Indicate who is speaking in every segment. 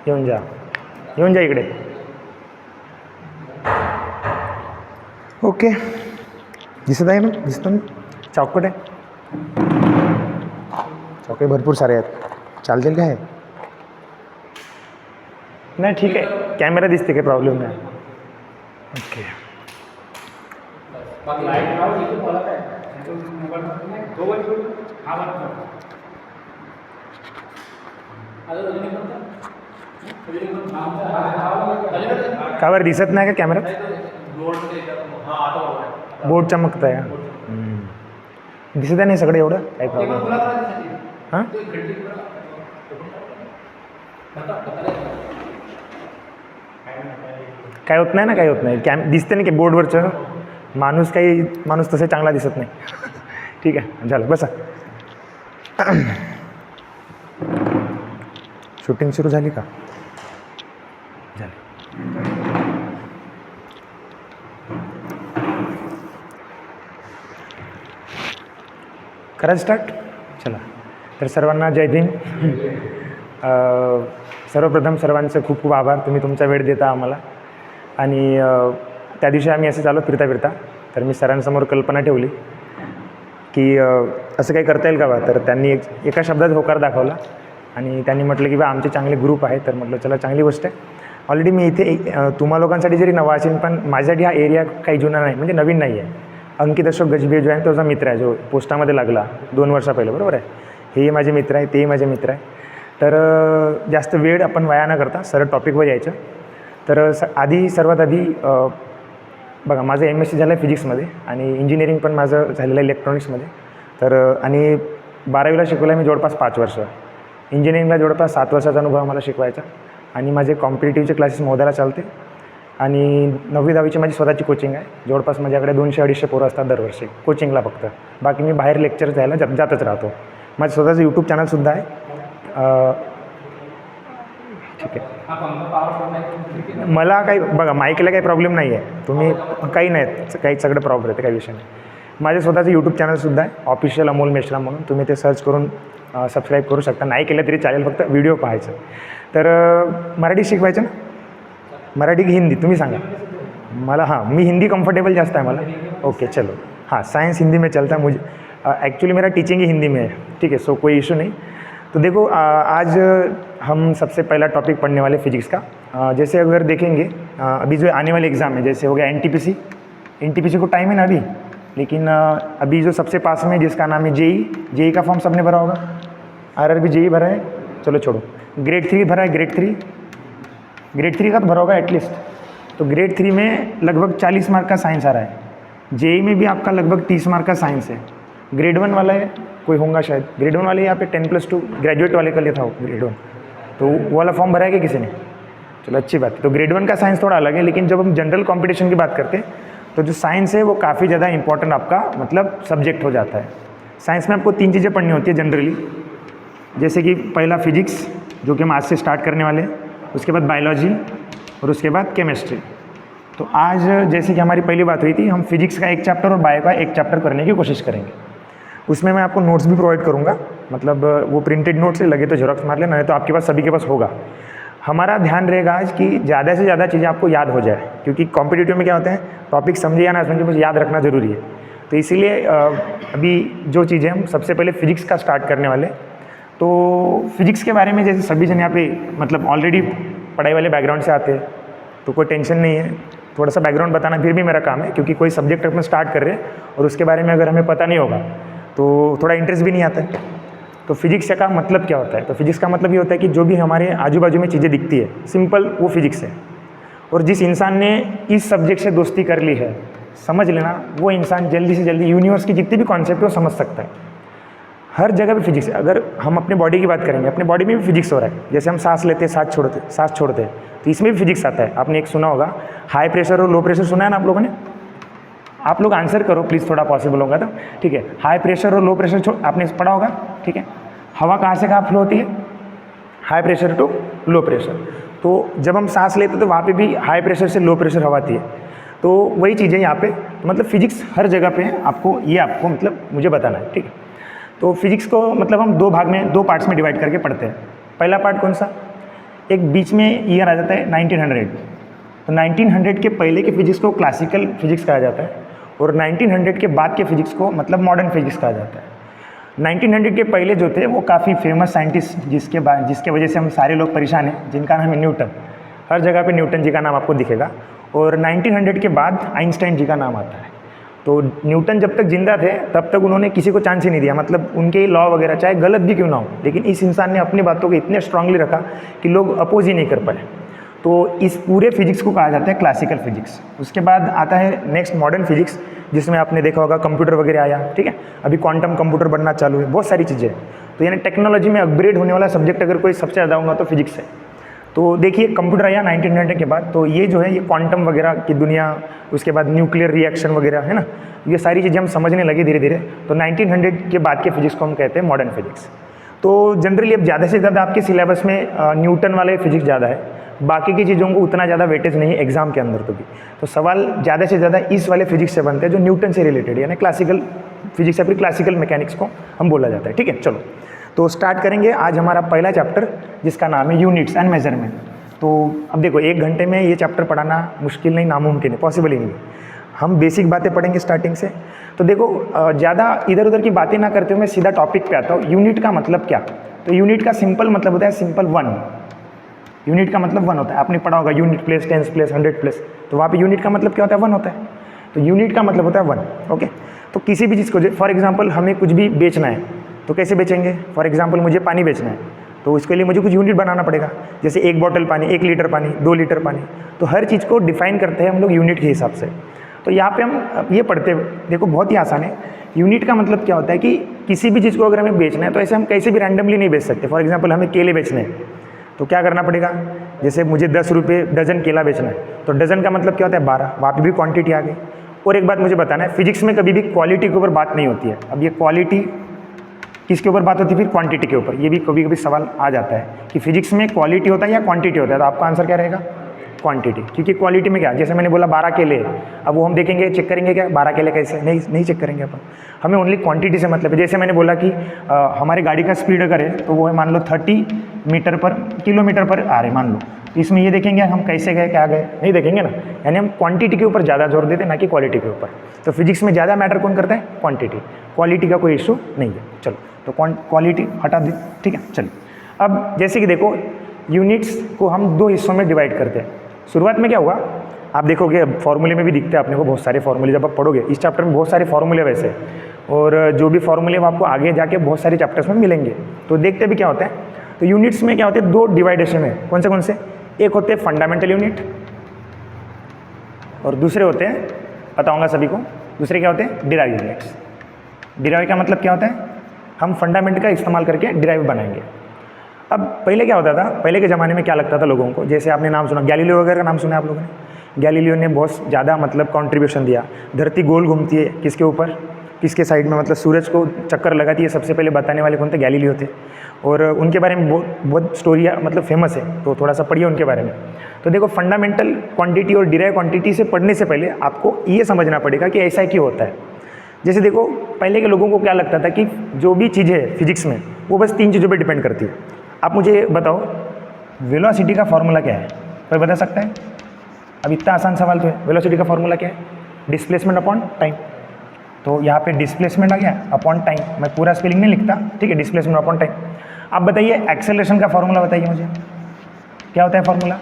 Speaker 1: येऊन जा इकडे. ओके, दिसत आहे ना? दिसतं ना? चॉकलेट आहे, चॉकलेट भरपूर सारे आहेत. चालतील काय? नाही ठीक आहे, कॅमेरा दिसते, काही प्रॉब्लेम नाही. ओके. का बरं दिसत नाही का कॅमेरा? बोर्ड चमकत आहे. दिसत आहे नाही सगळं एवढं, काही प्रॉब्लेम. हां, काय होत नाही ना, काही होत नाही. दिसते ना की बोर्डवरचं माणूस तसं चांगला दिसत नाही. ठीक आहे, झालं, बसा. शूटिंग सुरू झाली का? झाली. करा स्टार्ट. चला, तर सर्वांना जय भीम. सर्वप्रथम सर्वांचं खूप खूप आभार, तुम्ही तुमचा वेळ देता आम्हाला. आणि त्या दिवशी आम्ही असं चालू फिरता तर मी सरांसमोर कल्पना ठेवली की असं काही करता येईल का बा. तर त्यांनी एका शब्दात होकार दाखवला आणि त्यांनी म्हटलं की बा आमचे चांगले ग्रुप आहे. तर म्हटलं चला, चांगली गोष्ट आहे. ऑलरेडी मी इथे तुम्हा लोकांसाठी जरी नवा असेल, पण माझ्यासाठी हा एरिया काही जुना नाही, म्हणजे नवीन नाही आहे. अंकित अशोक गजबे जो आहे तो मित्र आहे, जो पोस्टामध्ये लागला 2 वर्षा पहिलं, बरोबर आहे. हेही माझे मित्र आहे, तेही माझे मित्र आहे. तर जास्त वेळ आपण वाया न करता सरळ टॉपिकवर यायचं. तर सर्वात आधी बघा, माझं MSc झालं आहे फिजिक्समध्ये आणि इंजिनिअरिंग पण माझं झालेलं आहे इलेक्ट्रॉनिक्समध्ये. तर आणि 12वीला शिकवलं आहे मी जवळपास 5 वर्ष. इंजिनिअरिंगला जवळपास 7 वर्षाचा अनुभव मला शिकवायचा. आणि माझे कॉम्पिटिटिव्हचे क्लासेस मोदाला चालते. आणि 9वी-10वीची माझी स्वतःची कोचिंग आहे. जवळपास माझ्याकडे 200-250 पोरं असतात दरवर्षी कोचिंगला फक्त. बाकी मी बाहेर लेक्चर्स द्यायला जातच राहतो. माझं स्वतःचं यूट्यूब चॅनलसुद्धा आहे. ठीक आहे. मला काही बघा, माईकला काही प्रॉब्लेम नाही आहे. तुम्ही काही नाही, काही सगळं प्रॉब्लेम आहे, काही विषय नाही. माझे स्वतःचं यूट्यूब चॅनलसुद्धा आहे, ऑफिशियल अमोल मेश्राम म्हणून. तुम्ही ते सर्च करून सबस्क्राईब करू शकता. नाही केलं तरी चालेल, फक्त व्हिडिओ पाहायचं. तर मराठी शिकवायचं ना, मराठी की हिंदी तुम्ही सांगा मला. हाँ, मी हिंदी कंफर्टेबल जास्त है मला. ओके चलो, हाँ, साइंस हिंदी में चलता है मुझे. एक्चुअली मेरा टीचिंग ही हिंदी में है, ठीक है. सो कोई इशू नहीं. तो देखो, आज हम सबसे पहला टॉपिक पढ़ने वाले फिजिक्स का. जैसे अगर देखेंगे अभी जो आने वाले एग्ज़ाम है, जैसे हो गया NTPC को टाइम है ना अभी, लेकिन अभी जो सबसे पास में जिसका नाम है जेई का फॉर्म सबने भरा होगा. RRB जेई भरा है, चलो छोड़ो. ग्रेड 3 भरा है, ग्रेड 3 का तो भरा होगा एटलीस्ट. तो ग्रेड 3 में लगभग 40 मार्क का साइंस आ रहा है. जेई में भी आपका लगभग 30 मार्क का साइंस है. ग्रेड 1 वाला है, कोई होगा शायद. ग्रेड 1 वाले यहाँ पे 10+2 ग्रेजुएट वाले का लिया था ग्रेड 1, तो वो वाला फॉर्म भरा है कि किसी ने? चलो, अच्छी बात है. तो ग्रेड 1 का साइंस थोड़ा अलग है. लेकिन जब हम जनरल कॉम्पिटिशन की बात करते हैं तो जो साइंस है वो काफ़ी ज़्यादा इंपॉर्टेंट आपका मतलब सब्जेक्ट हो जाता है. साइंस में आपको 3 चीज़ें पढ़नी होती है जनरली. जैसे कि पहला फिजिक्स, जो कि हम आज से स्टार्ट करने वाले हैं. उसके बाद बायोलॉजी और उसके बाद केमिस्ट्री. तो आज जैसे कि हमारी पहली बात हुई थी, हम फिजिक्स का 1 चैप्टर और बायो का 1 चैप्टर करने की कोशिश करेंगे. उसमें मैं आपको नोट्स भी प्रोवाइड करूँगा. मतलब वो प्रिंटेड नोट्स से लगे तो जेरॉक्स मार लेना, नहीं तो आपके पास सभी के पास होगा. हमारा ध्यान रहेगा आज कि ज़्यादा से ज़्यादा चीज़ें आपको याद हो जाए, क्योंकि कॉम्पिटिटिव में क्या होता है, टॉपिक समझे या ना समझे, बस याद रखना ज़रूरी है. तो इसीलिए अभी जो चीज़ें हम सबसे पहले फिजिक्स का स्टार्ट करने वाले. तो फिजिक्स के बारे में जैसे सभी जन यहाँ पे मतलब ऑलरेडी पढ़ाई वाले बैकग्राउंड से आते हैं, तो कोई टेंशन नहीं है. थोड़ा सा बैकग्राउंड बताना फिर भी मेरा काम है, क्योंकि कोई सब्जेक्ट अपना स्टार्ट कर रहे हैं और उसके बारे में अगर हमें पता नहीं होगा तो थोड़ा इंटरेस्ट भी नहीं आता है. तो फिजिक्स का मतलब क्या होता है? तो फिजिक्स का मतलब ये होता है कि जो भी हमारे आजू बाजू में चीज़ें दिखती है, सिंपल, वो फिजिक्स है. और जिस इंसान ने इस सब्जेक्ट से दोस्ती कर ली है, समझ लेना, वो इंसान जल्दी से जल्दी यूनिवर्स की जितने भी कॉन्सेप्ट है वो समझ सकता है. हर जगह पे फिजिक्स है. अगर हम अपने बॉडी की बात करेंगे, अपने बॉडी में भी फिजिक्स हो रहा है. जैसे हम सांस लेते हैं, सांस छोड़ते हैं, तो इसमें भी फिजिक्स आता है. आपने एक सुना होगा, हाई प्रेशर और लो प्रेशर सुना है ना आप लोगों ने? आप लोग आंसर करो प्लीज़, थोड़ा पॉसिबल होगा तो. ठीक है, हाई प्रेशर और लो प्रेशर आपने पढ़ा होगा. ठीक है, हवा कहाँ से कहाँ फ्लो होती है? High pressure to low pressure. तो जब हम सांस लेते हैं तो वहाँ पे भी हाई प्रेशर से लो प्रेशर हवा आती है. तो वही चीज़ें यहाँ पे, तो मतलब फिजिक्स हर जगह पे है. आपको मतलब मुझे बताना है. ठीक है, तो फिजिक्स को मतलब हम 2 पार्ट्स में डिवाइड करके पढ़ते हैं. पहला पार्ट कौन सा? एक बीच में ईयर आ जाता है 1900। तो 1900 के पहले के फिजिक्स को क्लासिकल फिजिक्स कहा जाता है और 1900 के बाद के फिजिक्स को मतलब मॉडर्न फिजिक्स कहा जाता है। 1900 के पहले जो थे वो काफ़ी फेमस साइंटिस्ट जिसके वजह से हम सारे लोग परेशान हैं, जिनका नाम है न्यूटन। हर जगह पे न्यूटन जी का नाम आपको दिखेगा। और 1900 के बाद आइंस्टाइन जी का नाम आता है। तो न्यूटन जब तक जिंदा थे तब तक उन्होंने किसी को चांस ही नहीं दिया, मतलब उनके लॉ वगैरह चाहे गलत भी क्यों ना हो, लेकिन इस इंसान ने अपनी बातों को इतने स्ट्रांगली रखा कि लोग अपोज ही नहीं कर पाए। तो इस पूरे फिजिक्स को कहा जाता है क्लासिकल फिजिक्स। उसके बाद आता है नेक्स्ट मॉडर्न फिजिक्स, जिसमें आपने देखा होगा कंप्यूटर वगैरह आया, ठीक है। अभी क्वांटम कंप्यूटर बनना चालू है, बहुत सारी चीज़ें। तो यानी टेक्नोलॉजी में अपग्रेड होने वाला सब्जेक्ट अगर कोई सबसे ज़्यादा होगा तो फिजिक्स है। तो देखिए कंप्यूटर आया 1900 के बाद, तो ये जो है ये क्वांटम वगैरह की दुनिया, उसके बाद न्यूक्लियर रिएक्शन वगैरह है ना, ये सारी चीज़ें हम समझने लगे धीरे धीरे। तो 1900 के बाद के फिजिक्स को हम कहते हैं मॉडर्न फिजिक्स। तो जनरली अब ज़्यादा से ज़्यादा आपके सिलेबस में न्यूटन वाले फिजिक्स ज़्यादा है, बाकी की चीज़ों को उतना ज़्यादा वेटेज नहीं है एग्जाम के अंदर। तो सवाल ज़्यादा से ज़्यादा इस वाले फिजिक्स से बनते हैं जो न्यूटन से रिलेटेड, यानी क्लासिकल फिजिक्स या फिर क्लासिकल मैकेनिक्स को हम बोला जाता है, ठीक है। चलो तो स्टार्ट करेंगे आज हमारा पहला चैप्टर, जिसका नाम है यूनिट्स एंड मेजरमेंट। तो अब देखो 1 घंटे में ये चैप्टर पढ़ाना मुश्किल नहीं, नामुमकिन है, पॉसिबल ही नहीं है। हम बेसिक बातें पढ़ेंगे स्टार्टिंग से। तो देखो ज़्यादा इधर उधर की बातें ना करते हुए मैं सीधा टॉपिक पे आता हूँ। यूनिट का मतलब क्या? तो यूनिट का सिंपल मतलब होता है सिंपल 1। यूनिट का मतलब 1 होता है। आपने पढ़ा होगा unit place, tens place, 100 place, तो वहाँ पे यूनिट का मतलब क्या होता है? 1 होता है। तो यूनिट का मतलब होता है 1, ओके। तो किसी भी चीज़ को, फॉर एग्जांपल हमें कुछ भी बेचना है तो कैसे बेचेंगे? फॉर एग्जांपल मुझे पानी बेचना है तो इसके लिए मुझे कुछ यूनिट बनाना पड़ेगा, जैसे 1 बॉटल पानी, 1 लीटर पानी, 2 लीटर पानी। तो हर चीज़ को डिफाइन करते हैं हम लोग यूनिट के हिसाब से। तो यहाँ पे हम ये पढ़ते हैं, देखो बहुत ही आसान है। यूनिट का मतलब क्या होता है कि किसी भी चीज़ को अगर हमें बेचना है तो ऐसे हम कैसे भी रैंडमली नहीं बेच सकते। फॉर एग्जांपल हमें केले बेचने हैं तो क्या करना पड़ेगा? जैसे मुझे 10 रुपये डजन केला बेचना है तो डजन का मतलब क्या होता है? 12। वहाँ पर भी क्वान्टिटी आ गई। और एक बात मुझे बताना है, फिजिक्स में कभी भी क्वालिटी के ऊपर बात नहीं होती है। अब ये क्वालिटी किसके ऊपर बात होती है? फिर क्वांटिटी के ऊपर। ये भी कभी कभी सवाल आ जाता है कि फिजिक्स में क्वालिटी होता है या क्वांटिटी होता है, तो आपका आंसर क्या रहेगा? क्वांटिटी। क्योंकि क्वालिटी में क्या, जैसे मैंने बोला 12 केले, अब वो हम देखेंगे, चेक करेंगे क्या 12 केले कैसे? नहीं चेक करेंगे अपन। हमें ओनली क्वांटिटी से मतलब है। जैसे मैंने बोला कि हमारे गाड़ी का स्पीड अगर है तो वो है मान लो 30 मीटर पर किलोमीटर पर आ रहे मान लो, तो इसमें ये देखेंगे हम कैसे गए, क्या गए, नहीं देखेंगे ना। यानी हम क्वांटिटी के ऊपर ज़्यादा जोर देते हैं, ना कि क्वालिटी के ऊपर। तो फिजिक्स में ज़्यादा मैटर कौन करता है? क्वांटिटी। क्वालिटी का कोई इशू नहीं है। चलो तो क्वालिटी हटा दे, ठीक है। चलिए अब जैसे कि देखो यूनिट्स को हम 2 हिस्सों में डिवाइड करते हैं। शुरुआत में क्या हुआ, आप देखोगे फॉर्मूले में भी दिखते हैं आपने को बहुत सारे फॉर्मूले। जब आप पढ़ोगे इस चैप्टर में बहुत सारे फॉर्मूले वैसे, और जो भी फॉर्मूले वो आपको आगे जाके बहुत सारे चैप्टर्स में मिलेंगे। तो देखते भी क्या होता है। तो यूनिट्स में क्या होते हैं? 2 डिवाइडेशन है। कौन से? एक होते हैं फंडामेंटल यूनिट और दूसरे होते हैं, बताऊंगा सभी को, दूसरे क्या होते हैं? Derive units. डिराइव का मतलब क्या होता है? हम फंडामेंट का इस्तेमाल करके डिराइव बनाएंगे। अब पहले क्या होता था, पहले के ज़माने में क्या लगता था लोगों को, जैसे आपने नाम सुना गैलीलियो वगैरह का नाम सुना आप लोगों ने। गैलीलियो ने बहुत ज़्यादा मतलब कंट्रीब्यूशन दिया। धरती गोल घूमती है किसके ऊपर, किसके साइड में, मतलब सूरज को चक्कर लगाती है, सबसे पहले बताने वाले कौन थे? गैलीलियो थे। और उनके बारे में बहुत स्टोरियाँ मतलब फेमस है, तो थोड़ा सा पढ़िए उनके बारे में। तो देखो फंडामेंटल क्वांटिटी और डिराइव क्वांटिटी से पढ़ने से पहले आपको ये समझना पड़ेगा कि ऐसा क्यों होता है। जैसे देखो पहले के लोगों को क्या लगता था कि जो भी चीज़ है फिजिक्स में वो बस 3 चीज़ों पे डिपेंड करती है। आप मुझे बताओ वेलोसिटी का फॉर्मूला क्या है? कोई बता सकता है? अब इतना आसान सवाल तो है। वेलोसिटी का फॉर्मूला क्या है? Displacement upon time. तो यहाँ पे डिस्प्लेसमेंट आ गया अपॉन टाइम। मैं पूरा स्पेलिंग नहीं लिखता, ठीक है, डिस्प्लेसमेंट अपॉन टाइम। आप बताइए एक्सेलरेशन का फॉर्मूला बताइए मुझे, क्या होता है formula?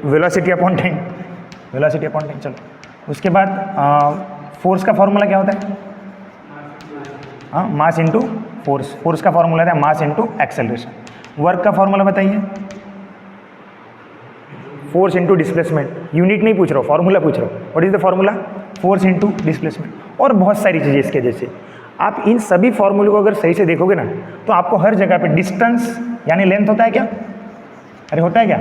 Speaker 1: Velocity upon time. Velocity upon time. चलो उसके बाद फोर्स का फॉर्मूला क्या होता है? हाँ, मास इंटू फोर्स। फोर्स का फॉर्मूला है मास इंटू एक्सेलरेशन। वर्क का फॉर्मूला बताइए? Force into displacement. यूनिट नहीं पूछ रहा हूँ, फॉर्मूला पूछ रहा हूँ। What is the formula? Force into displacement. और बहुत सारी चीज़ें इसके जैसे। आप इन सभी फॉर्मूले को अगर सही से देखोगे ना तो आपको हर जगह पे डिस्टेंस यानी लेंथ होता है क्या? अरे होता है क्या?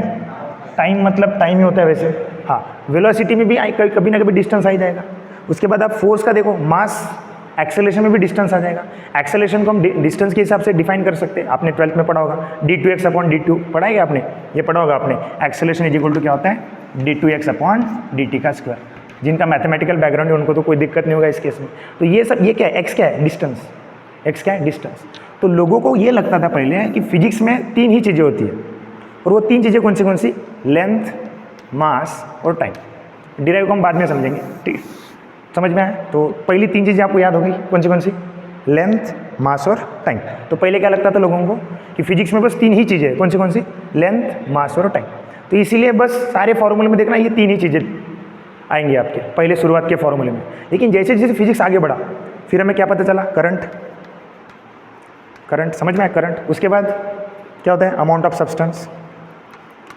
Speaker 1: टाइम मतलब टाइम ही होता है वैसे। हाँ, वेलोसिटी में भी कभी ना कभी डिस्टेंस आ ही जाएगा। उसके बाद आप फोर्स का देखो, मास, एक्सेलरेशन में भी डिस्टेंस आ जाएगा। एक्सेलरेशन को हम डिस्टेंस के हिसाब से डिफाइन कर सकते हैं। आपने 12th में पढ़ा होगा d2x अपॉन d2, पढ़ा है क्या आपने? ये पढ़ा होगा आपने। एक्सेलरेशन इज इक्वल टू क्या होता है? d2x अपॉन dt का स्क्वायर। जिनका मैथमेटिकल बैकग्राउंड है उनको तो कोई दिक्कत नहीं होगा इस केस में। तो ये सब, ये क्या है? x क्या है? डिस्टेंस। x क्या है? डिस्टेंस। तो लोगों को ये लगता था पहले कि फिजिक्स में 3 ही चीज़ें होती है, और वो 3 चीज़ें कौन सी? लेंथ, मास और टाइम। डिराइव को हम बाद में समझेंगे, ठीक है? समझ में आया? तो पहली 3 चीज़ें आपको याद हो गई, कौन सी? लेंथ, मास और टाइम। तो पहले क्या लगता था लोगों को कि फिजिक्स में बस 3 ही चीज़ें हैं, कौन सी? लेंथ, मास और टाइम। तो इसीलिए बस सारे फॉर्मूले में देखना ये 3 ही चीज़ें आएंगी आपके पहले शुरुआत के फॉर्मूले में। लेकिन जैसे जैसे फिजिक्स आगे बढ़ा, फिर हमें क्या पता चला? करंट, समझ में आया? करंट। उसके बाद क्या होता है? Amount of substance.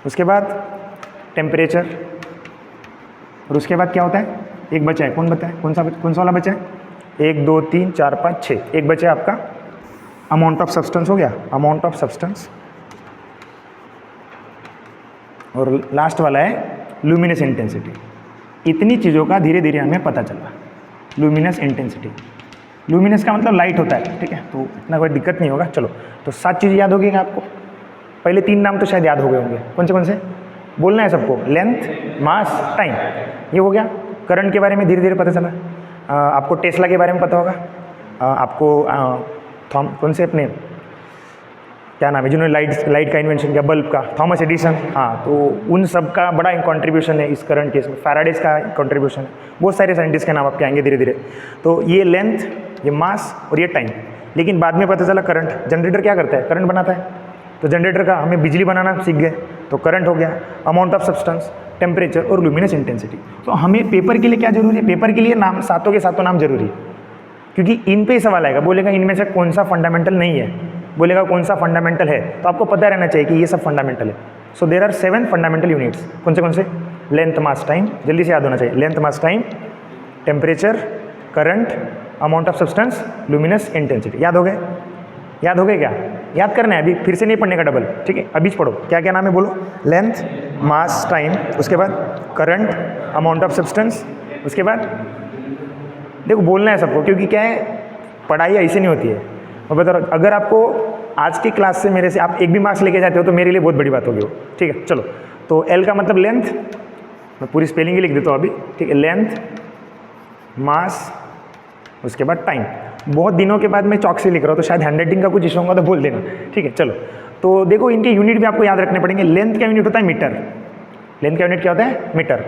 Speaker 1: उसके बाद टेम्परेचर। और उसके बाद क्या होता है? एक बचा है, कौन बताए? कौन सा वाला बचा है? 1 2 3 4 5 6, एक बचा है आपका अमाउंट ऑफ सब्सटेंस। हो गया अमाउंट ऑफ सब्सटेंस। और लास्ट वाला है लुमिनस इंटेंसिटी। इतनी चीज़ों का धीरे धीरे हमें पता चला। लुमिनस इंटेंसिटी, लुमिनस का मतलब लाइट होता है, ठीक है? तो इतना कोई दिक्कत नहीं होगा। चलो, तो 7 चीज़ें याद होगी आपको। पहले 3 नाम तो शायद याद हो गए होंगे, कौन से? बोलना है सबको। लेंथ, मास, टाइम, ये हो गया। करंट के बारे में धीरे धीरे पता चला। आपको टेस्ला के बारे में पता होगा। आपको कौन से अपने क्या नाम है जिन्होंने लाइट का इन्वेंशन किया, बल्ब का? Thomas Edison. हाँ, तो उन सब का बड़ा कंट्रीब्यूशन है इस करंट केस में। फैराडेज का कंट्रीब्यूशन है। बहुत सारे साइंटिस्ट के नाम आपके आएंगे धीरे धीरे। तो ये लेंथ, ये मास और ये टाइम। लेकिन बाद में पता चला करंट। जनरेटर क्या करता है? करंट बनाता है। तो जनरेटर का हमें बिजली बनाना सीख गए, तो करंट हो गया। अमाउंट ऑफ सब्सटेंस, टेम्परेचर और लुमिनस इंटेंसिटी। तो हमें पेपर के लिए क्या जरूरी है? पेपर के लिए नाम, सातों के सातों नाम जरूरी है, क्योंकि इन पे ही सवाल आएगा। बोलेगा इनमें से कौन सा फंडामेंटल नहीं है, बोलेगा कौन सा फंडामेंटल है, तो आपको पता रहना चाहिए कि ये सब फंडामेंटल है। सो देर आर 7 फंडामेंटल यूनिट्स। कौन से? लेंथ, मास, टाइम, जल्दी से याद होना चाहिए। Length, mass, time, temperature, current, amount of substance, luminous intensity. याद हो गए? याद हो गए क्या? याद करना है, अभी फिर से नहीं पढ़ने का डबल, ठीक है? अभी पढ़ो। क्या क्या नाम है बोलो? लेंथ, मास, टाइम, उसके बाद करंट, अमाउंट ऑफ सब्सटेंस, उसके बाद देखो बोलना है सबको, क्योंकि क्या है, पढ़ाई ऐसे नहीं होती है। मैं बता रहा हूँ, अगर आपको आज की क्लास से मेरे से आप एक भी मार्क्स लेके जाते हो तो मेरे लिए बहुत बड़ी बात होगी वो, ठीक है? चलो, तो एल का मतलब लेंथ, मैं पूरी स्पेलिंग ही लिख देता हूँ अभी, ठीक है? लेंथ, मास, उसके बाद टाइम। बहुत दिनों के बाद मैं चौक से लिख रहा हूँ, तो शायद हैंडराइटिंग का कुछ इशू होगा तो बोल देना, ठीक है? चलो, तो देखो इनके यूनिट भी आपको याद रखने पड़ेंगे। लेंथ का यूनिट होता है मीटर। लेंथ का यूनिट क्या होता है? मीटर।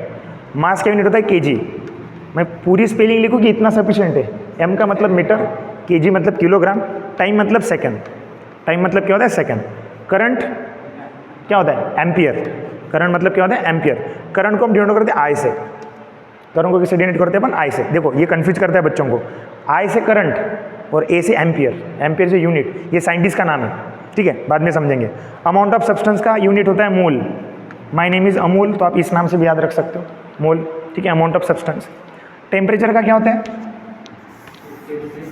Speaker 1: मास का यूनिट होता है केजी। मैं पूरी स्पेलिंग लिखूँ कि इतना सफिशिएंट है? एम का मतलब मीटर, केजी मतलब किलोग्राम, टाइम मतलब सेकंड। टाइम मतलब क्या होता है? सेकंड। करंट क्या होता है? एम्पियर। करंट मतलब क्या होता है? एम्पियर। करंट को हम डिनोट करते हैं आई से। करंट को किससे डिनोट करते हैं अपन? आई से। देखो ये कंफ्यूज करता है बच्चों को, आई से करंट और ए से एम्पियर। एम्पियर से यूनिट, ये साइंटिस्ट का नाम है, ठीक है? बाद में समझेंगे। अमाउंट ऑफ सब्सटेंस का यूनिट होता है मोल। माय नेम इज अमूल, तो आप इस नाम से भी याद रख सकते हो, मोल, ठीक है? Amount of substance. टेम्परेचर का क्या होता है?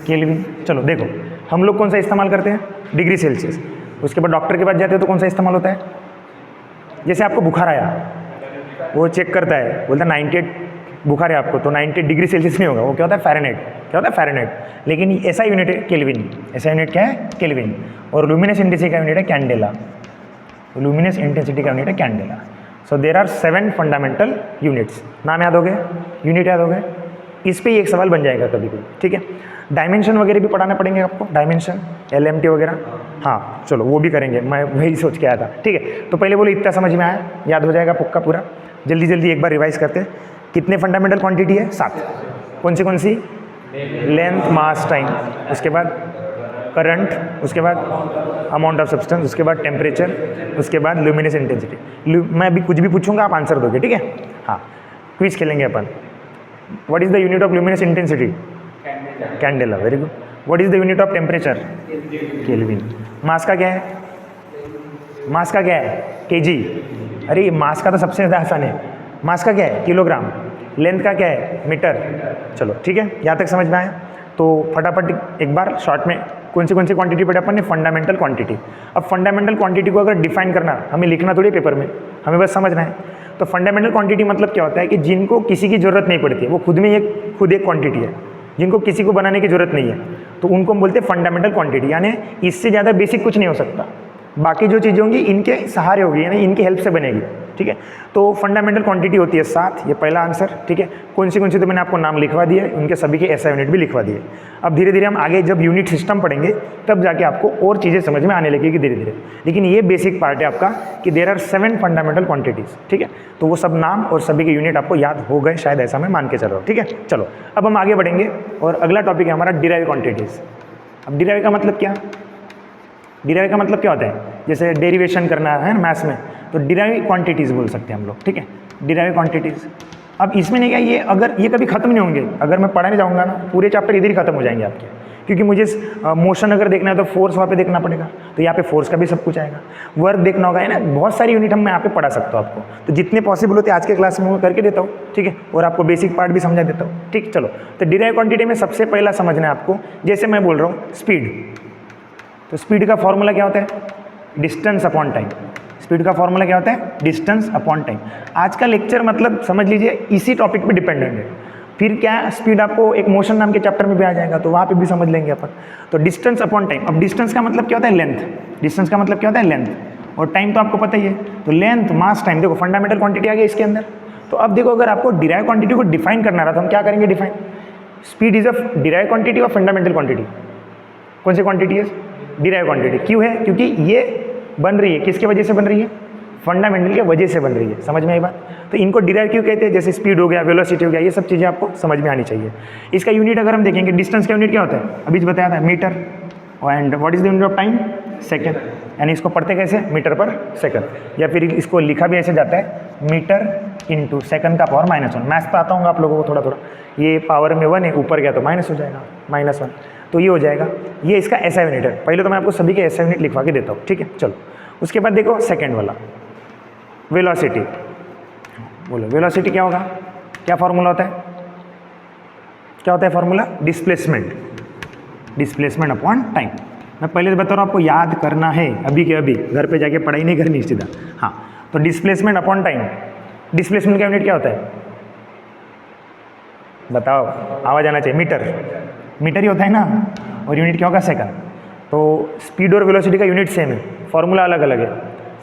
Speaker 1: केल्विन। चलो देखो, हम लोग कौन सा इस्तेमाल करते हैं? Degree Celsius. उसके बाद डॉक्टर के पास जाते हो तो कौन सा इस्तेमाल होता है? जैसे आपको बुखार आया, वो चेक करता है, बोलता है 98 बुखार है आपको, तो 98 डिग्री सेल्सियस नहीं होगा, वो क्या होता है? फ़ारेनहाइट। क्या होता है? फ़ारेनहाइट। लेकिन ऐसा यूनिट है केल्विन। ऐसा यूनिट क्या है? केल्विन। और लुमिनस इंटेंसिटी का यूनिट है कैंडेला। लुमिनस इंटेंसिटी का यूनिट है candela. So there are 7 fundamental units. नाम याद हो गए? यूनिट याद हो गए? इस पे ही एक सवाल बन जाएगा कभी कभी, ठीक है? डायमेंशन वगैरह भी पढ़ाना पड़ेंगे आपको, डायमेंशन, LMT वगैरह। हाँ चलो, वो भी करेंगे, मैं वही सोच के आया था, ठीक है? तो पहले बोलो इतना समझ में आया, याद हो जाएगा पक्का पूरा। जल्दी जल्दी एक बार रिवाइज करते हैं। कितने फंडामेंटल क्वांटिटी है? 7। कौन सी? लेंथ, मास, टाइम, उसके बाद करंट, उसके बाद अमाउंट ऑफ सब्सटेंस, उसके बाद टेम्परेचर, उसके बाद लुमिनस इंटेंसिटी। मैं अभी कुछ भी पूछूंगा, आप आंसर दोगे, ठीक है? हाँ, क्विज खेलेंगे अपन। What is the unit of luminous intensity? Candela. Very good. What is the unit of temperature? Kelvin. Mass का क्या है? मास का क्या है? केजी। अरे मास का तो सबसे ज़्यादा आसान है। मास का क्या है? किलोग्राम। लेंथ का क्या है? मीटर। चलो ठीक है, यहाँ तक समझ में आया? तो फटाफट एक बार शॉर्ट में कौन सी क्वांटिटी पढ़े अपन ने? Fundamental quantity. अब फंडामेंटल क्वांटिटी को अगर डिफाइन करना, हमें लिखना थोड़ी पेपर में, हमें बस समझना है। तो फंडामेंटल क्वांटिटी मतलब क्या होता है कि जिनको किसी की ज़रूरत नहीं पड़ती है, वो खुद एक क्वांटिटी है, जिनको किसी को बनाने की ज़रूरत नहीं है, तो उनको हम बोलते हैं फंडामेंटल क्वांटिटी। यानी इससे ज़्यादा बेसिक कुछ नहीं हो सकता, बाकी जो चीज़ें होंगी इनके सहारे होगी, यानी इनकी हेल्प से बनेगी। ठीक है। तो फंडामेंटल क्वांटिटी होती है 7, ये पहला आंसर, ठीक है। कौन सी तो मैंने आपको नाम लिखवा दिए, उनके सभी के ऐसा यूनिट भी लिखवा दिए। अब धीरे धीरे हम आगे जब यूनिट सिस्टम पढ़ेंगे तब जाके आपको और चीज़ें समझ में आने लगेगी धीरे धीरे, लेकिन ये बेसिक पार्ट है आपका कि देयर आर 7 फंडामेंटल क्वांटिटीज़, ठीक है। तो वो सब नाम और सभी के यूनिट आपको याद हो गए शायद, ऐसा मैं मान के चल रहा हूँ, ठीक है। चलो अब हम आगे बढ़ेंगे और अगला टॉपिक है हमारा डिराइव क्वांटिटीज़। अब डिराइव का मतलब क्या, डिराइव का मतलब क्या होता है, जैसे डेरिवेशन करना है ना मैथ्स में, तो डिराइव क्वांटिटीज़ बोल सकते हैं हम लोग, ठीक है, डिराइव क्वांटिटीज़। अब इसमें नहीं क्या, ये अगर ये कभी खत्म नहीं होंगे, अगर मैं पढ़ाने जाऊँगा ना पूरे चैप्टर इधर ही खत्म हो जाएंगे आपके, क्योंकि मुझे मोशन अगर देखना है तो फोर्स वहाँ पे देखना पड़ेगा, तो यहाँ पे फोर्स का भी सब कुछ आएगा, वर्क देखना होगा, है ना, बहुत सारी यूनिट हम मैं यहाँ पे पढ़ा सकता हूँ आपको। तो जितने पॉसिबल होते आज के क्लास में मैं करके देता हूँ, ठीक है, और आपको बेसिक पार्ट भी समझा देता हूँ, ठीक। चलो, तो डिराइव क्वांटिटी में सबसे पहला समझना है आपको, जैसे मैं बोल रहा हूँ स्पीड, तो स्पीड का फॉर्मूला क्या होता है, डिस्टेंस अपॉन टाइम। स्पीड का फॉर्मूला क्या होता है, डिस्टेंस अपॉन टाइम। आज का लेक्चर मतलब समझ लीजिए इसी टॉपिक पे डिपेंडेंट है। फिर क्या, स्पीड आपको एक मोशन नाम के चैप्टर में भी आ जाएगा, तो वहाँ पे भी समझ लेंगे अपन। तो डिस्टेंस अपॉन टाइम, अब डिस्टेंस का मतलब क्या होता है, लेंथ। डिस्टेंस का मतलब क्या होता है, लेंथ, और टाइम तो आपको पता ही है, तो लेंथ मास टाइम, देखो फंडामेंटल क्वांटिटी आ गई इसके अंदर। तो अब देखो, अगर आपको डिराइव क्वांटिटी को डिफाइन करना रहा तो हम क्या करेंगे, define speed is a derive quantity और फंडामेंटल क्वांटिटी। कौन सी क्वांटिटी है, डिराइव क्वांटिटी। क्यों है, क्योंकि ये बन रही है, किसकी वजह से बन रही है, फंडामेंटल के वजह से बन रही है। समझ में आई बात। तो इनको डिराइव क्यों कहते हैं, जैसे स्पीड हो गया, वेलोसिटी हो गया, ये सब चीज़ें आपको समझ में आनी चाहिए। इसका यूनिट अगर हम देखेंगे, डिस्टेंस का यूनिट क्या होता है, अभी बताया था, metre, and what is the unit of time, second. यानी इसको पढ़ते कैसे, मीटर पर सेकंड, या फिर इसको लिखा भी ऐसे जाता है, मीटर इंटू सेकंड का पावर -1। मैथ्स पे आता हूँ आप लोगों को थोड़ा थोड़ा, ये पावर में 1 है, ऊपर गया तो माइनस हो जाएगा, -1, तो ये हो जाएगा। ये इसका ऐसा यूनिट है। पहले तो मैं आपको सभी के ऐसा यूनिट लिखवा के देता हूँ, ठीक है। चलो, उसके बाद देखो सेकंड वाला, वेलोसिटी। बोलो वेलोसिटी क्या होगा, क्या फॉर्मूला होता है, क्या होता है formula, displacement, displacement upon time. मैं पहले बता रहा हूँ, आपको याद करना है अभी के अभी, घर पे जाके पढ़ाई नहीं करनी सीधा। हाँ, तो डिस्प्लेसमेंट अपॉन टाइम, डिस्प्लेसमेंट का यूनिट क्या होता है, बताओ, आवाज़ आना चाहिए, मीटर, मीटर ही होता है ना, और यूनिट क्या होगा, सेकंड। तो स्पीड और वेलोसिटी का यूनिट सेम है, फॉर्मूला अलग अलग है।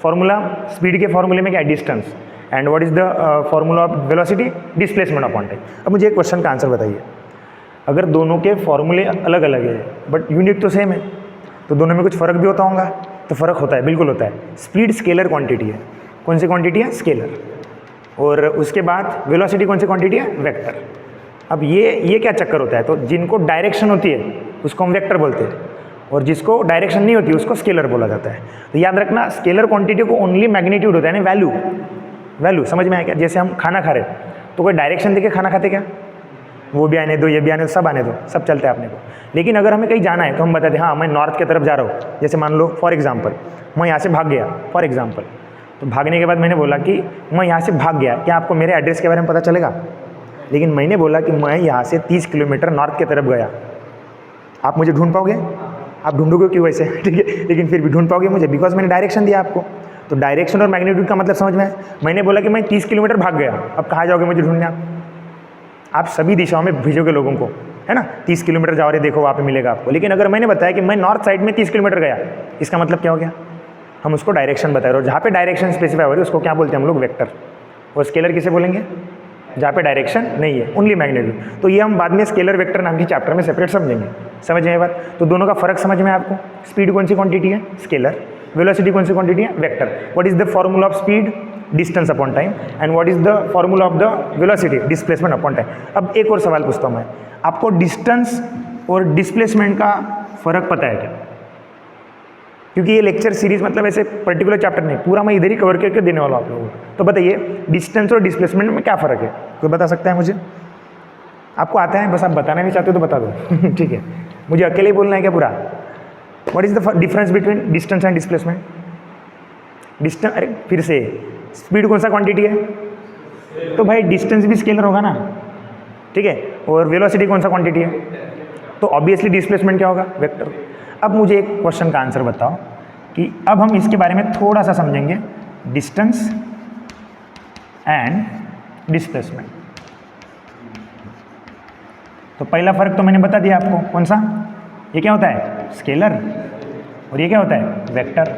Speaker 1: फॉर्मूला स्पीड के फॉर्मूले में क्या है, distance, and what is the formula of velocity, displacement upon time. अब मुझे एक क्वेश्चन का आंसर बताइए, अगर दोनों के फॉर्मूले अलग अलग है बट यूनिट तो सेम है, तो दोनों में कुछ फ़र्क भी होता होगा, तो फ़र्क होता है, बिल्कुल होता है। स्पीड स्केलर क्वांटिटी है, कौन सी क्वांटिटी है, स्केलर, और उसके बाद वेलोसिटी कौन सी क्वांटिटी है, वेक्टर। अब ये क्या चक्कर होता है, तो जिनको डायरेक्शन होती है उसको हम वेक्टर बोलते हैं, और जिसको डायरेक्शन नहीं होती उसको स्केलर बोला जाता है। तो याद रखना, स्केलर क्वांटिटी को ओनली मैग्नीट्यूड होता है ना, वैल्यू, वैल्यू समझ में आया क्या। जैसे हम खाना खा रहे तो कोई डायरेक्शन देके खाना खाते क्या, वो भी आने दो, ये भी आने दो, सब आने दो, सब चलता है अपने को। लेकिन अगर हमें कहीं जाना है तो हम बताते हैं, हाँ मैं नॉर्थ की तरफ जा रहा हूँ। जैसे मान लो फॉर एग्जाम्पल, मैं यहाँ से भाग गया, फॉर एग्जाम्पल, तो भागने के बाद मैंने बोला कि मैं यहाँ से भाग गया, क्या आपको मेरे एड्रेस के बारे में पता चलेगा। लेकिन मैंने बोला कि मैं यहाँ से 30 किलोमीटर नॉर्थ की तरफ गया, आप मुझे ढूंढ पाओगे, आप ढूंढोगे क्यों वैसे, ठीक है, लेकिन फिर भी ढूंढ पाओगे मुझे, बिकॉज मैंने डायरेक्शन दिया आपको। तो डायरेक्शन और मैग्नीट्यूड का मतलब समझ में है। मैंने बोला कि मैं 30 किलोमीटर भाग गया, अब कहाँ जाओगे मुझे ढूंढने आप सभी दिशाओं में भेजोगे लोगों को, है ना, 30 किलोमीटर जाओ रे, देखो वहाँ पे मिलेगा आपको। लेकिन अगर मैंने बताया कि मैं नॉर्थ साइड में 30 किलोमीटर गया, इसका मतलब क्या हो गया, हम उसको डायरेक्शन बता रहे हो। जहाँ पे डायरेक्शन स्पेसिफाई हो रही है उसको क्या बोलते हैं हम लोग, वेक्टर। और स्केलर किसे बोलेंगे, जहाँ पे डायरेक्शन नहीं है, ओनली मैग्नीट्यूड। तो ये हम बाद में स्केलर वेक्टर नाम की चैप्टर में सेपरेट समझेंगे। समझ में बात। तो दोनों का फर्क समझ में आपको, स्पीड कौन सी क्वांटिटी है, स्केलर, वेलोसिटी कौन सी क्वांटिटी है, vector. What is the formula of speed, distance upon time, and what is the formula of the velocity, displacement upon time. अब एक और सवाल पूछता हूँ मैं, आपको डिस्टेंस और डिस्प्लेसमेंट का फर्क पता है क्या, क्योंकि ये लेक्चर सीरीज मतलब ऐसे पर्टिकुलर चैप्टर नहीं, पूरा मैं इधर ही कवर करके देने वाला हूँ आप लोगों को। तो बताइए डिस्टेंस और डिस्प्लेसमेंट में क्या फ़र्क है, कोई बता सकता है मुझे, आपको आता है, बस आप बताना नहीं चाहते तो बता दो ठीक है, मुझे अकेले ही बोलना है क्या पूरा। What is the difference between distance and displacement, distance, अरे फिर से, स्पीड कौन सा क्वांटिटी है, तो भाई डिस्टेंस भी स्केलर होगा ना, ठीक है, और वेलोसिटी कौन सा क्वांटिटी है, तो ऑब्वियसली डिस्प्लेसमेंट क्या होगा, वेक्टर। अब मुझे एक क्वेश्चन का आंसर बताओ कि अब हम इसके बारे में थोड़ा सा समझेंगे, डिस्टेंस एंड डिस्प्लेसमेंट। तो पहला फर्क तो मैंने बता दिया आपको, कौन सा, ये क्या होता है, स्केलर, और ये क्या होता है, वेक्टर।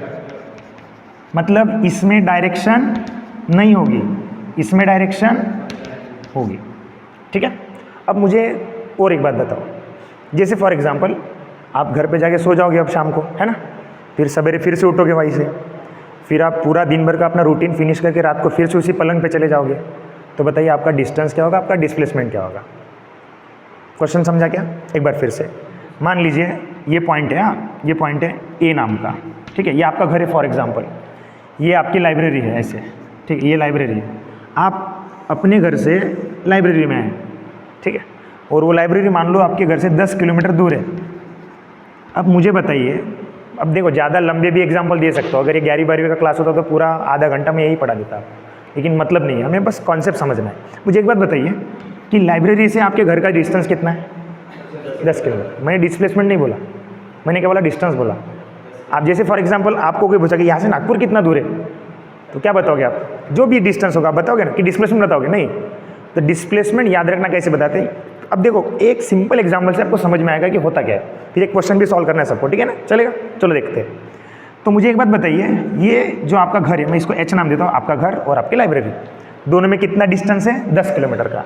Speaker 1: मतलब इसमें डायरेक्शन नहीं होगी, इसमें डायरेक्शन होगी। ठीक है, अब मुझे और एक बात बताओ, जैसे फॉर एग्जांपल आप घर पे जाके सो जाओगे अब शाम को, है ना, फिर सवेरे फिर से उठोगे वहीं से, फिर आप पूरा दिन भर का अपना रूटीन फिनिश करके रात को फिर से उसी पलंग पे चले जाओगे, तो बताइए आपका डिस्टेंस क्या होगा, आपका डिस्प्लेसमेंट क्या होगा? क्वेश्चन समझा क्या? एक बार फिर से मान लीजिए ये पॉइंट है, हाँ ये पॉइंट है ए नाम का, ठीक है, ये आपका घर है फॉर एग्जांपल, ये आपकी लाइब्रेरी है ऐसे, ठीक है, ये लाइब्रेरी है, आप अपने घर से लाइब्रेरी में आए, ठीक है, और वो लाइब्रेरी मान लो आपके घर से 10 किलोमीटर दूर है। अब मुझे बताइए, अब देखो ज़्यादा लंबे भी एग्जाम्पल दे सकता हूँ, अगर ये 11वीं-12वीं का क्लास होता तो पूरा आधा घंटा में यही पढ़ा देता, लेकिन मतलब नहीं है, हमें बस कॉन्सेप्ट समझना है। मुझे एक बात बताइए कि लाइब्रेरी से आपके घर का डिस्टेंस कितना है? 10 किलोमीटर। मैंने डिस्प्लेसमेंट नहीं बोला, मैंने क्या बोला? डिस्टेंस बोला। आप जैसे फॉर एग्जांपल आपको कोई पूछा कि यहाँ से नागपुर कितना दूर है, तो क्या बताओगे आप? जो भी डिस्टेंस होगा बताओगे ना, कि डिस्प्लेसमेंट बताओगे? नहीं। तो डिस्प्लेसमेंट याद रखना कैसे बताते हैं? अब देखो एक सिंपल एग्जाम्पल से आपको समझ में आएगा कि होता क्या है, फिर एक क्वेश्चन भी सॉल्व करना है सबको, ठीक है ना? चलेगा, चलो देखते हैं। तो मुझे एक बात बताइए, ये जो आपका घर है, मैं इसको H नाम देता हूँ, आपका घर और आपकी लाइब्रेरी, दोनों में कितना डिस्टेंस है? 10 किलोमीटर का।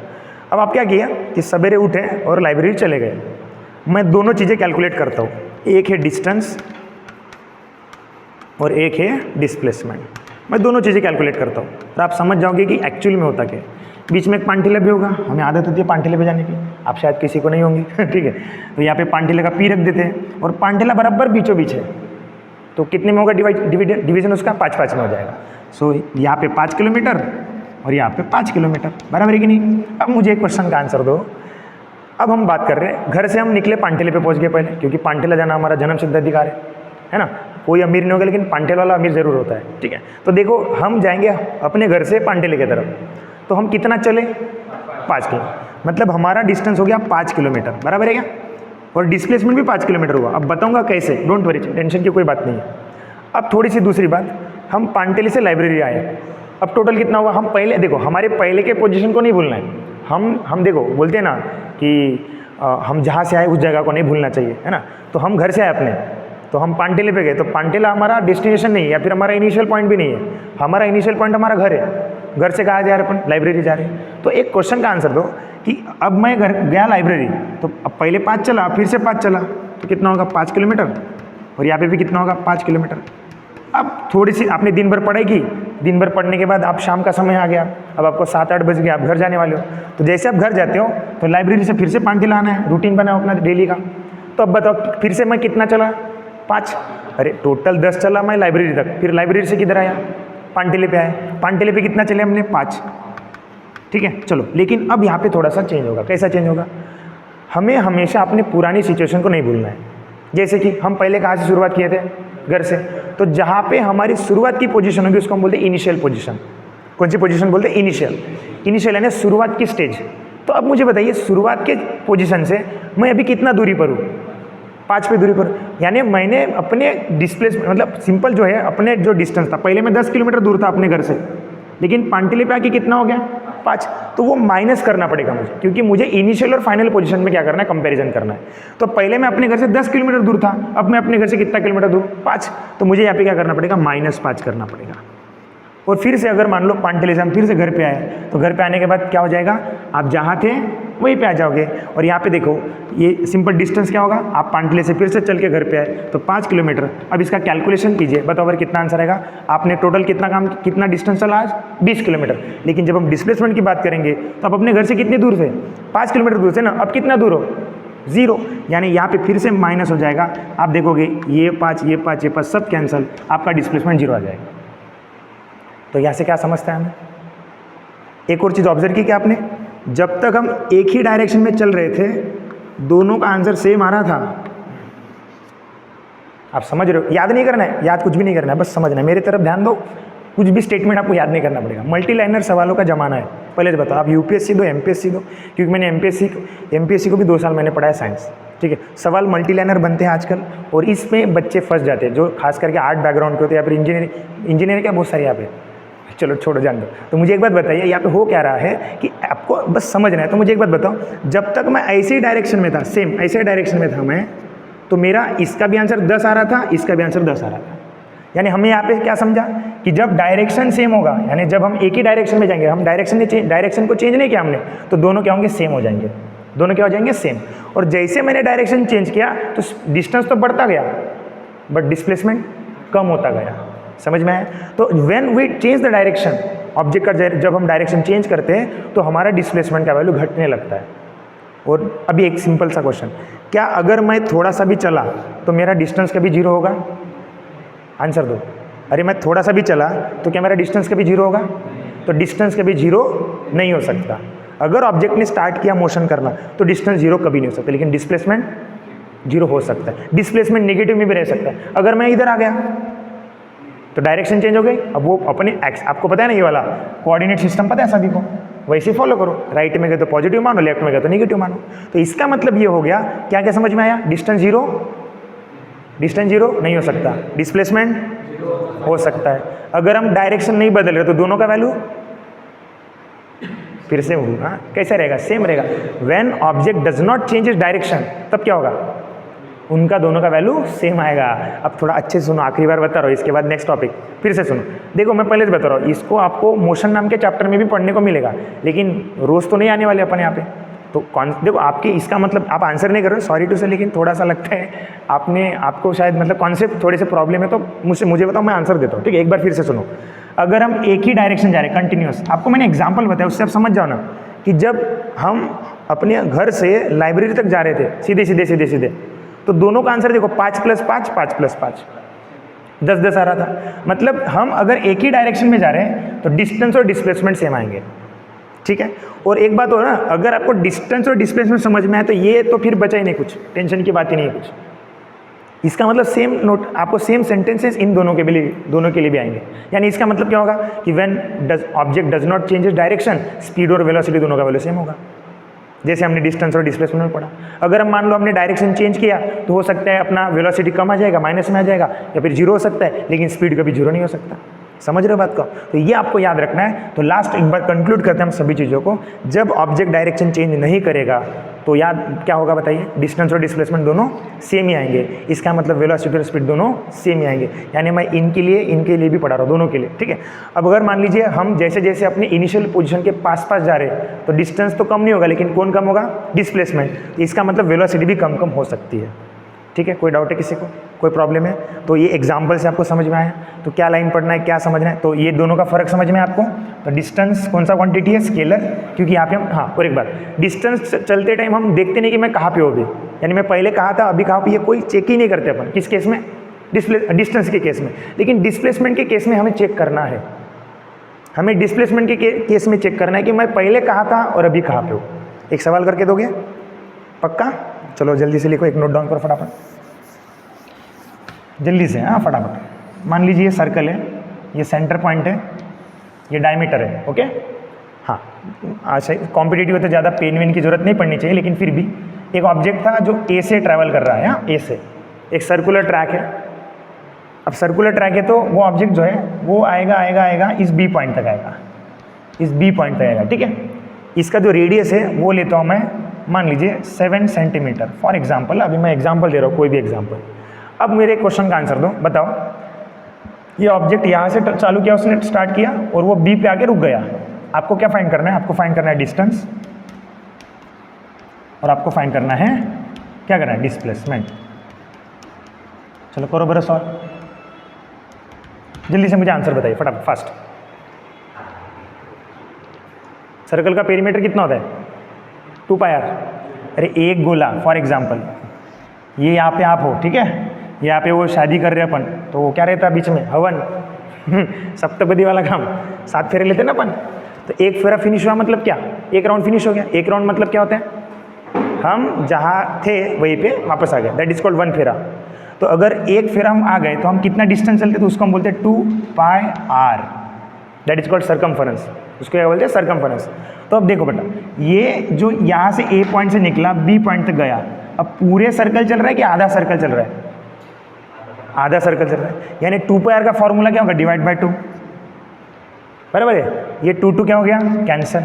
Speaker 1: अब आप क्या किया कि सवेरे उठे और लाइब्रेरी चले गए। मैं दोनों चीज़ें कैलकुलेट करता हूँ, एक है डिस्टेंस और एक है डिस्प्लेसमेंट। मैं दोनों चीज़ें कैलकुलेट करता हूँ और आप समझ जाओगे कि एक्चुअल में होता क्या है। बीच में एक पानठिला भी होगा, हमें आदत होती है पानठिले पे जाने की, आप शायद किसी को नहीं होंगी ठीक है, तो यहाँ पे पानठिले का पी रख देते हैं और पानठिला बराबर बीचों बीच है, तो कितने में होगा डिवीजन उसका? 5-5 में हो जाएगा। सो यहाँ पे 5 किलोमीटर और यहाँ पे 5 किलोमीटर, बराबर है कि नहीं? अब मुझे एक क्वेश्चन का आंसर दो। अब हम बात कर रहे हैं, घर से हम निकले पानठिले पे पहुँच गए पहले, क्योंकि पानठिला जाना हमारा जन्म सिद्ध अधिकार है ना? कोई अमीर नहीं होगा लेकिन पानठिले वाला अमीर ज़रूर होता है, ठीक है? तो देखो हम जाएंगे अपने घर से पानठिले की तरफ, तो हम कितना चले? 5 किलोमीटर, मतलब हमारा डिस्टेंस हो गया 5 किलोमीटर, बराबर है क्या? और डिस्प्लेसमेंट भी 5 किलोमीटर हुआ। अब बताऊंगा कैसे, डोंट वरी, टेंशन की कोई बात नहीं है। अब थोड़ी सी दूसरी बात, हम पानठिले से लाइब्रेरी आए, अब टोटल कितना हुआ? हम पहले देखो, हमारे पहले के पोजीशन को नहीं भूलना है। हम देखो बोलते हैं ना कि हम जहाँ से आए उस जगह को नहीं भूलना चाहिए, है ना? तो हम घर से आए अपने, तो हम पानठिले पे गए, तो पानठिला हमारा डेस्टिनेशन नहीं है या फिर हमारा इनिशियल पॉइंट भी नहीं है, हमारा इनिशियल पॉइंट हमारा घर है। घर से कहाँ जा रहे अपन? लाइब्रेरी जा रहे हैं। तो एक क्वेश्चन का आंसर दो कि अब मैं घर गया लाइब्रेरी, तो अब पहले 5 चला, फिर से 5 चला, तो कितना होगा? 5 किलोमीटर, और यहाँ पे भी कितना होगा? 5 किलोमीटर। अब थोड़ी सी आपने दिन भर पढ़ाई की, दिन भर पढ़ने के बाद आप शाम का समय आ गया, अब आपको 7-8 बज गया, आप घर जाने वाले हो, तो जैसे आप घर जाते हो तो लाइब्रेरी से फिर से पानठिला आना है, रूटीन बनाओ अपना डेली का। तो अब बताओ फिर से मैं कितना चला? 5। अरे टोटल 10 चला मैं लाइब्रेरी तक, फिर लाइब्रेरी से किधर आया? पानठिले पे आए, पानठिले पे कितना चले हमने? 5, ठीक है? चलो, लेकिन अब यहाँ पे थोड़ा सा चेंज होगा। कैसा चेंज होगा? हमें हमेशा अपनी पुरानी सिचुएशन को नहीं भूलना है। जैसे कि हम पहले कहाँ से शुरुआत किए थे? घर से। तो जहाँ पे हमारी शुरुआत की पोजीशन होगी उसको हम बोलते हैं इनिशियल पोजीशन। कौन सी पोजीशन बोलते हैं? इनिशियल। इनिशियल यानी शुरुआत की स्टेज। तो अब मुझे बताइए शुरुआत के पोजीशन से मैं अभी कितना दूरी पर हूँ? 5 पे दूरी पर, यानी मैंने अपने डिस्प्लेसमेंट, मतलब सिंपल जो है, अपने जो डिस्टेंस था, पहले मैं 10 किलोमीटर दूर था अपने घर से, लेकिन पानठिले पे आके कितना हो गया? 5। तो वो माइनस करना पड़ेगा मुझे, क्योंकि मुझे इनिशियल और फाइनल पोजीशन में क्या करना है? कंपैरिजन करना है। तो पहले मैं अपने घर से 10 किलोमीटर दूर था, अब मैं अपने घर से कितना किलोमीटर दूर? 5। तो मुझे यहाँ पे क्या करना पड़ेगा? -5 करना पड़ेगा। और फिर से अगर मान लो पानठिले से हम फिर से घर पे आए, तो घर पे आने के बाद क्या हो जाएगा? आप जहाँ थे वहीं पे आ जाओगे। और यहाँ पे देखो ये सिंपल डिस्टेंस क्या होगा? आप पानठिले से फिर से चल के घर पे आए तो 5 किलोमीटर। अब इसका कैलकुलेशन कीजिए, बताओ अगर कितना आंसर आएगा? आपने टोटल कितना डिस्टेंस चला आज? 20 किलोमीटर। लेकिन जब हम डिस्प्लेसमेंट की बात करेंगे तो आप अपने घर से कितनी दूर थे? 5 किलोमीटर दूर से ना। अब कितना दूर हो? 0, यानी यहाँ पे फिर से माइनस हो जाएगा। आप देखोगे ये 5, ये 5, ये 5 सब कैंसिल, आपका डिस्प्लेसमेंट 0 आ जाएगा। तो यहाँ से क्या समझते हैं हमें? एक और चीज़ ऑब्जर्व की क्या आपने? जब तक हम एक ही डायरेक्शन में चल रहे थे, दोनों का आंसर सेम आ रहा था। आप समझ रहे हो? याद नहीं करना है, याद कुछ भी नहीं करना है, बस समझना है। मेरी तरफ ध्यान दो, कुछ भी स्टेटमेंट आपको याद नहीं करना पड़ेगा। मल्टी लाइनर सवालों का जमाना है। पहले बताओ, आप यूपीएससी दो, एमपीएससी दो, क्योंकि मैंने एमपीएससी को भी 2 साल मैंने पढ़ाया साइंस, ठीक है? सवाल मल्टी लाइनर बनते हैं आजकल, और इसमें बच्चे फंस जाते हैं, जो खास करके आर्ट बैकग्राउंड के होते हैं या फिर इंजीनियरिंग क्या बहुत सारे यहाँ पे। चलो छोड़ो, जान दो। तो मुझे एक बात बताइए, यहाँ पे हो क्या रहा है कि आपको बस समझना है। तो मुझे एक बात बताओ, जब तक मैं ऐसे ही डायरेक्शन में था, सेम ऐसे डायरेक्शन में था मैं, तो मेरा इसका भी आंसर 10 आ रहा था, इसका भी आंसर 10 आ रहा था। यानी हमने यहाँ पे क्या समझा कि जब डायरेक्शन सेम होगा, यानी जब हम एक ही डायरेक्शन में जाएंगे, हम डायरेक्शन को चेंज नहीं किया हमने, तो दोनों क्या होंगे, सेम हो जाएंगे, दोनों क्या हो जाएंगे, सेम। और जैसे मैंने डायरेक्शन चेंज किया तो डिस्टेंस तो बढ़ता गया बट डिस्प्लेसमेंट कम होता गया। समझ में आया? तो when we change the direction, object का जब हम डायरेक्शन चेंज करते हैं तो हमारा डिस्प्लेसमेंट का वैल्यू घटने लगता है। और अभी एक सिंपल सा क्वेश्चन, क्या अगर मैं थोड़ा सा भी चला तो मेरा डिस्टेंस कभी जीरो होगा? आंसर दो। अरे मैं थोड़ा सा भी चला तो क्या मेरा डिस्टेंस कभी जीरो होगा? तो डिस्टेंस कभी जीरो नहीं हो सकता। अगर ऑब्जेक्ट ने स्टार्ट किया मोशन करना तो डिस्टेंस जीरो कभी नहीं हो सकता, लेकिन डिस्प्लेसमेंट जीरो हो सकता है। डिस्प्लेसमेंट नेगेटिव में भी रह सकता है। अगर मैं इधर आ गया तो डायरेक्शन चेंज हो गई, अब वो अपने एक्स, आपको पता है ना ये वाला कोऑर्डिनेट सिस्टम पता है सभी को, वैसे फॉलो करो। राइट में गए तो पॉजिटिव मानो, लेफ्ट में गए तो नेगेटिव मानो। तो इसका मतलब ये हो गया, क्या क्या समझ में आया? डिस्टेंस जीरो नहीं हो सकता, डिस्प्लेसमेंट हो सकता है। अगर हम डायरेक्शन नहीं बदल रहे तो दोनों का वैल्यू फिर से होगा, कैसे रहेगा? सेम रहेगा। When object does not change its direction, तब क्या होगा? उनका दोनों का वैल्यू सेम आएगा। अब थोड़ा अच्छे से सुनो, आखिरी बार बता रहा हूँ, इसके बाद नेक्स्ट टॉपिक फिर से सुनो। देखो मैं पहले से बता रहा हूँ, इसको आपको मोशन नाम के चैप्टर में भी पढ़ने को मिलेगा, लेकिन रोज़ तो नहीं आने वाले अपन यहाँ पे। तो देखो आपके इसका मतलब आप आंसर नहीं कर रहे हो, सॉरी टू से, लेकिन थोड़ा सा लगता है आपको शायद मतलब कॉन्सेप्ट थोड़े से प्रॉब्लम है, तो मुझे बताओ, मैं आंसर देता हूँ, ठीक है? एक बार फिर से सुनो। अगर हम एक ही डायरेक्शन जा रहे हैं कंटिन्यूस, आपको मैंने एग्जाम्पल बताया, उससे आप समझ जाओ ना कि जब हम अपने घर से लाइब्रेरी तक जा रहे थे सीधे, तो दोनों का आंसर देखो 5 + 5 5 + 5 10 आ रहा था। मतलब हम अगर एक ही डायरेक्शन में जा रहे हैं तो डिस्टेंस और डिस्प्लेसमेंट सेम आएंगे, ठीक है? और एक बात हो ना, अगर आपको डिस्टेंस और डिस्प्लेसमेंट समझ में आए तो ये तो फिर बचा ही नहीं, कुछ टेंशन की बात ही नहीं है कुछ। इसका मतलब सेम नोट, आपको सेम सेंटेंसेस इन दोनों के लिए भी आएंगे। यानी इसका मतलब क्या होगा कि when object does not change direction, speed और वेलोसिटी दोनों का वैल्यू सेम होगा, जैसे हमने डिस्टेंस और डिस्प्लेसमेंट में पढ़ा। अगर हम मान लो हमने डायरेक्शन चेंज किया तो हो सकता है अपना वेलोसिटी कम आ जाएगा, माइनस में आ जाएगा, या फिर जीरो हो सकता है, लेकिन स्पीड कभी जीरो नहीं हो सकता। समझ रहे हो बात को? तो ये आपको याद रखना है। तो लास्ट एक बार कंक्लूड करते हैं हम सभी चीज़ों को। जब ऑब्जेक्ट डायरेक्शन चेंज नहीं करेगा तो याद क्या होगा बताइए? डिस्टेंस और डिस्प्लेसमेंट दोनों सेम ही आएंगे। इसका मतलब वेलोसिटी और स्पीड दोनों सेम ही आएंगे। यानी मैं इनके लिए भी पढ़ा रहा हूँ, दोनों के लिए, ठीक है? अब अगर मान लीजिए हम जैसे जैसे अपने इनिशियल पोजीशन के पास जा रहे हैं तो डिस्टेंस तो कम नहीं होगा, लेकिन कौन कम होगा? डिस्प्लेसमेंट। इसका मतलब वेलोसिटी भी कम हो सकती है, ठीक है? कोई डाउट है किसी को? कोई प्रॉब्लम है? तो ये एग्जाम्पल से आपको समझ में आया। तो क्या लाइन पढ़ना है, क्या समझना है, तो ये दोनों का फर्क समझ में आपको। तो डिस्टेंस कौन सा क्वांटिटी है? स्केलर, क्योंकि यहाँ पे हम, हाँ और एक बात, डिस्टेंस चलते टाइम हम देखते नहीं कि मैं कहाँ पे हूँ अभी, यानी मैं पहले कहाँ था अभी कहाँ पे, ये कोई चेक ही नहीं करते अपन। किस केस में? डिस्टेंस के केस में। लेकिन डिस्प्लेसमेंट के केस में हमें चेक करना है, हमें डिस्प्लेसमेंट के केस में चेक करना है कि मैं पहले कहाँ था और अभी कहाँ पे हूँ। एक सवाल करके दोगे? पक्का? चलो जल्दी से लिखो, एक नोट डाउन करो फटाफट, जल्दी से, हाँ फटाफट। मान लीजिए ये सर्कल है, ये सेंटर पॉइंट है, ये डायमीटर है, ओके? हाँ, अच्छा कॉम्पिटिटिव है तो ज़्यादा पेन वेन की जरूरत नहीं पड़नी चाहिए, लेकिन फिर भी एक ऑब्जेक्ट था जो ए से ट्रैवल कर रहा है, हाँ ए से, एक सर्कुलर ट्रैक है। अब सर्कुलर ट्रैक है तो वो ऑब्जेक्ट जो है वो आएगा इस बी पॉइंट तक आएगा, इस बी पॉइंट तक आएगा, ठीक है? इसका जो रेडियस है वो लेता हूँ मैं, मान लीजिए 7 सेंटीमीटर फॉर एग्जाम्पल। अभी मैं एग्जाम्पल दे रहा हूँ, कोई भी एग्जाम्पल। अब मेरे क्वेश्चन का आंसर दो, बताओ ये ऑब्जेक्ट यहाँ से चालू किया, उसने स्टार्ट किया और वो बी पे आके रुक गया। आपको क्या फाइंड करना है? आपको फाइंड करना है डिस्टेंस, और आपको फाइंड करना है, क्या करना है? डिस्प्लेसमेंट। चलो करो बरस और जल्दी से मुझे आंसर बताइए फटाफट, फास्ट। सर्कल का पेरीमीटर कितना होता है? 2πr। अरे एक गोला फॉर एग्जाम्पल, ये यहाँ पे आप हो, ठीक है? यहाँ पे वो शादी कर रहे अपन, तो वो क्या रहता है बीच में? हवन सप्तपदी वाला काम, 7 फेरे लेते ना अपन। तो एक फेरा फिनिश हुआ मतलब क्या? एक राउंड फिनिश हो गया। एक राउंड मतलब क्या होता है? हम जहाँ थे वहीं पे वापस आ गए, दैट इज कॉल्ड 1 फेरा। तो अगर एक फेरा हम आ गए तो हम कितना डिस्टेंस चलते, तो उसको हम बोलते हैं 2πr, that is called circumference. उसको क्या बोलते हैं? सर्कमफरेंस। तो अब देखो बेटा, ये जो यहाँ से ए पॉइंट से निकला बी पॉइंट तक गया, अब पूरे सर्कल चल रहा है कि आधा सर्कल चल रहा है? आधा सर्कल चल रहा है, यानी 2πr का फॉर्मूला क्या होगा? डिवाइड बाय 2, बराबर है? ये 2 क्या हो गया? कैंसिल।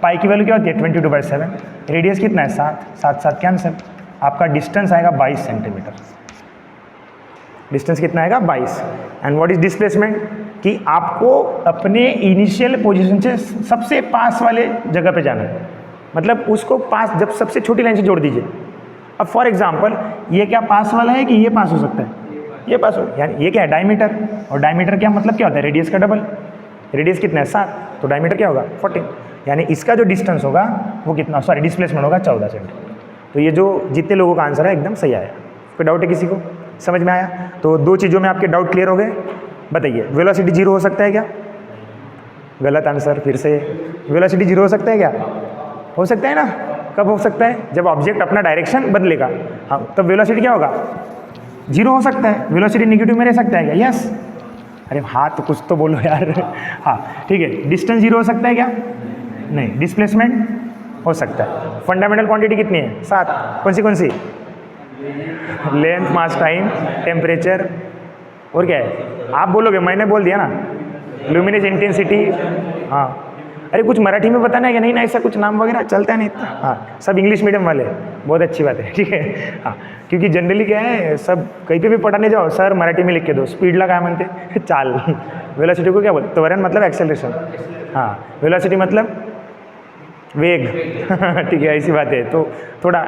Speaker 1: पाई की वैल्यू क्या होती है? 22/7। रेडियस कितना है? 7 कैंसिल। आपका डिस्टेंस आएगा 22 सेंटीमीटर। डिस्टेंस कितना आएगा 22। एंड व्हाट इज डिस्प्लेसमेंट, कि आपको अपने इनिशियल पोजीशन से सबसे पास वाले जगह पे जाना है, मतलब उसको पास, जब सबसे छोटी लाइन से जोड़ दीजिए। अब फॉर एग्जांपल ये क्या पास वाला है कि ये पास हो सकता है, ये पास हो, यानी ये क्या है डायमीटर, और डायमीटर क्या मतलब क्या होता है, रेडियस का डबल। रेडियस कितना है 7, तो डायमीटर क्या होगा 14, यानी इसका जो डिस्टेंस होगा वो कितना, सॉरी डिस्प्लेसमेंट होगा 14 सेंटीमीटर। तो ये जो जितने लोगों का आंसर है एकदम सही आया। कोई डाउट है किसी को, समझ में आया? तो 2 चीज़ों में आपके डाउट क्लियर हो गए। बताइए वेलोसिटी 0 हो सकता है क्या? गलत आंसर फिर से। वेलोसिटी 0 हो सकता है क्या? हो सकता है ना। कब हो सकता है? जब ऑब्जेक्ट अपना डायरेक्शन बदलेगा, हाँ, तब वेलोसिटी क्या होगा 0 हो सकता है। वेलोसिटी नेगेटिव में रह सकता है क्या? यस। अरे हाँ तो कुछ तो बोलो यार। हाँ ठीक है, डिस्टेंस 0 हो सकता है क्या? नहीं। डिस्प्लेसमेंट हो सकता है। फंडामेंटल क्वांटिटी कितनी है? 7। कौन सी? लेंथ, मास, टाइम, टेम्परेचर, और क्या है? आप बोलोगे, मैंने बोल दिया ना। लुमिनस इंटेंसिटी, हाँ। अरे कुछ मराठी में बताना है कि नहीं ना, ऐसा कुछ नाम वगैरह चलता है नहीं इतना। हाँ, सब इंग्लिश मीडियम वाले, बहुत अच्छी बात है, ठीक है। हाँ, क्योंकि जनरली क्या है, सब कहीं पे भी पढ़ाने जाओ सर मराठी में लिख के दो, स्पीडला काय म्हणते चाल, वेलोसिटी को क्या बोलते, त्वरण मतलब एक्सेलरेशन, हाँ, वेलोसिटी मतलब वेग, ठीक है, ऐसी बात है। तो थोड़ा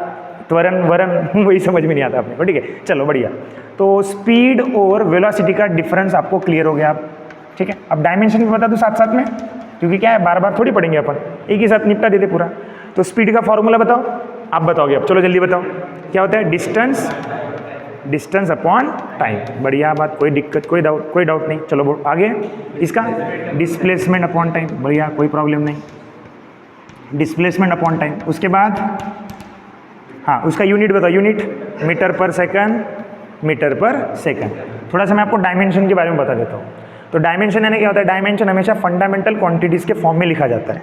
Speaker 1: त्वरण वरण वही समझ में नहीं आता अपने को, ठीक है। चलो बढ़िया। तो स्पीड और वेलोसिटी का डिफरेंस आपको क्लियर हो गया आप, ठीक है। अब डायमेंशन भी बता दो साथ साथ में, क्योंकि क्या है बार बार थोड़ी पढ़ेंगे अपन, एक ही साथ निपटा देते पूरा। तो स्पीड का फॉर्मूला बताओ, आप बताओगे अब, चलो जल्दी बताओ क्या होता है। Distance upon time. बढ़िया बात, कोई दिक्कत, कोई डाउट नहीं। चलो आगे, इसका डिस्प्लेसमेंट अपॉन टाइम। बढ़िया, कोई प्रॉब्लम नहीं, डिस्प्लेसमेंट अपॉन टाइम। उसके बाद हाँ, उसका यूनिट बताओ, यूनिट मीटर पर सेकंड। थोड़ा सा मैं आपको डायमेंशन के बारे में बता देता हूँ। तो डायमेंशन यानी क्या होता है, डायमेंशन हमेशा फंडामेंटल क्वांटिटीज़ के फॉर्म में लिखा जाता है,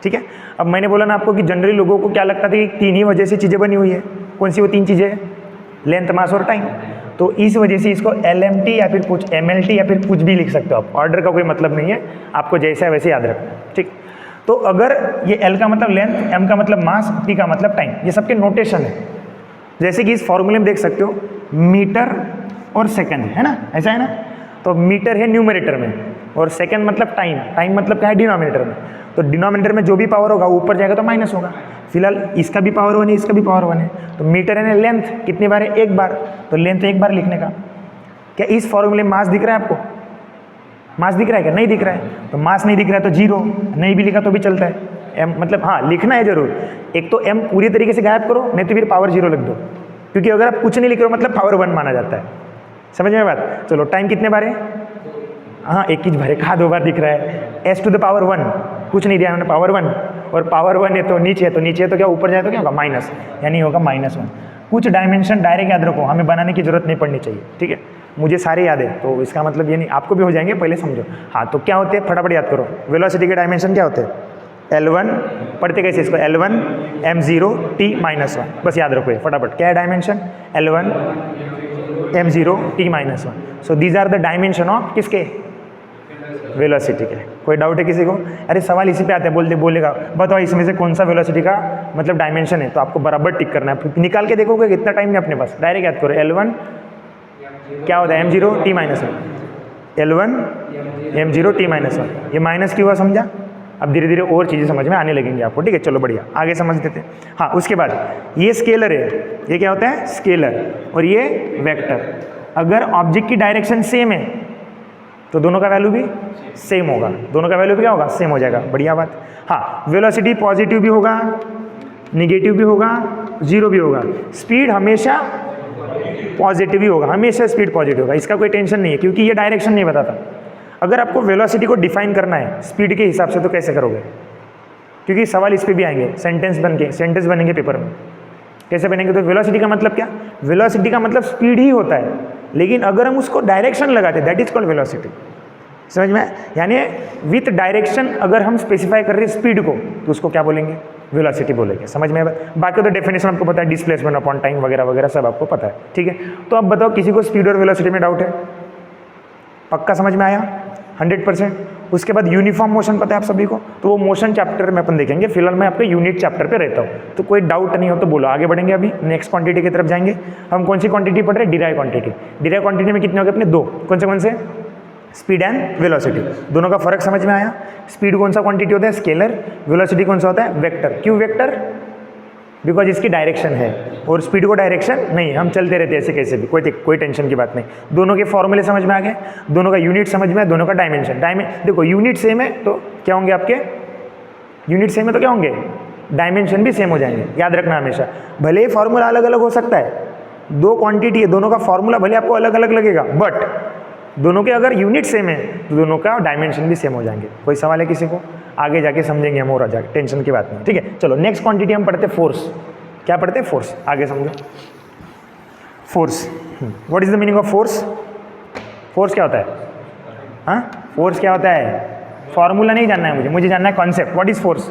Speaker 1: ठीक है। अब मैंने बोला ना आपको कि जनरली लोगों को क्या लगता था कि 3 ही वजह से चीज़ें बनी हुई है। कौन सी वो 3 चीज़ें? लेंथ, मास और टाइम। तो इस वजह से इसको LMT या फिर कुछ MLT या फिर कुछ भी लिख सकते हो आप, ऑर्डर का कोई मतलब नहीं है, आपको जैसा है वैसे याद रखना, ठीक। तो अगर ये L का मतलब लेंथ, M का मतलब मास, T का मतलब टाइम, ये सबके नोटेशन है। जैसे कि इस फॉर्मूले में देख सकते हो, मीटर और सेकंड है ना, ऐसा है ना। तो मीटर है न्यूमरेटर में और सेकंड मतलब टाइम मतलब क्या है डिनोमिनेटर में। तो डिनोमिनेटर में जो भी पावर होगा ऊपर जाएगा तो माइनस होगा। फिलहाल इसका भी पावर 1 है, इसका भी पावर 1 है। तो मीटर है लेंथ कितनी बार है? 1 बार। तो लेंथ 1 बार लिखने का। क्या इस फॉर्मूले में मास दिख रहा है आपको? मास दिख रहा है क्या? नहीं दिख रहा है। तो मास नहीं दिख रहा है तो 0, नहीं भी लिखा तो भी चलता है। M मतलब हाँ लिखना है जरूर। एक तो M पूरी तरीके से गायब करो, नहीं तो फिर पावर 0 लिख दो, क्योंकि अगर आप कुछ नहीं लिख रहे हो मतलब पावर 1 माना जाता है। समझ में बात? चलो टाइम कितने बार है? हाँ, 1 ही बार है। कहाँ 2 बार दिख रहा है? S to the power 1, कुछ नहीं दिया मैंने, पावर 1। और पावर 1 है तो नीचे है, तो नीचे है तो क्या ऊपर जाए तो क्या होगा? माइनस, यानी होगा -1। कुछ डायमेंशन डायरेक्ट याद रखो, हमें बनाने की जरूरत नहीं पड़नी चाहिए, ठीक है। मुझे सारे याद है तो इसका मतलब ये नहीं, आपको भी हो जाएंगे, पहले समझो। हाँ, तो क्या होते हैं फटाफट याद करो। वेलोसिटी के डायमेंशन क्या होते हैं? L1, पढ़ते कैसे इसको? L1 m0 t-1, बस याद रखो ये फटाफट। क्या है dimension? L1 m0 t-1। So these are the dimension of किसके? वेलोसिटी के। कोई डाउट है किसी को? अरे सवाल इसी पे आते हैं, बोलेगा बताओ इसमें से कौन सा वेलोसिटी का मतलब डायमेंशन है, तो आपको बराबर टिक करना है। निकाल के देखोगे, कितना टाइम है अपने पास, डायरेक्ट याद करो। L1 क्या होता है? m0 t-1। L1 m0 t-1। ये माइनस क्यों हुआ समझा? अब धीरे धीरे और चीज़ें समझ में आने लगेंगी आपको, ठीक है। चलो बढ़िया, आगे समझ देते हैं। हाँ, उसके बाद ये स्केलर है, ये क्या होता है? स्केलर। और ये वेक्टर। अगर ऑब्जेक्ट की डायरेक्शन सेम है तो दोनों का वैल्यू भी सेम होगा, दोनों का वैल्यू भी क्या होगा? सेम हो जाएगा। बढ़िया बात। हाँ, वेलोसिटी पॉजिटिव भी होगा, निगेटिव भी होगा, 0 भी होगा। स्पीड हमेशा पॉजिटिव ही होगा, हमेशा स्पीड पॉजिटिव होगा, इसका कोई टेंशन नहीं है, क्योंकि ये डायरेक्शन नहीं बताता। अगर आपको वेलोसिटी को डिफाइन करना है स्पीड के हिसाब से तो कैसे करोगे? क्योंकि सवाल इस पे भी आएंगे, सेंटेंस बनेंगे पेपर में। कैसे बनेंगे? तो वेलोसिटी का मतलब क्या? वेलोसिटी का मतलब स्पीड ही होता है, लेकिन अगर हम उसको डायरेक्शन लगाते दैट इज कॉल्ड वेलोसिटी। समझ में? यानी विथ डायरेक्शन अगर हम स्पेसिफाई कर रहे हैं स्पीड को तो उसको क्या बोलेंगे? वेलोसिटी बोलेंगे। समझ में? बाकी तो डेफिनेशन आपको पता है, डिस्प्लेसमेंट अपॉन टाइम वगैरह वगैरह सब आपको पता है, ठीक है। तो अब बताओ किसी को स्पीड और वेलोसिटी में डाउट है? पक्का समझ में आया? 100%। उसके बाद यूनिफॉर्म मोशन पता है आप सभी को, तो वो मोशन चैप्टर में अपन देखेंगे। फिलहाल मैं आपके यूनिट चैप्टर पे रहता हूँ, तो कोई डाउट नहीं हो तो बोलो, आगे बढ़ेंगे। अभी नेक्स्ट क्वांटिटी की तरफ जाएंगे। हम कौन सी क्वांटिटी पढ़ रहे हैं? Derive quantity. डिराइव क्वांटिटी में कितने हो गए अपने? 2। कौन से? Speed and velocity. दोनों का फर्क समझ में आया? स्पीड कौन सा क्वांटिटी होता है? स्केलर। वेलोसिटी कौन सा होता है? वेक्टर। क्यों वेक्टर? बिकॉज इसकी डायरेक्शन है, और स्पीड को डायरेक्शन नहीं, हम चलते रहते हैं ऐसे कैसे भी, कोई टेंशन की बात नहीं। दोनों के फॉर्मूले समझ में आ गए, दोनों का यूनिट समझ में आया, दोनों का डायमेंशन देखो यूनिट सेम है तो क्या होंगे आपके? यूनिट सेम है तो क्या होंगे? डायमेंशन भी सेम हो जाएंगे। याद रखना हमेशा, भले ही फॉर्मूला अलग अलग हो सकता है, 2 क्वांटिटी है, दोनों का फॉर्मूला भले आपको अलग अलग लगेगा, बट दोनों के अगर यूनिट सेम है तो दोनों का डायमेंशन भी सेम हो जाएंगे। कोई सवाल है किसी को? आगे जाके समझेंगे हम, और जाके टेंशन की बात नहीं। ठीक है, चलो नेक्स्ट क्वांटिटी हम पढ़ते फोर्स। क्या पढ़ते हैं? फोर्स। आगे समझो force. What is the meaning of force? Force क्या होता है? हाँ, फोर्स क्या होता है? फॉर्मूला नहीं जानना है मुझे जानना है concept. What is force?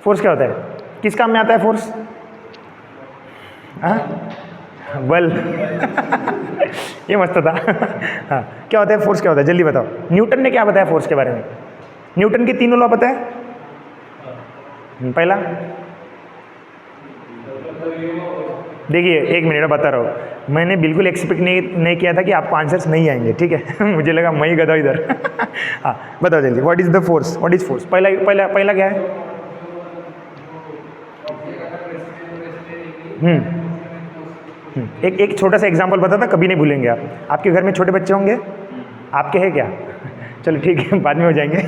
Speaker 1: Force क्या होता है? किस काम में आता है फोर्स? हाँ, बल। ये मस्त था। हाँ, क्या होता है फोर्स? क्या होता है जल्दी बताओ। न्यूटन ने क्या बताया फोर्स के बारे में? न्यूटन के 3 लॉ पता है? पहला देखिए, 1 मिनट बता रहा हूँ, मैंने बिल्कुल एक्सपेक्ट नहीं किया था कि आपको आंसर्स नहीं आएंगे। ठीक है। मुझे लगा मैं ही गधा इधर। हाँ, बताओ जल्दी। What is the force? What is force? पहला क्या है? एक छोटा सा एग्जांपल बता था, कभी नहीं भूलेंगे आप। आपके घर में छोटे बच्चे होंगे? आपके हैं क्या? चलो ठीक है, बाद में हो जाएंगे।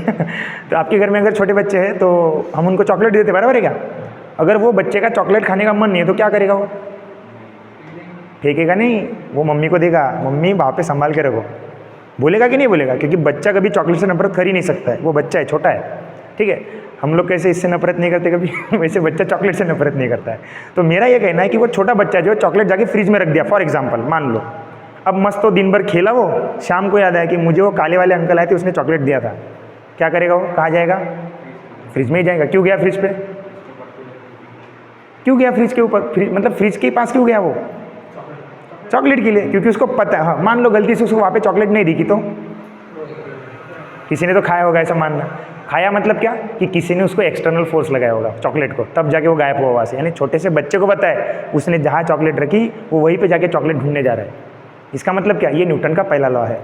Speaker 1: तो आपके घर में अगर छोटे बच्चे हैं तो हम उनको चॉकलेट देते, बराबर है क्या? अगर वो बच्चे का चॉकलेट खाने का मन नहीं है तो क्या करेगा? वो फेंकेगा नहीं, वो मम्मी को देगा, मम्मी वहाँ पे संभाल के रखो। बोलेगा कि नहीं बोलेगा? क्योंकि बच्चा कभी चॉकलेट से नफरत कर ही नहीं सकता है, वो बच्चा है, छोटा है। ठीक है, हम लोग कैसे इससे नफरत नहीं करते कभी, वैसे बच्चा चॉकलेट से नफरत नहीं करता है। तो मेरा ये कहना है कि वो छोटा बच्चा जो चॉकलेट जाके फ्रिज में रख दिया, फॉर एग्जाम्पल मान लो, अब मस्त तो दिन भर खेला, वो शाम को याद आया कि मुझे वो काले वाले अंकल आए थे, उसने चॉकलेट दिया था। क्या करेगा वो? कहाँ जाएगा? फ्रिज में ही जाएगा। क्यों गया फ्रिज पे? क्यों गया फ्रिज के ऊपर? मतलब फ्रिज के पास क्यों गया वो? चॉकलेट के लिए, क्योंकि उसको पता है। हाँ, मान लो गलती से उसको वहाँ पे चॉकलेट नहीं दिखी तो किसी ने तो खाया होगा, ऐसा मानना। खाया मतलब क्या? कि किसी ने उसको एक्सटर्नल फोर्स लगाया होगा चॉकलेट को, तब जाके वो गायब हुआ वहाँ से। यानी छोटे से बच्चे को पता है उसने जहाँ चॉकलेट रखी वो वहीं पे जाके चॉकलेट ढूंढने जा रहा है। इसका मतलब क्या? ये न्यूटन का पहला लॉ है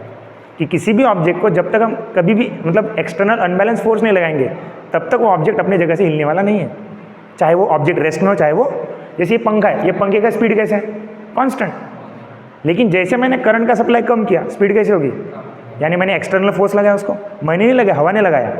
Speaker 1: कि किसी भी ऑब्जेक्ट को जब तक हम कभी भी मतलब एक्सटर्नल अनबैलेंस फोर्स नहीं लगाएंगे तब तक वो ऑब्जेक्ट अपने जगह से हिलने वाला नहीं है। चाहे वो ऑब्जेक्ट रेस्ट में हो, चाहे वो, जैसे ये पंखा है, ये पंखे का स्पीड कैसे है? कांस्टेंट। लेकिन जैसे मैंने करंट का सप्लाई कम किया, स्पीड कैसे होगी? यानी मैंने एक्सटर्नल फोर्स लगाया उसको, मैंने नहीं लगाया, हवा ने लगाया।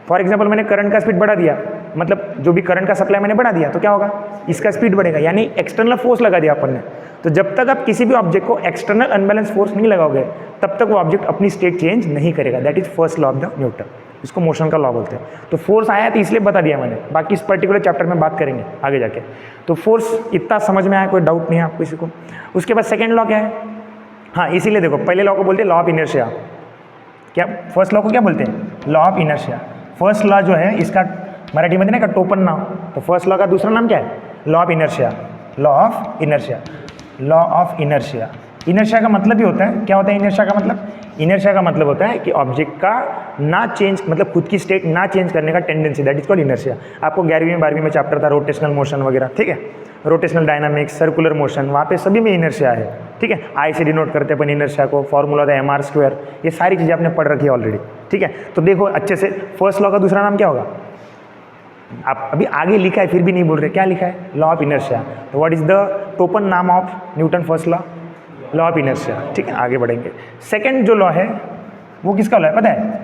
Speaker 1: फॉर एग्जाम्पल मैंने करंट का स्पीड बढ़ा दिया, मतलब जो भी करंट का सप्लाई मैंने बढ़ा दिया, तो क्या होगा? इसका स्पीड बढ़ेगा, यानी एक्सटर्नल फोर्स लगा दिया अपन ने। तो जब तक आप किसी भी ऑब्जेक्ट को एक्सटर्नल अनबैलेंस फोर्स नहीं लगाओगे तब तक वो ऑब्जेक्ट अपनी स्टेट चेंज नहीं करेगा। That is first law of the Newton. इसको मोशन का लॉ बोलते हैं। तो फोर्स आया तो इसलिए बता दिया मैंने, बाकी इस पर्टिकुलर चैप्टर में बात करेंगे आगे जाके। तो फोर्स इतना समझ में आया, कोई डाउट नहीं है आपको किसी को? उसके बाद सेकेंड लॉ क्या है? हाँ, इसीलिए देखो, पहले लॉ को बोलते हैं लॉ ऑफ इनर्शिया। क्या फर्स्ट लॉ को क्या बोलते हैं? Law of inertia. First law जो है इसका मराठी में ना का टोपन नाम, तो फर्स्ट लॉ का दूसरा नाम क्या है? Law of inertia. Law of inertia. Law of inertia. Inertia का मतलब ही होता है, क्या होता है इनर्शिया का मतलब? इनर्शिया का मतलब होता है कि ऑब्जेक्ट का ना चेंज, मतलब खुद की स्टेट ना चेंज करने का tendency, that is called inertia. आपको 11वीं में 12वीं में चैप्टर था रोटेशनल मोशन वगैरह, ठीक है, रोटेशनल डायनामिक्स, सर्कुलर मोशन, वहाँ पे सभी में इनर्शिया है, ठीक है। आई से डिनोट करते हैं अपन इनर्शिया को, फॉर्मूला था mr², ये सारी चीज़ें आपने पढ़ रखी है ऑलरेडी, ठीक है। तो देखो अच्छे से, फर्स्ट लॉ का दूसरा नाम क्या होगा? आप अभी आगे लिखा है फिर भी नहीं बोल रहे, क्या लिखा है? Law of inertia. तो व्हाट इज द टोपन नाम of Newton first law? Law of inertia, ठीक है। आगे बढ़ेंगे। सेकंड जो लॉ है वो किसका लॉ है पता है?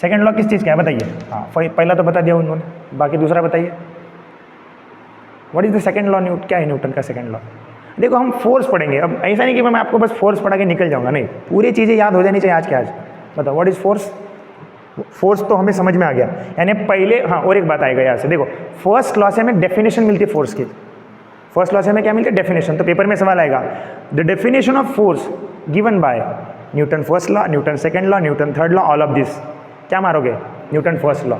Speaker 1: सेकंड लॉ किस चीज़ का है बताइए? हाँ, पहला तो बता दिया उन्होंने, बाकी दूसरा बताइए। What is the second law? क्या है न्यूटन का सेकंड लॉ? देखो हम फोर्स पढ़ेंगे, अब ऐसा नहीं कि मैं आपको बस फोर्स पढ़ा के निकल जाऊंगा, नहीं, पूरी चीज़ें याद हो जानी चाहिए आज के आज। बताओ व्हाट इज फोर्स? फोर्स तो हमें समझ में आ गया, यानी पहले, हाँ और एक बात आएगा यहाँ से, देखो फर्स्ट लॉ से हमें डेफिनेशन मिलती है फोर्स की। फर्स्ट लॉ से हमें क्या मिलती है? डेफिनेशन। तो पेपर में सवाल आएगा, the definition of force given by Newton first law, Newton second law, Newton third law, all of this. क्या मारोगे? Newton first law.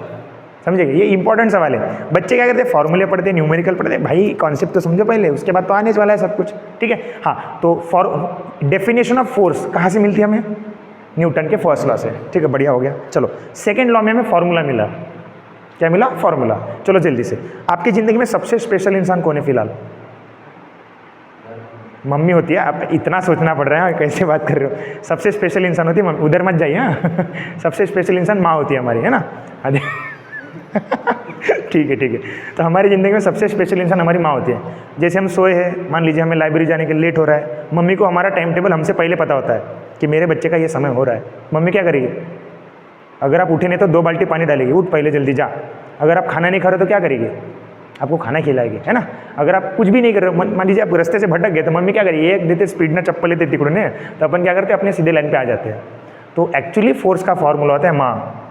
Speaker 1: समझेंगे? ये इंपॉर्टेंट सवाल है। बच्चे क्या करते हैं? फॉर्मूले पढ़ते हैं, न्यूमेरिकल पढ़ते हैं, भाई कॉन्सेप्ट तो समझो पहले, उसके बाद तो आने वाला है सब कुछ, ठीक है। हाँ, तो फॉर डेफिनेशन ऑफ फोर्स कहाँ से मिलती है हमें? न्यूटन के फर्स्ट लॉ से। ठीक है, बढ़िया हो गया। चलो सेकेंड लॉ में हमें फॉर्मूला मिला। क्या मिला? फॉर्मूला। चलो जल्दी से, आपकी ज़िंदगी में सबसे स्पेशल इंसान कौन है फिलहाल? मम्मी होती है। आप इतना सोचना पड़ रहा है, कैसे बात कर रहे हो? सबसे स्पेशल इंसान होती है मम्मी, उधर मत जाइए। हाँ सबसे स्पेशल इंसान माँ होती है हमारी, है ना? अरे ठीक है। तो हमारी ज़िंदगी में सबसे स्पेशल इंसान हमारी माँ होती है। जैसे हम सोए हैं, मान लीजिए हमें लाइब्रेरी जाने के लिए लेट हो रहा है, मम्मी को हमारा टाइम टेबल हमसे पहले पता होता है कि मेरे बच्चे का ये समय हो रहा है। मम्मी क्या करेगी? अगर आप उठे नहीं तो 2 बाल्टी पानी डालेगी, उठ पहले जल्दी जा। अगर आप खाना नहीं खा रहे तो क्या करेगी? आपको खाना खिलाएगी, है ना? अगर आप कुछ भी नहीं कर रहे, मान लीजिए आप रास्ते से भटक गए, तो मम्मी क्या करेगी? एक देते स्पीड ना चप्पल लेते तिकड़ने, तो अपन क्या करते हैं? अपने सीधे लाइन पे आ जाते हैं। तो एक्चुअली फोर्स का फॉर्मूला होता है माँ।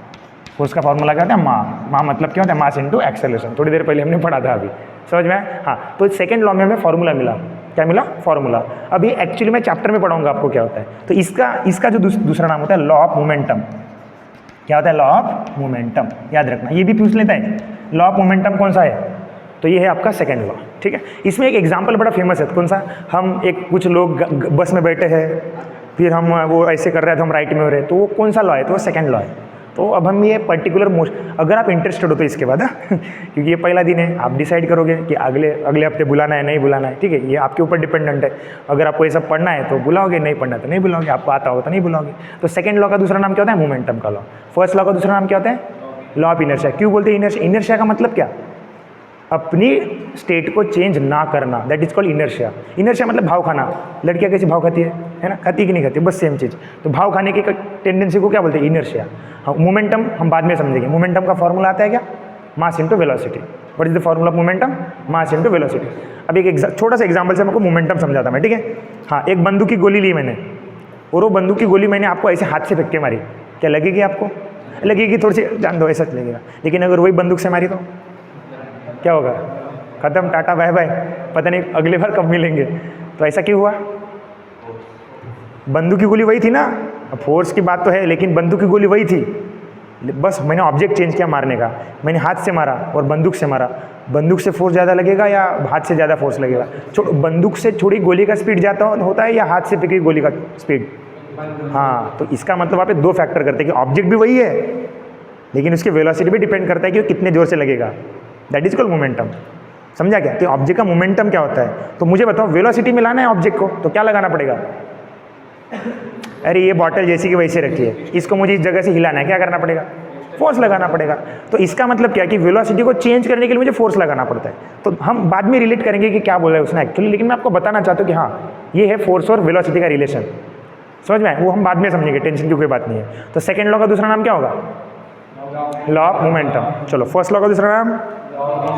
Speaker 1: फोर्स का फॉर्मूला क्या होता है? माँ। माँ मतलब क्या होता है? Mass into acceleration. थोड़ी देर पहले हमने पढ़ा था, अभी समझ में आया? हाँ, तो सेकंड लॉ में हमें फॉर्मूला मिला। क्या मिला? फॉर्मूला। अभी एक्चुअली मैं चैप्टर में पढ़ाऊंगा आपको क्या होता है। तो इसका जो दूसरा नाम होता है लॉ ऑफ मोमेंटम। क्या होता है? Law of momentum. याद रखना, ये भी पूछ लेता है, लॉ ऑफ मोमेंटम कौन सा है? तो ये है आपका सेकंड लॉ। ठीक है, इसमें एक एग्जाम्पल बड़ा फेमस है। कौन सा? हम कुछ लोग बस में बैठे हैं, फिर हम वो ऐसे कर रहे हैं तो हम राइट में हो रहे हैं, तो वो कौन सा लॉ है? तो वो सेकंड लॉ है। तो अब हम ये पर्टिकुलर अगर आप इंटरेस्टेड हो तो इसके बाद क्योंकि ये पहला दिन है, आप डिसाइड करोगे कि अगले हफ्ते बुलाना है नहीं बुलाना है। ठीक है, ये आपके ऊपर डिपेंडेंट है। अगर आपको ये सब पढ़ना है तो बुलाओगे, नहीं पढ़ना तो नहीं बुलाओगे, आपको आता होगा तो नहीं बुलाओगे। तो सेकंड लॉ का दूसरा नाम क्या होता है? मोमेंटम का लॉ। फर्स्ट लॉ का दूसरा नाम क्या होता है? Law of inertia. क्यों बोलते हैं इनर्शिया? इनर्शिया का मतलब क्या? अपनी स्टेट को चेंज ना करना, that is called inertia. Inertia मतलब भाव खाना। लड़कियां कैसे भाव खाती है ना? खाती कि नहीं खाती? बस सेम चीज़। तो भाव खाने की टेंडेंसी को क्या बोलते हैं? इनर्शिया। हाँ, मोमेंटम हम बाद में समझेंगे। मोमेंटम का फॉर्मूला आता है क्या? Mass into velocity. What is the formula of momentum? Mass into velocity. अब एक छोटा सा एग्जाम्पल से आपको मोमेंटम समझाता मैं। ठीक है, हाँ, एक बंदूक की गोली ली मैंने, और वो बंदूक की गोली मैंने आपको ऐसे हाथ से फेंक के मारी, क्या लगेगी आपको? लगेगी, थोड़ी सी जान दो, ऐसा लगेगा। लेकिन अगर वही बंदूक से मारी तो क्या होगा? खत्म, टाटा बाय बाय, पता नहीं अगली बार कब मिलेंगे। तो ऐसा क्यों हुआ? बंदूक की गोली वही थी ना। फोर्स की बात तो है, लेकिन बंदूक की गोली वही थी, बस मैंने ऑब्जेक्ट चेंज किया मारने का। मैंने हाथ से मारा और बंदूक से मारा। बंदूक से फोर्स ज़्यादा लगेगा या हाथ से ज़्यादा फोर्स लगेगा? बंदूक से छोड़ी गोली का स्पीड ज़्यादा होता है या हाथ से फेंकी गोली का स्पीड? हाँ, तो इसका मतलब आप 2 फैक्टर करते हैं कि ऑब्जेक्ट भी वही है, लेकिन उसकी वेलोसिटी भी डिपेंड करता है कि वो कितने जोर से लगेगा। That is called momentum. समझा क्या? कि ऑब्जेक्ट का मोमेंटम क्या होता है। तो मुझे बताओ, वेलोसिटी में लाना है ऑब्जेक्ट को तो क्या लगाना पड़ेगा? अरे ये बॉटल जैसी की वैसे रखी है, इसको मुझे इस जगह से हिलाना है, क्या करना पड़ेगा? फोर्स लगाना पड़ेगा। तो इसका मतलब क्या है कि वेलोसिटी को चेंज करने के लिए मुझे फोर्स लगाना पड़ता है। तो हम बाद में रिलेट करेंगे कि क्या बोल रहा है उसने एक्चुअली, लेकिन मैं आपको बताना चाहता हूँ कि हाँ, ये है फोर्स और वेलोसिटी का रिलेशन। समझ में? वो हम बाद में समझेंगे, टेंशन की कोई बात नहीं है। तो सेकेंड लॉ का दूसरा नाम क्या होगा? Law of momentum. चलो, फर्स्ट लॉ का दूसरा नाम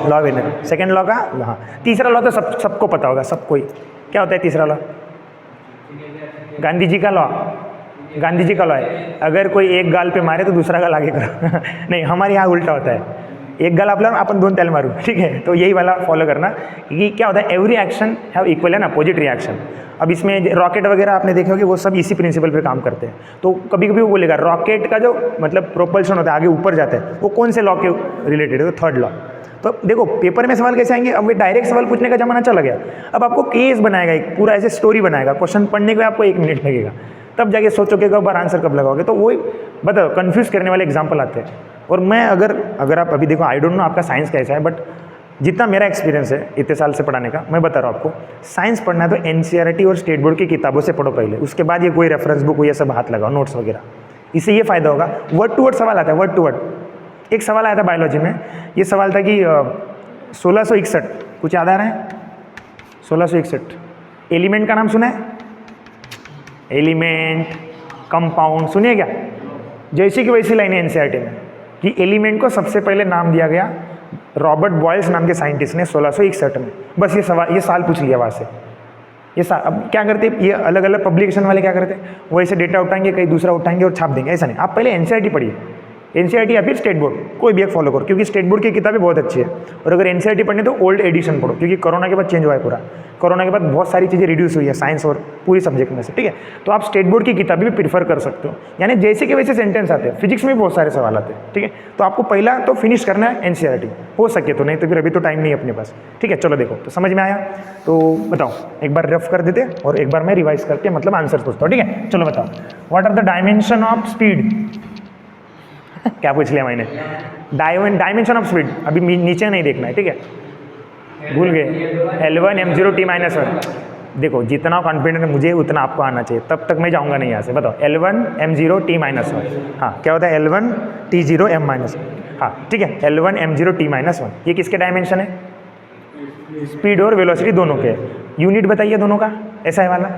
Speaker 1: law of inertia. Second law का, हाँ, तीसरा लॉ तो सबको पता होगा, सबको ही। क्या होता है तीसरा लॉ? गांधी जी का लॉ। गांधी जी का लॉ है, अगर कोई एक गाल पे मारे तो दूसरा गाल आगे करो नहीं, हमारे यहाँ उल्टा होता है, एक गाल आप अपन 2 त्याल मारू। ठीक है, तो यही वाला फॉलो करना कि क्या होता है, every action have equal and opposite reaction. अब इसमें रॉकेट वगैरह आपने देखे होंगे, वो सब इसी प्रिंसिपल पे काम करते हैं। तो कभी कभी वो बोलेगा रॉकेट का जो मतलब प्रोपल्शन होता है, आगे ऊपर जाता है, वो कौन से लॉ के रिलेटेड है? तो थर्ड लॉ। तो देखो पेपर में सवाल कैसे आएंगे, अब वो डायरेक्ट सवाल पूछने का जमाना चला गया। अब आपको केस बनाएगा, एक पूरा ऐसे स्टोरी बनाएगा, क्वेश्चन पढ़ने के आपको 1 मिनट लगेगा, तब जाके सोचोगे कब बार आंसर कब लगाओगे। तो वही बताओ, कन्फ्यूज़ करने वाले एग्जाम्पल आते हैं। और मैं अगर आप अभी देखो, आई डोंट नो आपका साइंस कैसा है, बट जितना मेरा एक्सपीरियंस है इतने साल से पढ़ाने का, मैं बता रहा हूँ आपको, साइंस पढ़ना है तो एनसीईआरटी और स्टेट बोर्ड की किताबों से पढ़ो पहले, उसके बाद ये कोई रेफरेंस बुक ये सब हाथ लगाओ, नोट्स वगैरह। इससे ये फ़ायदा होगा, वर्ड टू वर्ड सवाल आता है, वर्ड टू वर्ड। एक सवाल आया था बायोलॉजी में, ये सवाल था कि 1661, कुछ याद आ रहा है? 1661 एलिमेंट का नाम सुना है? एलिमेंट, कंपाउंड सुनिए क्या? जैसी की वैसी लाइन है एनसीईआरटी में कि एलिमेंट को सबसे पहले नाम दिया गया रॉबर्ट बॉयल्स नाम के साइंटिस्ट ने 1661 में। बस ये साल पूछ लिया वहाँ से। अब क्या करते, ये अलग अलग पब्लिकेशन वाले क्या करते, वो ऐसे डेटा उठाएंगे, कहीं दूसरा उठाएंगे और छाप देंगे। ऐसा नहीं, आप पहले एनसीईआरटी पढ़िए, एनसीईआरटी या फिर स्टेट बोर्ड, कोई भी एक फॉलो करो, क्योंकि स्टेट बोर्ड की किताबें बहुत अच्छी है। और अगर एनसीईआरटी पढ़नी तो ओल्ड एडिशन पढ़ो, क्योंकि कोरोना के बाद चेंज हुआ है पूरा। कोरोना के बाद बहुत सारी चीज़ें रिड्यूस हुई है साइंस और पूरी सब्जेक्ट में से, ठीक है। तो आप स्टेट बोर्ड की किताबें भी प्रीफर कर सकते हो, यानी जैसे के वैसे सेंटेंस आते हैं। फिजिक्स में भी बहुत सारे सवाल आते हैं, ठीक है। तो आपको पहला तो फिनिश करना है एनसीईआरटी, हो सके तो, नहीं तो फिर अभी तो टाइम नहीं है अपने पास, ठीक है। चलो देखो, तो समझ में आया तो बताओ, एक बार रफ कर देते और एक बार मैं रिवाइज करके मतलब आंसर पूछता हूँ, ठीक है। चलो बताओ, what are the dimension of speed? क्या पूछ लिया मैंने? डायमेंशन ऑफ स्पीड, अभी नीचे नहीं देखना है, ठीक है, भूल गए। L1 m0 t -1, देखो जितना कॉन्फिडेंट है मुझे उतना आपको आना चाहिए, तब तक मैं जाऊंगा नहीं यहाँ से। बताओ L1 m0 t -1, हाँ क्या होता है L1 t0 m -1, हाँ ठीक है, L1 m0 t -1, ये किसके डायमेंशन है? स्पीड और वेलोसिटी दोनों के। यूनिट बताइए दोनों का, ऐसा है वाला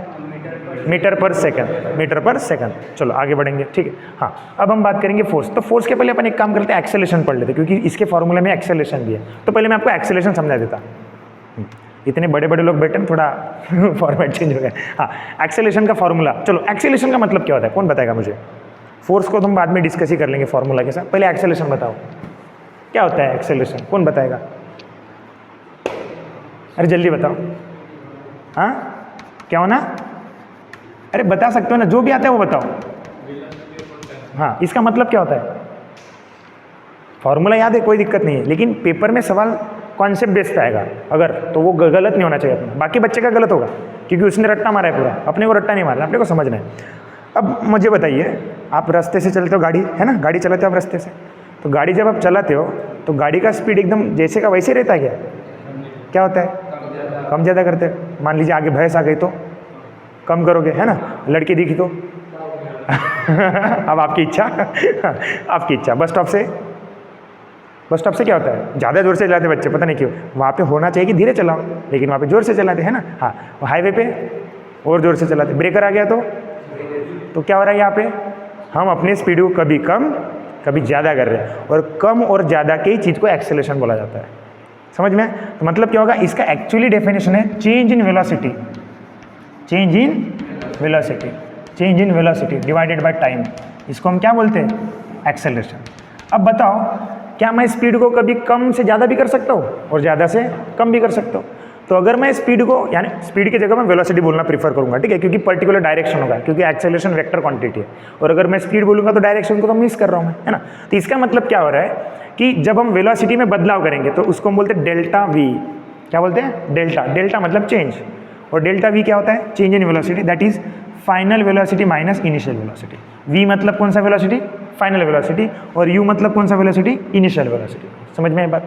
Speaker 1: मीटर पर सेकंड, मीटर पर सेकंड। चलो आगे बढ़ेंगे, ठीक है। हाँ अब हम बात करेंगे फोर्स। तो फोर्स के पहले अपन एक काम करते हैं, एक्सेलेरेशन पढ़ लेते, क्योंकि इसके फॉर्मूले में एक्सेलेरेशन भी है। तो पहले मैं आपको एक्सेलेरेशन समझा देता। इतने बड़े बड़े लोग बैठे, थोड़ा फॉर्मेट चेंज हो गया। हाँ, एक्सेलेरेशन का फॉर्मूला, चलो एक्सेलेरेशन का मतलब क्या होता है, कौन बताएगा मुझे? फोर्स को तुम बाद में डिस्कस ही कर लेंगे फॉर्मूला के साथ, पहले एक्सेलेरेशन बताओ क्या होता है एक्सेलेरेशन, कौन बताएगा? अरे जल्दी बताओ। हाँ क्या होना? अरे बता सकते हो ना, जो भी आता है वो बताओ। हाँ, इसका मतलब क्या होता है? फॉर्मूला याद है, कोई दिक्कत नहीं है, लेकिन पेपर में सवाल कॉन्सेप्ट बेस्ड आएगा अगर, तो वो गलत नहीं होना चाहिए अपना। बाकी बच्चे का गलत होगा क्योंकि उसने रट्टा मारा है पूरा, अपने को रट्टा नहीं मारना, अपने को समझना है। अब मुझे बताइए, आप रास्ते से चलते हो, गाड़ी है ना, गाड़ी चलाते हो आप रास्ते से, तो गाड़ी जब आप चलाते हो तो गाड़ी का स्पीड एकदम जैसे का वैसे रहता है क्या? क्या होता है? कम ज़्यादा करते हैं। मान लीजिए आगे भैंस आ गई तो कम करोगे, है ना, लड़की दिखी तो अब आपकी इच्छा आपकी इच्छा। बस स्टॉप से क्या होता है? ज़्यादा जोर से चलाते बच्चे, पता नहीं क्यों। वहाँ पे होना चाहिए कि धीरे चलाओ, लेकिन वहाँ पे जोर से चलाते हैं ना। हाँ, हाईवे पे और जोर से चलाते। ब्रेकर आ गया तो क्या हो रहा है यहाँ पे? हम अपनी स्पीड को कभी कम कभी ज़्यादा कर रहे हैं, और कम और ज़्यादा की चीज़ को एक्सेलेरेशन बोला जाता है। समझ में? तो मतलब क्या होगा, इसका एक्चुअली डेफिनेशन है change in velocity, change in velocity divided by time. इसको हम क्या बोलते हैं? एक्सेलरेशन। अब बताओ, क्या मैं स्पीड को कभी कम से ज़्यादा भी कर सकता हूँ और ज़्यादा से कम भी कर सकता हूँ? तो अगर मैं स्पीड को, यानी स्पीड की जगह मैं वेलोसिटी बोलना प्रीफर करूँगा, ठीक है, क्योंकि पर्टिकुलर डायरेक्शन होगा, क्योंकि एक्सेलरेशन वेक्टर क्वांटिटी है। और अगर मैं स्पीड बोलूँगा तो डायरेक्शन को तो मिस कर रहा हूँ मैं, है ना। तो इसका मतलब क्या हो रहा है कि जब हम वेलोसिटी में बदलाव करेंगे तो उसको हम बोलते हैं डेल्टा वी। क्या बोलते हैं? डेल्टा मतलब चेंज, और डेल्टा वी क्या होता है? Change in velocity, that is final velocity minus initial velocity. V मतलब कौन सा वेलोसिटी? Final velocity. और यू मतलब कौन सा वेलोसिटी? Initial velocity. समझ में आई बात?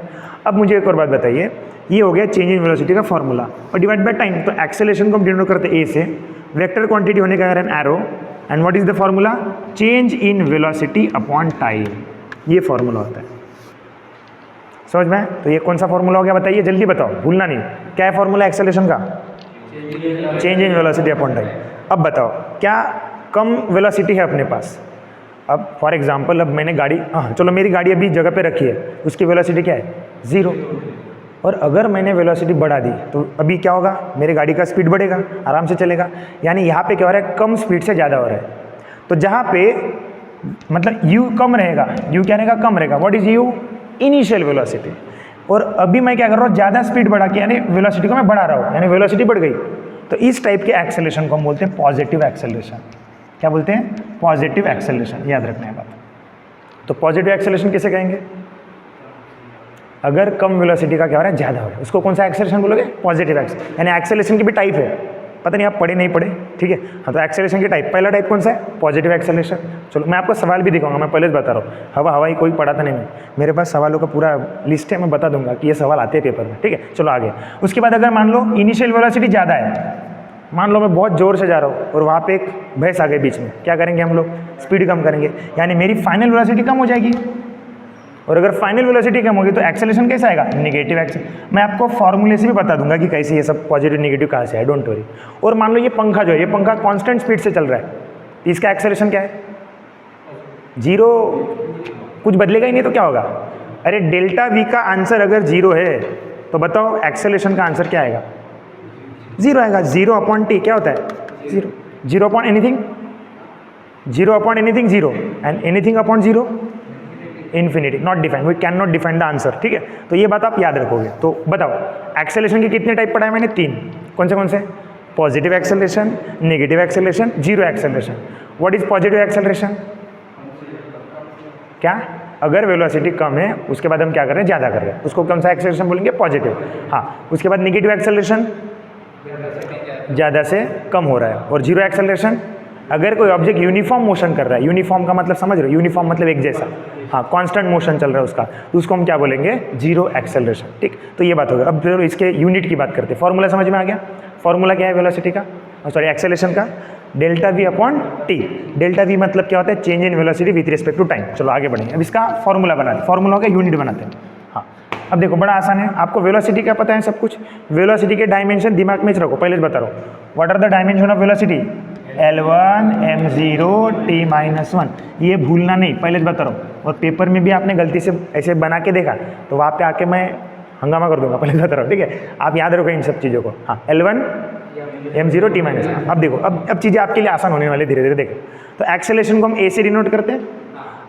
Speaker 1: अब मुझे एक और बात बताइए, ये हो गया चेंज इन वेलोसिटी का फॉर्मूला, और डिवाइड बाय टाइम। तो एक्सेलरेशन को हम डिनोट करते हैं ए से, वेक्टर क्वांटिटी होने का कारण arrow, and what is the formula? Change in velocity upon time. ये फॉर्मूला होता है, समझ में? तो ये कौन सा फॉर्मूला हो गया बताइए, जल्दी बताओ, भूलना नहीं। क्या है फॉर्मूला एक्सेलरेशन का? Change in velocity upon time. अब बताओ, क्या कम वेलोसिटी है अपने पास? अब फॉर एग्जांपल, अब मैंने गाड़ी, हाँ चलो मेरी गाड़ी अभी जगह पे रखी है, उसकी वेलोसिटी क्या है? 0। और अगर मैंने वेलोसिटी बढ़ा दी तो अभी क्या होगा? मेरी गाड़ी का स्पीड बढ़ेगा, आराम से चलेगा। यानी यहाँ पे क्या हो रहा है? कम स्पीड से ज़्यादा हो रहा है। तो जहाँ पे मतलब u कम रहेगा, u क्या रहेगा? कम रहेगा। What is u? Initial velocity. और अभी मैं क्या कर रहा हूँ? ज़्यादा स्पीड बढ़ा के, यानी वेलोसिटी को मैं बढ़ा रहा हूँ, यानी वेलोसिटी बढ़ गई। तो इस टाइप के एक्सेलरेशन को हम बोलते हैं पॉजिटिव एक्सेलरेशन। क्या बोलते हैं? Positive acceleration. याद रखना है बात। तो पॉजिटिव एक्सेलरेशन किसे कहेंगे? अगर कम वेलोसिटी का क्या हो रहा है? ज़्यादा हो रहा है, उसको कौन सा एक्सेलरेशन बोलोगे? Positive acceleration. यानी एक्सेलरेशन की भी टाइप है, पता नहीं आप पढ़े नहीं पढ़े, ठीक है। हाँ, तो एक्सेलरेशन की टाइप, पहला टाइप कौन सा है? Positive acceleration. चलो मैं आपको सवाल भी दिखाऊंगा, मैं पहले बता रहा हूँ, हवाई कोई पढ़ाता नहीं मैं, मेरे पास सवालों का पूरा लिस्ट है, मैं बता दूंगा कि ये सवाल आते हैं पेपर में, ठीक है। चलो आगे। उसके बाद अगर मान लो इनिशियल वेलोसिटी ज़्यादा है, मान लो मैं बहुत ज़ोर से जा रहा हूँ और वहाँ पे एक भैंस आ गई बीच में, क्या करेंगे हम लोग? स्पीड कम करेंगे, यानी मेरी फाइनल वेलोसिटी कम हो जाएगी। और अगर फाइनल वेलोसिटी कम होगी तो एक्सेलरेशन कैसा आएगा? Negative acceleration. मैं आपको फॉर्मूले से भी बता दूंगा कि कैसे ये सब पॉजिटिव नेगेटिव कहाँ से है, डोंट वरी। और मान लो ये पंखा जो है, ये पंखा कांस्टेंट स्पीड से चल रहा है, इसका एक्सेलरेशन क्या है? 0। कुछ बदलेगा ही नहीं तो क्या होगा? अरे डेल्टा वी का आंसर अगर 0 है तो बताओ एक्सेलरेशन का आंसर क्या आएगा? 0 आएगा। 0 अपॉन टी क्या होता है? 0। 0 upon anything 0 upon anything 0, and anything upon 0 infinity, not define, we can not define the answer, ठीक है। तो ये बात आप याद रखोगे। तो बताओ एक्सेलरेशन के कितने टाइप पढ़ाए मैंने? 3। कौन से? Positive acceleration, negative acceleration, zero acceleration. What is positive acceleration? क्या? अगर वेलोसिटी कम है उसके बाद हम क्या कर रहे हैं? ज़्यादा कर रहे हैं, उसको कौन सा एक्सेलरेशन बोलेंगे? पॉजिटिव। हाँ, उसके बाद नेगेटिव एक्सेलरेशन, ज़्यादा से कम हो रहा है। और जीरो एक्सेलरेशन, अगर कोई ऑब्जेक्ट यूनिफॉर्म मोशन कर रहा है, यूनिफॉर्म का मतलब समझ रहे हो? यूनिफॉर्म मतलब एक जैसा, हाँ, कांस्टेंट मोशन चल रहा है उसका, तो उसको हम क्या बोलेंगे? जीरो एक्सेलरेशन, ठीक। तो ये बात होगी। अब फिर इसके यूनिट की बात करते हैं। फॉर्मूला समझ में आ गया? फॉर्मूला क्या है वेलोसिटी का, सॉरी एक्सेलरेशन का? Delta V upon T. Delta V मतलब क्या होता है? Change in velocity with respect to time. चलो आगे बढ़ेंगे। अब इसका फॉर्मूला बनाते हैं। फॉर्मूला होगा यूनिट बनाते हैं। हाँ, अब देखो बड़ा आसान है, आपको वेलोसिटी का पता है सब कुछ। वेलोसिटी के डायमेंशन दिमाग में रखो, पहले बता रहा हूँ। What are the dimension of velocity? L1 M0 T-1। ये भूलना नहीं, पहले बता रहा हूँ। और पेपर में भी आपने गलती से ऐसे बना के देखा तो वहाँ पे आके मैं हंगामा कर दूंगा, पहले बता रहा हूँ, ठीक है। आप याद रखो इन सब चीज़ों को। हाँ, L1 M0 T-1। अब देखो, अब चीज़ें आपके लिए आसान होने वाली धीरे धीरे। देखो, तो एक्सेलरेशन को हम ए से डिनोट करते हैं।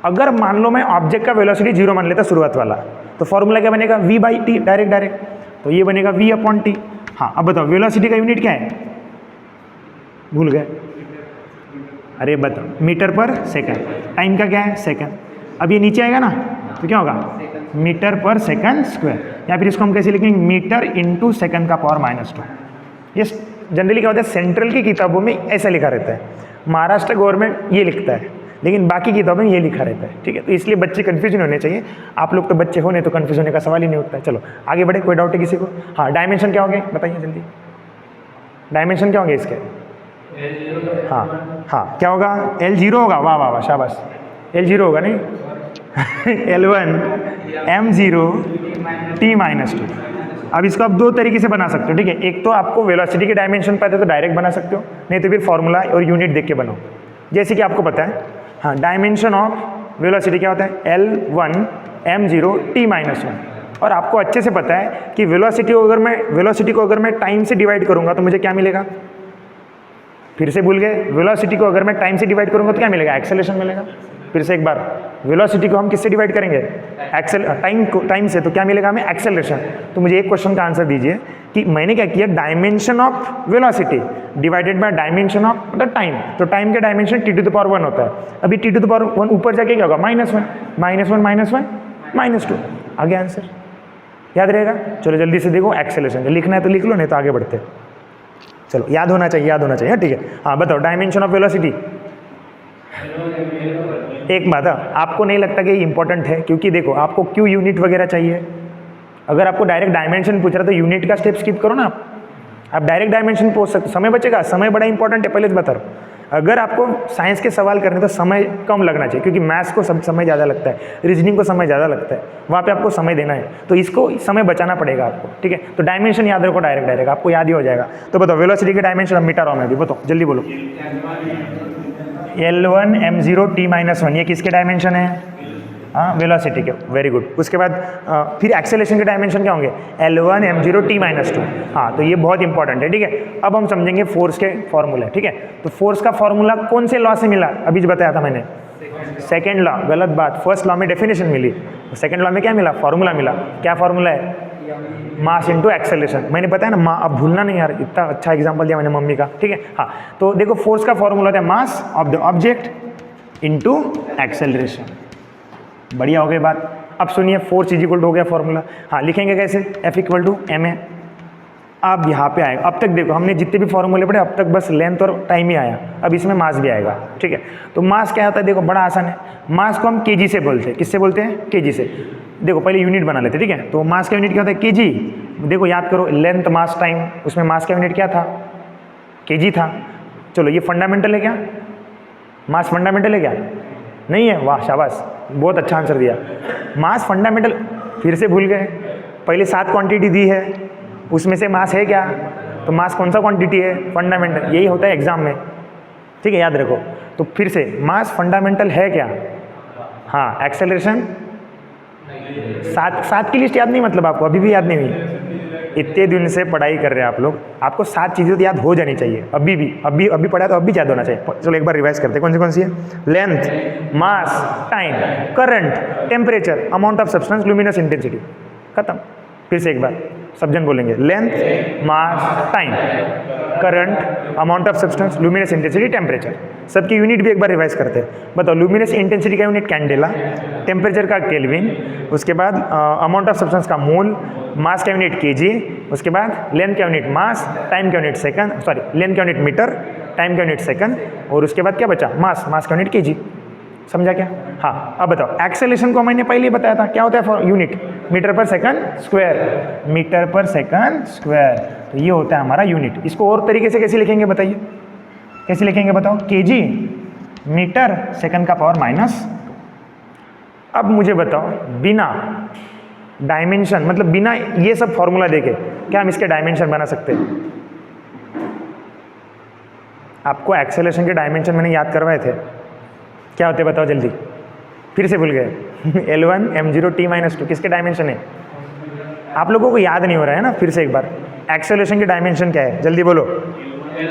Speaker 1: अगर मान लो मैं ऑब्जेक्ट का वेलोसिटी 0 मान लेता शुरुआत वाला, तो फॉर्मूला क्या बनेगा? V/T, direct. तो ये बनेगा V अपॉन टी। हाँ, अब बताओ वेलोसिटी का यूनिट क्या है? भूल गए? अरे बताओ, मीटर पर सेकंड। टाइम का क्या है? सेकंड। अब ये नीचे आएगा ना तो क्या होगा? मीटर पर सेकंड स्क्वायर, या फिर इसको हम कैसे लिखेंगे? मीटर इंटू सेकंड का पावर -2। ये जनरली क्या होता है, सेंट्रल की किताबों में ऐसा लिखा रहता है, महाराष्ट्र गवर्नमेंट ये लिखता है, लेकिन बाकी किताबों में ये लिखा रहता है, ठीक है। तो इसलिए बच्चे कन्फ्यूजन होने चाहिए। आप लोग तो बच्चे हो नहीं, तो कन्फ्यूज होने का सवाल ही नहीं उठता है। चलो आगे बढ़े, कोई डाउट है किसी को? हाँ, डायमेंशन क्या होंगे बताइए जल्दी। डायमेंशन क्या होंगे इसके? हाँ, क्या होगा? L0 होगा। वाह वाह वाह, शाबाश। L0 होगा नहीं L1 M0 T-2। अब इसको आप दो तरीके से बना सकते हो, ठीक है। एक तो आपको वेलोसिटी के डायमेंशन पता है तो डायरेक्ट बना सकते हो, नहीं तो फिर फॉर्मूला और यूनिट देख के बनाओ। जैसे कि आपको पता है, हाँ, डायमेंशन ऑफ वेलोसिटी क्या होता है? L1 M0 T-1। और आपको अच्छे से पता है कि वेलोसिटी को अगर मैं टाइम से डिवाइड करूंगा तो मुझे क्या मिलेगा? फिर से भूल गए? वेलोसिटी को अगर मैं टाइम से डिवाइड करूंगा तो क्या मिलेगा? एक्सेलरेशन मिलेगा। फिर से एक बार, वेलोसिटी को हम किससे डिवाइड करेंगे? टाइम से, तो क्या मिलेगा हमें? एक्सेलरेशन। तो मुझे एक क्वेश्चन का आंसर दीजिए कि मैंने क्या किया? Dimension of velocity divided by dimension of the time. तो टाइम के डायमेंशन T⁻1 होता है। अभी T⁻1 ऊपर जाके क्या होगा? -1 -2। आगे आंसर याद रहेगा? चलो जल्दी से देखो, एक्सेलरेशन लिखना है तो लिख लो, नहीं तो आगे बढ़ते हैं। चलो याद होना चाहिए, ठीक है। हाँ बताओ, डायमेंशन ऑफ वेलोसिटी। एक बात है, आपको नहीं लगता कि इंपॉर्टेंट है? क्योंकि देखो, आपको क्यों यूनिट वगैरह चाहिए? अगर आपको डायरेक्ट डायमेंशन पूछ रहा है तो यूनिट का स्टेप स्किप करो ना। आप डायरेक्ट डायमेंशन पूछ सकते हो, समय बचेगा। समय बड़ा इंपॉर्टेंट है, पहले बता रहा हूँ। अगर आपको साइंस के सवाल करने तो समय कम लगना चाहिए, क्योंकि मैथ्स को समय ज़्यादा लगता है, रीजनिंग को समय ज़्यादा लगता है, वहाँ पे आपको समय देना है, तो इसको समय बचाना पड़ेगा आपको, ठीक है। तो डायमेंशन याद रखो, डायरेक्ट आपको याद ही हो जाएगा। तो बताओ वेलोसिटी के डायमेंशन मीटर में भी बताओ, जल्दी बोलो। L1 M0 T-1, ये किसके डायमेंशन है? हाँ, वेलोसिटी के। Very good. उसके बाद फिर एक्सेलरेशन के डायमेंशन क्या होंगे? L1 M0 T-2। हाँ, तो ये बहुत इंपॉर्टेंट है, ठीक है। अब हम समझेंगे फोर्स के फॉर्मूले, ठीक है। तो फोर्स का फॉर्मूला कौन से लॉ से मिला? अभी जो बताया था मैंने, सेकेंड लॉ। गलत बात, फर्स्ट लॉ में डेफिनेशन मिली, सेकेंड लॉ में क्या मिला? फॉर्मूला मिला। क्या फॉर्मूला है? Mass into acceleration. मैंने बताया ना, अब भूलना नहीं यार, इतना अच्छा एग्जाम्पल दिया मैंने मम्मी का, ठीक है। हाँ, तो देखो फोर्स का फॉर्मूला होता है mass of the object into acceleration. बढ़िया हो गई बात। अब सुनिए, फोर्स इज इक्वल टू हो गया फॉर्मूला। हाँ, लिखेंगे कैसे? F = ma। अब यहाँ पे आएगा, अब तक देखो हमने जितने भी फॉर्मूले पढ़े अब तक बस लेंथ और टाइम ही आया, अब इसमें मास भी आएगा, ठीक है। तो मास क्या होता है? देखो बड़ा आसान है। मास को हम kg से बोलते हैं। किससे बोलते हैं? kg से। देखो पहले यूनिट बना लेते, ठीक है। तो मास का यूनिट क्या होता है? kg। देखो याद करो, लेंथ मास टाइम, उसमें मास का यूनिट क्या था? kg था। चलो ये फंडामेंटल है क्या? मास फंडामेंटल है क्या? नहीं है? वाह शाबाश, बहुत अच्छा आंसर दिया। मास फंडामेंटल, फिर से भूल गए। पहले 7 क्वांटिटी दी है, उसमें से मास है क्या? तो मास कौन सा क्वांटिटी है? फंडामेंटल। यही होता है एग्जाम में, ठीक है, याद रखो। तो फिर से मास फंडामेंटल है क्या? हाँ, एक्सेलरेशन 7 की लिस्ट याद नहीं, मतलब आपको अभी भी याद नहीं हुई? इतने दिन से पढ़ाई कर रहे हैं आप लोग, आपको 7 चीज़ें तो याद हो जानी चाहिए अभी भी, अभी पढ़ा तो अभी याद होना चाहिए। चलो एक बार रिवाइज करते हैं, कौन सी है? Length, mass, time, current, temperature, amount of substance, luminous intensity. खत्म। फिर से एक बार सब जन बोलेंगे, length, mass, time, current, amount of substance, luminous intensity, temperature. सबकी यूनिट भी एक बार रिवाइज करते हैं। बताओ, लुमिनस इंटेंसिटी का यूनिट कैंडेला, टेम्परेचर का केल्विन, उसके बाद अमाउंट ऑफ सब्सटेंस का मोल, मास का यूनिट केजी, उसके बाद लेंथ का यूनिट मास, टाइम का यूनिट सेकंड, सॉरी लेंथ का यूनिट मीटर, टाइम का यूनिट सेकंड, और उसके बाद क्या बचा? मास का यूनिट केजी। समझा क्या? हाँ, अब बताओ, एक्सेलरेशन को मैंने पहले ही बताया था, क्या होता है फॉर यूनिट? मीटर पर सेकंड स्क्वायर, मीटर पर सेकंड स्क्वायर। तो ये होता है हमारा यूनिट। इसको और तरीके से कैसे लिखेंगे बताइए? कैसे लिखेंगे बताओ? केजी मीटर सेकंड का पावर माइनस। अब मुझे बताओ, बिना डायमेंशन, मतलब बिना ये सब फॉर्मूला देके क्या हम इसके डायमेंशन बना सकते हैं? आपको एक्सेलरेशन के डायमेंशन मैंने याद करवाए थे, क्या होते बताओ जल्दी? फिर से भूल गए। L1 m0 t-2 किसके डायमेंशन है? आप लोगों को याद नहीं हो रहा है ना? फिर से एक बार, एक्सेलरेशन के डायमेंशन क्या है? जल्दी बोलो।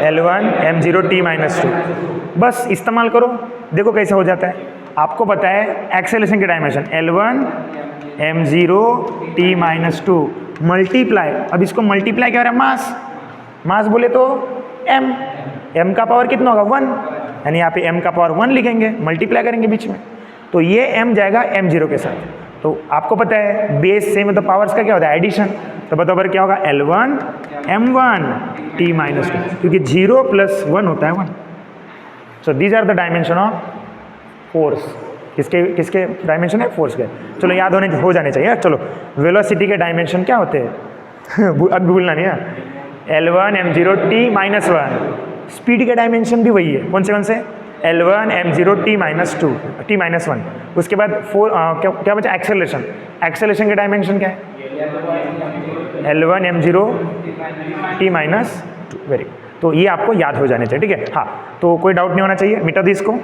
Speaker 1: L1 m0 t-2। बस इस्तेमाल करो, देखो कैसे हो जाता है। आपको पता है एक्सेलरेशन के dimension L1 m0 t-2 multiply, अब इसको मल्टीप्लाई क्या हो रहा है? मास बोले तो m का पावर कितना होगा? 1, यानी यहाँ पे m का पावर 1 लिखेंगे, मल्टीप्लाई करेंगे बीच में, तो ये m जाएगा m0 के साथ। तो आपको पता है बेस से मतलब पावर्स का क्या होता है? एडिशन। तो बताओ क्या होगा? L1 m1 t-2, क्योंकि 0 + 1 होता है 1। So these are the dimension of force. किसके डायमेंशन है? फोर्स के। चलो याद हो जाने चाहिए। चलो, वेलोसिटी के डायमेंशन क्या होते हैं? अब भूलना नहीं है। L1 m0 t-1। स्पीड के डायमेंशन भी वही है। कौन से? L1 m0 t-1। उसके बाद क्या बचा? एक्सेलरेशन के डायमेंशन क्या है? L1 m0 t-2। वेरी। तो ये आपको याद हो जाने चाहिए, ठीक है? हाँ, तो कोई डाउट नहीं होना चाहिए। मिटा दी इसको।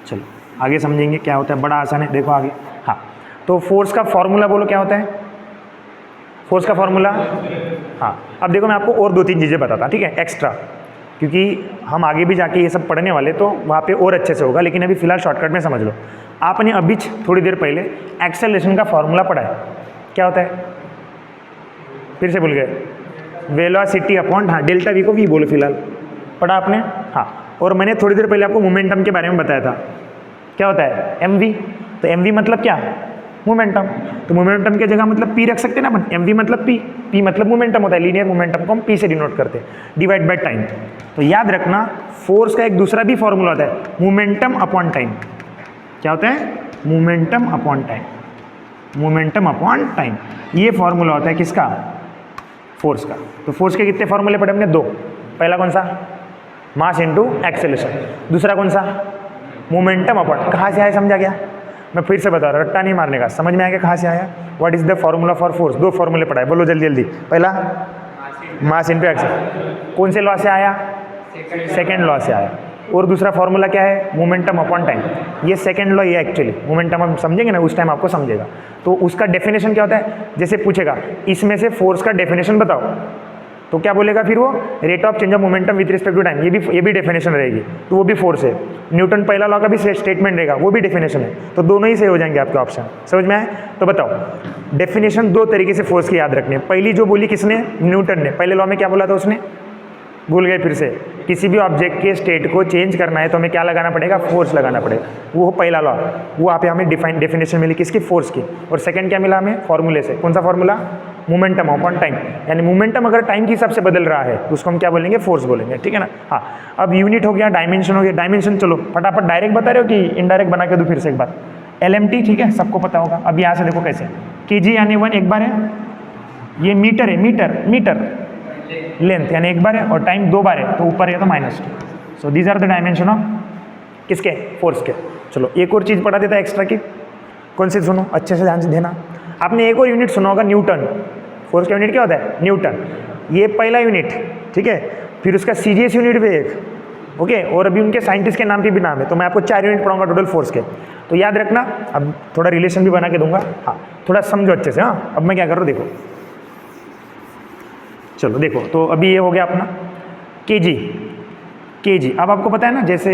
Speaker 1: चलो आगे समझेंगे क्या होता है, बड़ा आसान है, देखो आगे। हाँ, तो फोर्स का फॉर्मूला बोलो, क्या होता है फोर्स का फॉर्मूला? हाँ, अब देखो मैं आपको और 2-3 चीज़ें बताता, ठीक है, एक्स्ट्रा, क्योंकि हम आगे भी जाके ये सब पढ़ने वाले, तो वहाँ पे और अच्छे से होगा। लेकिन अभी फिलहाल शॉर्टकट में समझ लो। आपने अभी थोड़ी देर पहले एक्सेलरेशन का फॉर्मूला पढ़ा है, क्या होता है? फिर से भूल गए? वेलोसिटी अपॉन, हाँ, डेल्टा वी को वी बोलो, फिलहाल पढ़ा आपने? हाँ, और मैंने थोड़ी देर पहले आपको मोमेंटम के बारे में बताया था, क्या होता है? mv। तो mv मतलब क्या? मोमेंटम। तो मोमेंटम की जगह मतलब p रख सकते हैं ना अपन। mv मतलब p मतलब मोमेंटम होता है, लीनियर मोमेंटम को हम p से डिनोट करते हैं, डिवाइड बाय टाइम। तो याद रखना, फोर्स का एक दूसरा भी फॉर्मूला होता है, मोमेंटम अपॉन टाइम। क्या होता है? Momentum upon time. Momentum upon time, ये फॉर्मूला होता है किसका? फोर्स का। तो फोर्स के कितने फॉर्मूले पढ़े हमने? 2। पहला कौन सा? Mass into acceleration. दूसरा कौन सा? Momentum upon. कहाँ से आया समझा गया? मैं फिर से बता रहा हूँ, रट्टा नहीं मारने का, समझ में आया कहाँ से आया? What is the formula for force? 2 फॉर्मूले पढ़ा है, बोलो जल्दी जल्दी। पहला मास इंटू एक्सेलरेशन, कौन से लॉ से आया? सेकेंड लॉ से आया। और दूसरा फॉर्मूला क्या है? Momentum upon time. ये सेकेंड लॉ, ये एक्चुअली मोमेंटम हम समझेंगे ना, उस टाइम आपको समझेगा। तो उसका डेफिनेशन क्या होता है? जैसे पूछेगा इसमें से फोर्स का डेफिनेशन बताओ, तो क्या बोलेगा फिर वो? Rate of change of momentum with respect to time. ये भी डेफिनेशन रहेगी, तो वो भी फोर्स है। न्यूटन पहला लॉ का भी स्टेटमेंट रहेगा, वो भी डेफिनेशन है। तो दोनों ही सही हो जाएंगे आपके ऑप्शन। समझ में आए? तो बताओ, डेफिनेशन 2 तरीके से फोर्स की याद रखनी है। पहली जो बोली किसने? न्यूटन ने। पहले लॉ में क्या बोला था उसने? भूल गए फिर से? किसी भी ऑब्जेक्ट के स्टेट को चेंज करना है तो हमें क्या लगाना पड़ेगा? फोर्स लगाना पड़ेगा। वो पहला लॉ, वो आप हमें डेफिनेशन मिली किसकी? फोर्स की। और सेकंड क्या मिला हमें? फॉर्मूले से। कौन सा फॉर्मूला? Momentum upon time. यानी मोमेंटम अगर टाइम के हिसाब से बदल रहा है तो उसको हम क्या बोलेंगे? फोर्स बोलेंगे, ठीक है ना? हाँ, अब यूनिट हो गया, डायमेंशन हो गया। डायमेंशन चलो फटाफट डायरेक्ट बता रहे हो कि इनडायरेक्ट बना के दो फिर से एक बार? LMT, ठीक है, सबको पता होगा। अब यहाँ से देखो कैसे, kg यानी 1 एक बार है, ये मीटर है, मीटर लेंथ यानी एक बार है, और टाइम 2 बार है, तो ऊपर है तो -2। So these are the dimension of किसके? फोर्स के। चलो एक और चीज़ पढ़ा देता है एक्स्ट्रा की, कौन सी? सुनो अच्छे से, ध्यान से देना। आपने एक और यूनिट सुना होगा, न्यूटन। फोर्स का यूनिट क्या होता है? न्यूटन। ये पहला यूनिट, ठीक है। फिर उसका CGS यूनिट भी एक, ओके। और अभी उनके साइंटिस्ट के नाम पे भी नाम है। तो मैं आपको 4 यूनिट पढ़ाऊंगा टोटल फोर्स के, तो याद रखना। अब थोड़ा रिलेशन भी बना के दूंगा, हाँ, थोड़ा समझो अच्छे से। हाँ, अब मैं क्या कर रहा हूँ देखो, चलो देखो, तो अभी ये हो गया अपना केजी। अब आपको पता है ना, जैसे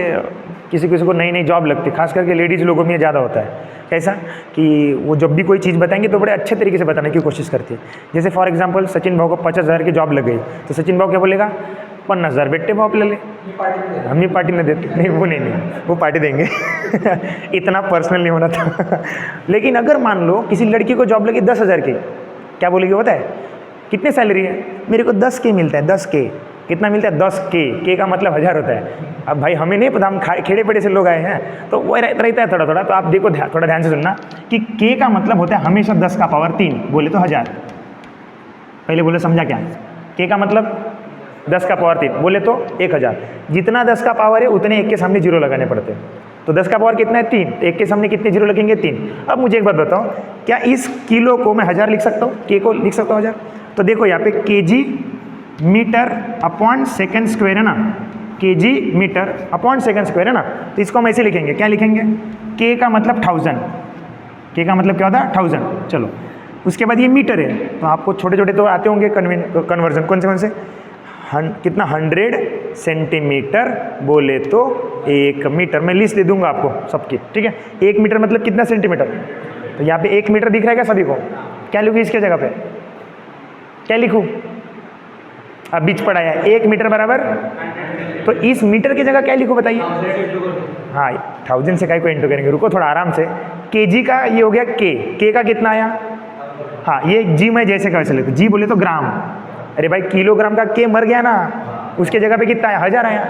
Speaker 1: किसी किसी को नई नई जॉब लगती है, खास करके लेडीज़ लोगों में ये ज़्यादा होता है। कैसा कि वो जब भी कोई चीज़ बताएंगे तो बड़े अच्छे तरीके से बताने की कोशिश करती है। जैसे फॉर एग्जांपल सचिन भाव को 50,000 की जॉब लग गई, तो सचिन भाव क्या बोलेगा, 50,000 बेटे भाव ले ले, हम ही पार्टी नहीं देते, नहीं वो नहीं वो पार्टी देंगे इतना पर्सनल नहीं होना था लेकिन अगर मान लो किसी लड़की को जॉब लगी 10,000 की, क्या बोलेगी पता है, कितने सैलरी है, मेरे को 10K मिलता है, 10K। कितना मिलता है, 10K का मतलब 1000 होता है। अब भाई हमें नहीं पता, हम खेड़े पेड़े से लोग आए हैं, तो वो रहता है थोड़ा थोड़ा। तो आप देखो थोड़ा ध्यान से सुनना कि K का मतलब होता है हमेशा 10 का पावर 3, बोले तो 1000। पहले बोले समझा क्या, K का मतलब 10 का पावर 3, बोले तो 1000। जितना 10 का पावर है उतने 1 के सामने जीरो लगाने पड़ते हैं। तो 10 का पावर कितना है, 3, तो 1 के सामने कितने जीरो लगेंगे, 3। अब मुझे एक बात बताओ, क्या इस किलो को मैं 1000 लिख सकता हूँ, K को लिख सकता हूँ 1000? तो देखो यहाँ पे kg metre upon second square है ना, kg metre upon second square है ना, तो इसको हम ऐसे लिखेंगे, क्या लिखेंगे, K का मतलब 1000, K का मतलब क्या होता है 1000। चलो उसके बाद ये मीटर है, तो आपको छोटे छोटे तो आते होंगे कन्वर्जन, कौन से कितना 100 सेंटीमीटर बोले तो 1 मीटर। मैं लिस्ट दे दूंगा आपको सबकी, ठीक है। 1 मीटर मतलब कितना सेंटीमीटर, तो यहाँ पे 1 मीटर दिख रहा है क्या सभी को, क्या लिखूँ इसके जगह पे, क्या लिखूँ, अब बीच पड़ा है 1 मीटर बराबर, तो इस मीटर की जगह क्या लिखूँ बताइए, हाँ 1000 से काय को इंटू करेंगे, रुको थोड़ा आराम से। kg का ये हो गया K का कितना आया, हाँ ये G मैं जैसे का वैसे लेते, G बोले तो ग्राम, अरे भाई किलोग्राम का K मर गया ना, उसके जगह पे कितना आया, 1000 आया।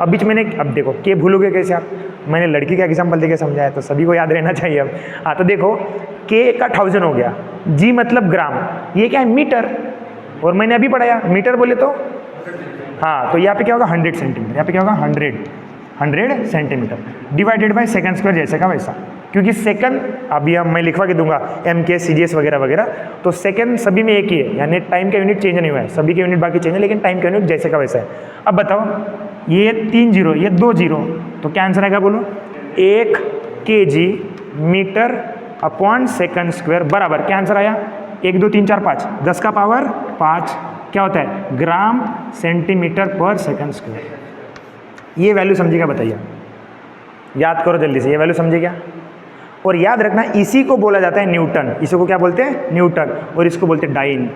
Speaker 1: अब बीच मैंने, अब देखो K भूलोगे कैसे आप, मैंने लड़की का एग्जाम्पल देके समझाया, तो सभी को याद रहना चाहिए अब। हाँ तो देखो K का 1000 हो गया, G मतलब ग्राम, ये क्या है मीटर, और मैंने अभी पढ़ाया मीटर बोले तो, हाँ तो यहाँ पे क्या होगा 100 सेंटीमीटर, यहाँ पे क्या होगा 100 centimetre divided by second square, जैसे का वैसा। क्योंकि सेकंड अभी हम मैं लिखवा के दूंगा MK CGS वगैरह वगैरह, तो सेकंड सभी में एक ही है, यानी टाइम का यूनिट चेंज नहीं हुआ है, सभी के यूनिट बाकी चेंज है, लेकिन टाइम का यूनिट जैसे का वैसा है। अब बताओ ये 3 जीरो, ये 2 जीरो, तो क्या आंसर आएगा बोलो, 1 kg metre upon second square बराबर, क्या आंसर आया, 1 2 3 4 5, 10 का पावर 5 क्या होता है, ग्राम सेंटीमीटर पर सेकंड स्क्वायर। ये वैल्यू समझिएगा, बताइए, याद करो जल्दी से, ये वैल्यू समझिएगा। और याद रखना इसी को बोला जाता है न्यूटन, इसी को क्या बोलते हैं, न्यूटन, और इसको बोलते हैं डाइन,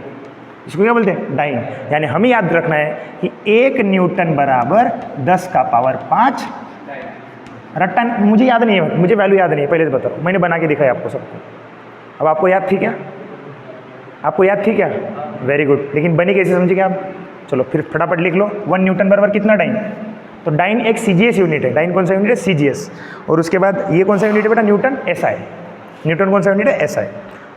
Speaker 1: इसको क्या बोलते हैं, डाइन। यानी हमें याद रखना है कि 1 न्यूटन बराबर 10 का पावर 5 रट्टा, मुझे याद नहीं है, मुझे वैल्यू याद नहीं है, पहले से बता रहा हूँ, मैंने बना के दिखाया आपको सबको। अब आपको याद थी क्या, आपको याद थी क्या, वेरी गुड, लेकिन बनी कैसे समझिए आप, चलो फिर फटाफट लिख लो, 1 न्यूटन बराबर कितना डाइन, तो डाइन एक CGS यूनिट है, डाइन कौन सा यूनिट है, CGS। और उसके बाद ये कौन सा यूनिट है बेटा, न्यूटन SI, न्यूटन कौन सा यूनिट है, SI।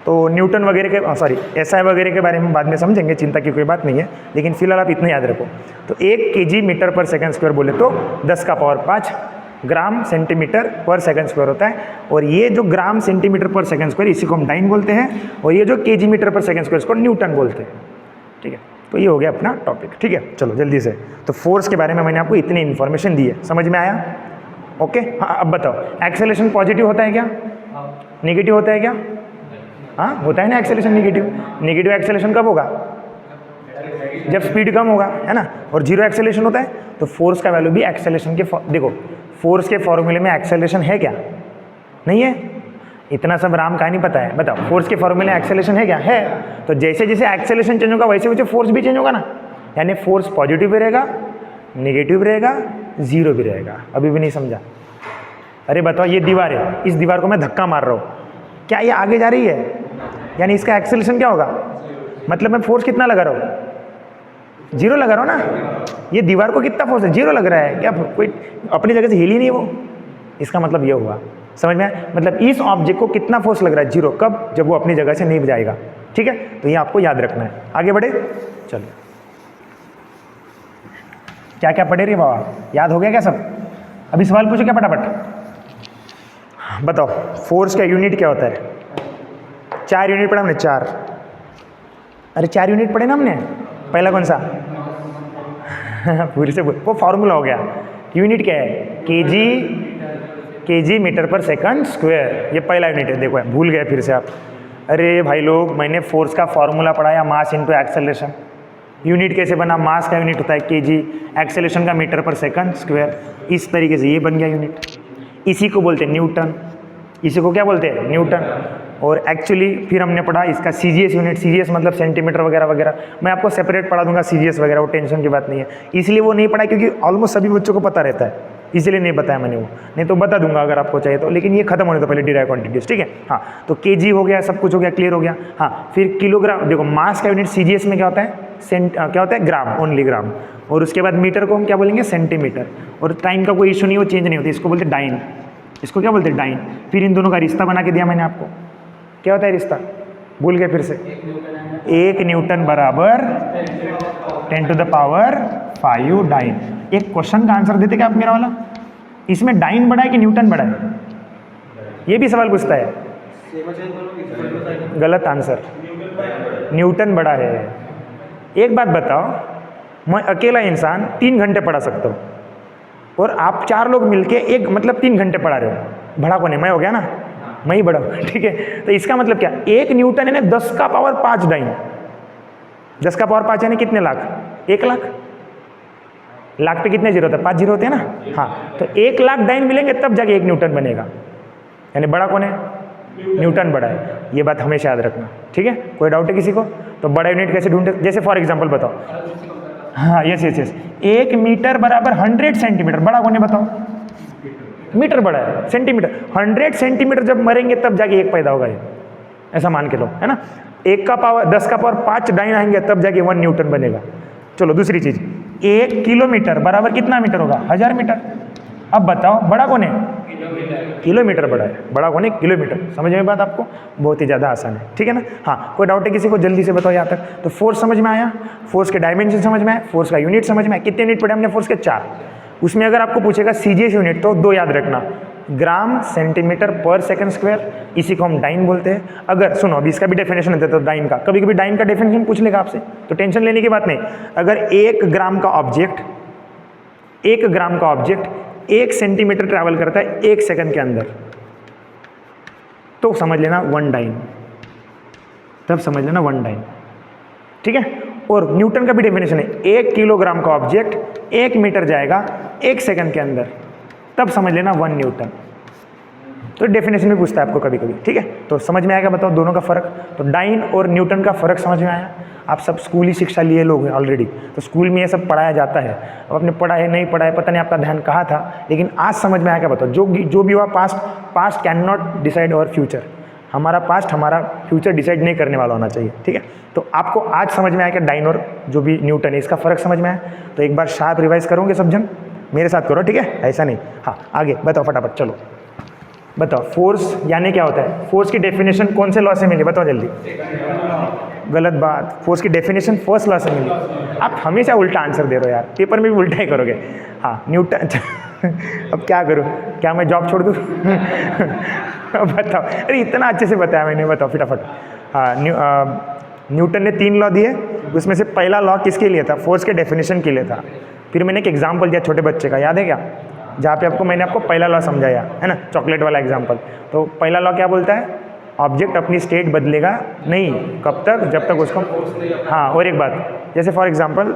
Speaker 1: तो न्यूटन वगैरह के सॉरी SI वगैरह के बारे में बाद में समझेंगे, चिंता की कोई बात नहीं है, लेकिन फिलहाल आप इतना याद रखो। तो 1 kg मीटर पर सेकंड स्क्वायर बोले तो 10 का पावर 5 ग्राम सेंटीमीटर पर सेकंड स्क्वायर होता है। और ये जो ग्राम सेंटीमीटर पर सेकंड स्क्वायर, इसी को हम डाइन बोलते हैं, और ये जो kg मीटर पर सेकंड स्क्वायर इसको न्यूटन बोलते हैं, ठीक है। तो ये हो गया अपना टॉपिक, ठीक है। चलो जल्दी से, तो फोर्स के बारे में मैंने आपको इतनी इन्फॉर्मेशन दी है, समझ में आया, ओके। हाँ अब बताओ, एक्सेलरेशन पॉजिटिव होता है क्या, नेगेटिव होता है क्या, हाँ होता है ना एक्सेलरेशन नेगेटिव। नेगेटिव एक्सेलरेशन कब होगा, जब स्पीड कम होगा, है ना, और जीरो एक्सेलरेशन होता है। तो फोर्स का वैल्यू भी एक्सेलरेशन के, देखो फोर्स के फॉर्मूले में एक्सेलरेशन है क्या, नहीं है, इतना सब राम कहानी पता है, बताओ फोर्स के फॉर्मूले में एक्सेलरेशन है क्या, है। तो जैसे जैसे एक्सेलरेशन चेंज होगा वैसे वैसे फोर्स भी चेंज होगा ना, यानी फोर्स पॉजिटिव भी रहेगा, नेगेटिव भी रहेगा, जीरो भी रहेगा। अभी भी नहीं समझा, अरे बताओ ये दीवार है, इस दीवार को मैं धक्का मार रहा हूँ, क्या ये आगे जा रही है, यानी इसका एक्सेलरेशन क्या होगा, मतलब मैं फोर्स कितना लगा रहा हूँ, जीरो लगा रहा हूँ ना। ये दीवार को कितना फोर्स है, जीरो लग रहा है, क्या कोई अपनी जगह से हिली नहीं वो, इसका मतलब ये हुआ, समझ में आया, मतलब इस ऑब्जेक्ट को कितना फोर्स लग रहा है, जीरो, कब, जब वो अपनी जगह से नहीं जाएगा, ठीक है। तो ये आपको याद रखना है। आगे बढ़े, चलो क्या क्या पढ़े रही बाबा, याद हो गया क्या सब, अभी सवाल पूछो क्या फटाफट बताओ। फोर्स का यूनिट क्या होता है, 4 यूनिट पढ़ा हमने, 4, अरे 4 यूनिट पढ़े ना हमने, पहला कौन सा पूरी से वो फॉर्मूला हो गया, यूनिट क्या है, kg मीटर पर सेकंड स्क्वायर, ये पहला यूनिट है। देखो भूल गए फिर से आप, अरे भाई लोग मैंने फोर्स का फॉर्मूला पढ़ाया, मास इनटू एक्सेलरेशन, यूनिट कैसे बना, मास का यूनिट होता है केजी, एक्सेलेरेशन का मीटर पर सेकंड स्क्वायर, इस तरीके से ये बन गया यूनिट। इसी को बोलते हैं न्यूटन, इसी को क्या बोलते हैं न्यूटन। और एक्चुअली फिर हमने पढ़ा इसका सीजीएस यूनिट, सीजीएस मतलब सेंटीमीटर वगैरह वगैरह, मैं आपको सेपरेट पढ़ा दूंगा सीजीएस वगैरह, वो टेंशन की बात नहीं है। इसलिए वो नहीं पढ़ा क्योंकि ऑलमोस्ट सभी बच्चों को पता रहता है, इसलिए नहीं बताया मैंने वो, नहीं तो बता दूंगा अगर आपको चाहिए तो, लेकिन ये खत्म होने तो पहले डिराइव क्वांटिटीज, ठीक है। हाँ, तो केजी हो गया, सब कुछ हो गया, क्लियर हो गया। हाँ, फिर किलोग्राम, देखो मास का यूनिट सीजीएस में क्या होता है, क्या होता है, ग्राम, ओनली ग्राम। और उसके बाद मीटर को हम क्या बोलेंगे, सेंटीमीटर। और टाइम का कोई इशू नहीं, वो चेंज नहीं होती, इसको बोलते डाइन, इसको क्या बोलते हैं, डाइन। फिर इन दोनों का रिश्ता बना के दिया मैंने आपको, क्या होता है रिश्ता, भूल गए फिर से, 1 न्यूटन बराबर 10⁵ डाइन। एक क्वेश्चन का आंसर देते क्या आप मेरा वाला, इसमें डाइन बड़ा है कि न्यूटन बड़ा है, ये भी सवाल पूछता है। गलत आंसर, न्यूटन बड़ा है। एक बात बताओ, मैं अकेला इंसान 3 घंटे पढ़ा सकता हूँ और आप 4 लोग मिलके एक मतलब 3 घंटे पढ़ा रहे हो, बड़ा कौन है, मैं हो गया ना, मैं ही बड़ा हूँ, ठीक है। तो इसका मतलब क्या, 1 न्यूटन है ना 10⁵ डाइन, 10⁵ यानी कितने लाख, 1 लाख, लाख पे कितने जीरो होते हैं, 5 जीरो होते हैं ना। हाँ, तो 1 लाख डाइन मिलेंगे तब जाके 1 न्यूटन बनेगा, यानी बड़ा कौन है, न्यूटन बड़ा है। ये बात हमेशा याद रखना, ठीक है। कोई डाउट है किसी को, तो बड़ा यूनिट कैसे ढूंढे, जैसे फॉर एग्जांपल बताओ, हाँ यस यस यस, 1 मीटर बराबर 100 सेंटीमीटर, बड़ा कौन है बताओ, मीटर बड़ा है, सेंटीमीटर, 100 सेंटीमीटर जब मरेंगे तब जाके 1 पैदा होगा, ये ऐसा मान के लो, है ना। 10⁵ डाइन आएंगे तब जाके 1 न्यूटन बनेगा। चलो दूसरी चीज, 1 किलोमीटर बराबर कितना मीटर होगा, 1000 मीटर। अब बताओ बड़ा कौन है, किलोमीटर बड़ा है, बड़ा कौन है, किलोमीटर। समझ में बात आपको, बहुत ही ज़्यादा आसान है, ठीक है ना। हाँ, कोई डाउट है किसी को, जल्दी से बताओ यहाँ तक। तो फोर्स समझ में आया, फोर्स के डायमेंशन समझ में आया, फोर्स का यूनिट समझ में आया। कितने यूनिट पढ़े हमने फोर्स के, 4। उसमें अगर आपको पूछेगा सीजीएस यूनिट तो 2 याद रखना, ग्राम सेंटीमीटर पर सेकंड स्क्वायर, इसी को हम डाइन बोलते हैं। अगर सुनो, अभी इसका भी डेफिनेशन देता है डाइन का, कभी कभी डाइन का डेफिनेशन पूछ लेगा आपसे, तो टेंशन लेने की बात नहीं। अगर 1 ग्राम का ऑब्जेक्ट 1 सेंटीमीटर ट्रैवल करता है 1 सेकंड के अंदर, तो समझ लेना 1 डाइन, तब समझ लेना 1 डाइन, ठीक है। और न्यूटन का भी डेफिनेशन है, 1 किलोग्राम का ऑब्जेक्ट 1 मीटर जाएगा 1 सेकंड के अंदर, तब समझ लेना 1 न्यूटन। तो डेफिनेशन भी पूछता है आपको कभी कभी, ठीक है। तो समझ में आएगा, बताओ दोनों का फर्क। तो डाइन और न्यूटन का फर्क समझ में आया। आप सब स्कूली शिक्षा लिए लोग हैं ऑलरेडी, तो स्कूल में ये सब पढ़ाया जाता है। अब आपने पढ़ा है नहीं पढ़ा है पता नहीं, आपका ध्यान कहाँ था, लेकिन आज समझ में आएगा। बताओ जो भी हुआ, past can not decide our future. हमारा पास्ट हमारा फ्यूचर डिसाइड नहीं करने वाला होना चाहिए, ठीक है। तो आपको आज समझ में आएगा डाइन और जो भी न्यूटन है इसका फ़र्क समझ में आया। तो एक बार शार्प रिवाइज करोगे सब जन, मेरे साथ करो, ठीक है, ऐसा नहीं। हाँ, आगे बताओ फटाफट, चलो बताओ। फोर्स यानी क्या होता है, फोर्स की डेफिनेशन कौन से लॉ से मिली, बताओ जल्दी। गलत बात, फोर्स की डेफिनेशन फर्स्ट लॉ से मिली। आप हमेशा उल्टा आंसर दे रहे हो यार, पेपर में भी उल्टा ही करोगे। हाँ, न्यूटन अब क्या करूँ, क्या मैं जॉब छोड़ दूँ? बताओ, अरे इतना अच्छे से बताया मैंने, बताओ फटाफट। हाँ, न्यूटन ने 3 लॉ दिए, उसमें से पहला लॉ किसके लिए था, फोर्स के डेफिनेशन के लिए था। फिर मैंने एक एग्जाम्पल दिया छोटे बच्चे का, याद है क्या, जहाँ पे मैंने आपको पहला लॉ समझाया है ना, चॉकलेट वाला एग्जाम्पल। तो पहला लॉ क्या बोलता है, ऑब्जेक्ट अपनी स्टेट बदलेगा नहीं, कब तक, जब तक उसको। हाँ, और एक बात, जैसे फॉर एग्जांपल,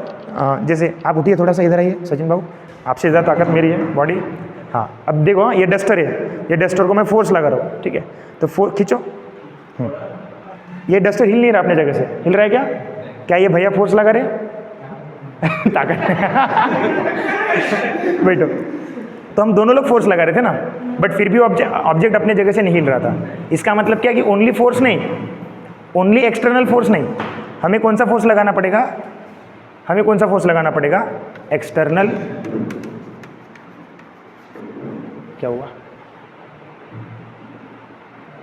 Speaker 1: जैसे आप उठिए थोड़ा सा, इधर आइए सचिन बाबू, आपसे ज़्यादा ताकत मेरी है बॉडी। हाँ, अब देखो, ये डस्टर है, ये डस्टर को मैं फोर्स लगा रहा हूँ, ठीक है। तो खींचो, ये डस्टर हिल नहीं रहा अपने जगह से, हिल रहा है क्या, क्या ये भैया फोर्स लगा रहे ताकत बैठो। तो हम दोनों लोग फोर्स लगा रहे थे ना, बट फिर भी ऑब्जेक्ट अपने जगह से नहीं हिल रहा था। इसका मतलब क्या कि ओनली फोर्स नहीं, ओनली एक्सटर्नल फोर्स नहीं, हमें कौन सा फोर्स लगाना पड़ेगा, हमें कौन सा फोर्स लगाना पड़ेगा, एक्सटर्नल। क्या हुआ,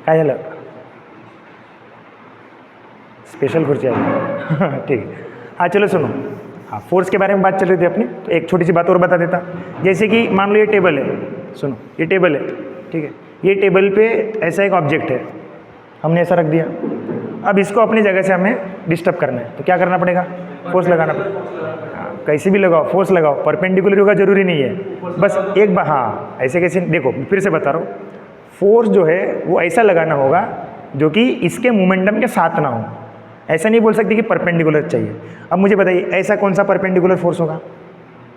Speaker 1: क्या झालं, स्पेशल खुर्ची आहे ठीक है। हाँ चलो सुनो, हाँ फोर्स के बारे में बात चल रही थी अपनी, तो एक छोटी सी बात और बता देता। जैसे कि मान लो ये टेबल है, सुनो ये टेबल है, ठीक है, ये टेबल पे ऐसा एक ऑब्जेक्ट है, हमने ऐसा रख दिया। अब इसको अपनी जगह से हमें डिस्टर्ब करना है, तो क्या करना पड़ेगा, फोर्स लगाना पड़ेगा। हाँ, कैसे भी लगाओ, फोर्स लगाओ, परपेंडिकुलर होगा जरूरी नहीं है, बस एक बार। हाँ, ऐसे कैसे, देखो फिर से बता रहा हूँ, फोर्स जो है वो ऐसा लगाना होगा जो कि इसके मोमेंटम के साथ ना हो, ऐसा नहीं बोल सकते कि परपेंडिकुलर चाहिए। अब मुझे बताइए ऐसा कौन सा परपेंडिकुलर फोर्स होगा,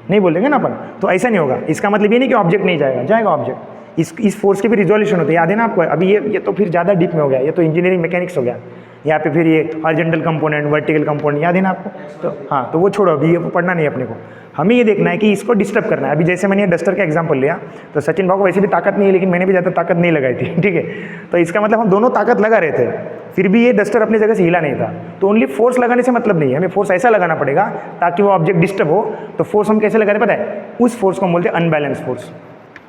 Speaker 1: नहीं बोलेंगे ना अपन, तो ऐसा नहीं होगा। इसका मतलब ये नहीं कि ऑब्जेक्ट नहीं जाएगा, जाएगा ऑब्जेक्ट। इस फोर्स की भी रिजोल्यूशन होती है, याद है ना आपको। अभी ये तो फिर ज़्यादा डीप में हो गया, ये तो इंजीनियरिंग मैकेनिक्स हो गया। यहाँ पे फिर ये हॉरिजॉन्टल कंपोनेंट, वर्टिकल कंपोनेंट, याद है ना आपको। तो हाँ, तो वो छोड़ो, अभी ये पढ़ना नहीं है अपने को। हमें ये देखना है कि इसको डिस्टर्ब करना है। अभी जैसे मैंने ये डस्टर का एग्जांपल लिया, तो सचिन भाव को वैसे भी ताकत नहीं है, लेकिन मैंने भी ज़्यादा ताकत नहीं लगाई थी, ठीक है। तो इसका मतलब हम दोनों ताकत लगा रहे थे, फिर भी ये डस्टर अपनी जगह से हिला नहीं था। तो ओनली फोर्स लगाने से मतलब नहीं है, हमें फोर्स ऐसा लगाना पड़ेगा ताकि वो ऑब्जेक्ट डिस्टर्ब हो। तो फोर्स हम कैसे लगाते हैं पता है, उस फोर्स को हम बोलते हैं अनबैलेंस फोर्स।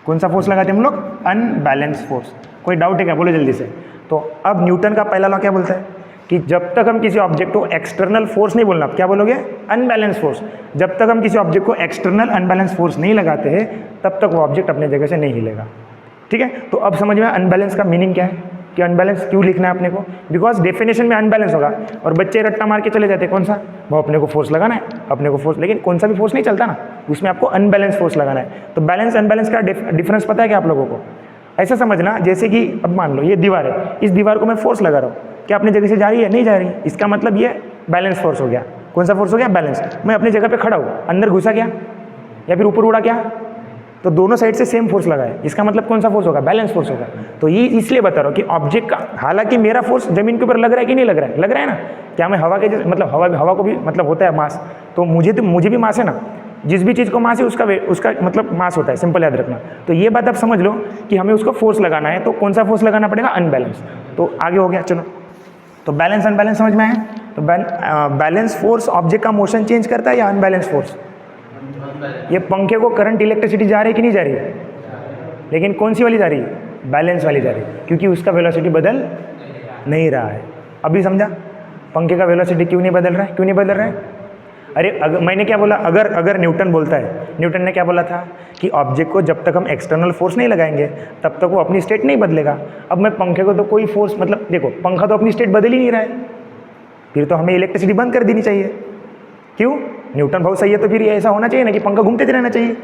Speaker 1: कौन सा फोर्स लगाते हैं हम लोग, अनबैलेंस फोर्स। कोई डाउट है क्या, बोलो जल्दी से। तो अब न्यूटन का पहला लॉ क्या बोलता है कि जब तक हम किसी ऑब्जेक्ट को एक्सटर्नल फोर्स नहीं बोलना, क्या बोलोगे, अनबैलेंस फोर्स। जब तक हम किसी ऑब्जेक्ट को एक्सटर्नल अनबैलेंस फोर्स नहीं लगाते हैं तब तक वो ऑब्जेक्ट अपने जगह से नहीं हिलेगा, ठीक है। तो अब समझ में अनबैलेंस का मीनिंग क्या है, कि अनबैलेंस क्यों लिखना है अपने को, बिकॉज डेफिनेशन में अनबैलेंस होगा। और बच्चे रट्टा मार के चले जाते हैं, कौन सा, वो अपने को फोर्स लगाना है, अपने को फोर्स, लेकिन कौन सा भी फोर्स नहीं चलता ना, उसमें आपको अनबैलेंस फोर्स लगाना है। तो बैलेंस अनबैलेंस का डिफरेंस पता है क्या आप लोगों को। ऐसा समझना जैसे कि अब मान लो ये दीवार है, इस दीवार को मैं फोर्स लगा रहा हूँ, क्या अपनी जगह से जा रही है, नहीं जा रही, इसका मतलब ये बैलेंस फोर्स हो गया। कौन सा फोर्स हो गया, बैलेंस। मैं अपनी जगह पे खड़ा हूँ, अंदर घुसा क्या या फिर ऊपर उड़ा क्या, तो दोनों साइड से सेम फोर्स लगा है, इसका मतलब कौन सा फोर्स होगा, बैलेंस फोर्स होगा। तो ये इसलिए बता रहा हूँ कि ऑब्जेक्ट का, हालांकि मेरा फोर्स जमीन के ऊपर लग रहा है कि नहीं लग रहा है, लग रहा है ना। क्या मैं हवा के जैसे, मतलब हवा को भी मतलब होता है मास, तो मुझे भी मास है ना। जिस भी चीज़ को मास है उसका मतलब मास होता है, सिंपल याद रखना। तो ये बात आप समझ लो कि हमें उसको फोर्स लगाना है, तो कौन सा फोर्स लगाना पड़ेगा, अनबैलेंस। तो आगे हो गया, चलो। तो बैलेंस अनबैलेंस समझ में आया। तो बैलेंस फोर्स ऑब्जेक्ट का मोशन चेंज करता है या अनबैलेंस फोर्स। ये पंखे को करंट इलेक्ट्रिसिटी जा रही है कि नहीं जा रही है, लेकिन कौन सी वाली जा रही है, बैलेंस वाली जा रही है, क्योंकि उसका वेलोसिटी बदल नहीं रहा है। अभी समझा, पंखे का वेलोसिटी क्यों नहीं बदल रहा है, क्यों नहीं बदल रहा है। अरे अगर मैंने क्या बोला, अगर न्यूटन बोलता है, न्यूटन ने क्या बोला था कि ऑब्जेक्ट को जब तक हम एक्सटर्नल फोर्स नहीं लगाएंगे तब तक वो अपनी स्टेट नहीं बदलेगा। अब मैं पंखे को तो कोई फोर्स, मतलब देखो पंखा तो अपनी स्टेट बदल ही नहीं रहा है, फिर तो हमें इलेक्ट्रिसिटी बंद कर देनी चाहिए। क्यों, न्यूटन बहुत सही है, तो फिर ये ऐसा होना चाहिए ना कि पंखा घूमते रहना चाहिए।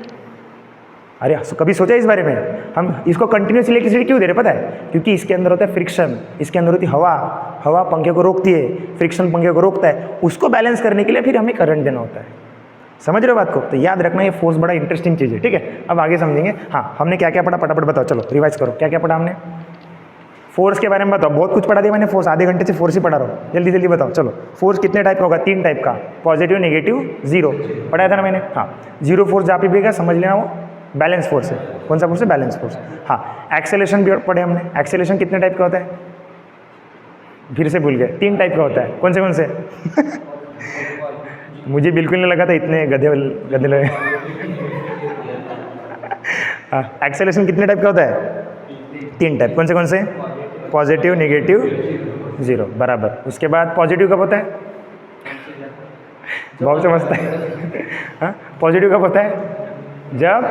Speaker 1: अरे कभी सोचा इस बारे में, हम इसको कंटिन्यूस इलेक्ट्रिसिटी क्यों दे रहे पता है, क्योंकि इसके अंदर होता है फ्रिक्शन, इसके अंदर होती है हवा पंखे को रोकती है, फ्रिक्शन पंखे को रोकता है, उसको बैलेंस करने के लिए फिर हमें करंट देना होता है। समझ रहे हो बात को। तो याद रखना ये फोर्स बड़ा इंटरेस्टिंग चीज़ है, ठीक है। अब आगे समझेंगे। हाँ, हमने क्या क्या पढ़ा, फटाफट बताओ, चलो रिवाइज करो, क्या क्या पढ़ा हमने। फोर्स के बारे में बताओ, बहुत कुछ पढ़ा दिया मैंने, फोर्स आधे घंटे से फोर्स ही पढ़ा रहा हूँ, जल्दी जल्दी बताओ। चलो, फोर्स कितने टाइप का होगा, 3 टाइप का, पॉजिटिव, नेगेटिव, जीरो, पढ़ाया था ना मैंने। हाँ, जीरो फोर्स जहाँ पे भी गया समझ लेना वो बैलेंस फोर्स है। कौन सा फोर्स है, बैलेंस फोर्स। हाँ, एक्सेलेरेशन भी पढ़े हमने। एक्सेलेरेशन कितने टाइप का होता है, फिर से भूल गए, 3 टाइप का होता है। कौन से मुझे बिल्कुल नहीं लगा था इतने गधे लगे। हाँ, एक्सेलेरेशन कितने टाइप का होता है, 3 टाइप। कौन से, पॉजिटिव, नेगेटिव, जीरो, बराबर। उसके बाद पॉजिटिव कब होता है, बहुत समझता है। हाँ, पॉजिटिव कब होता है, जब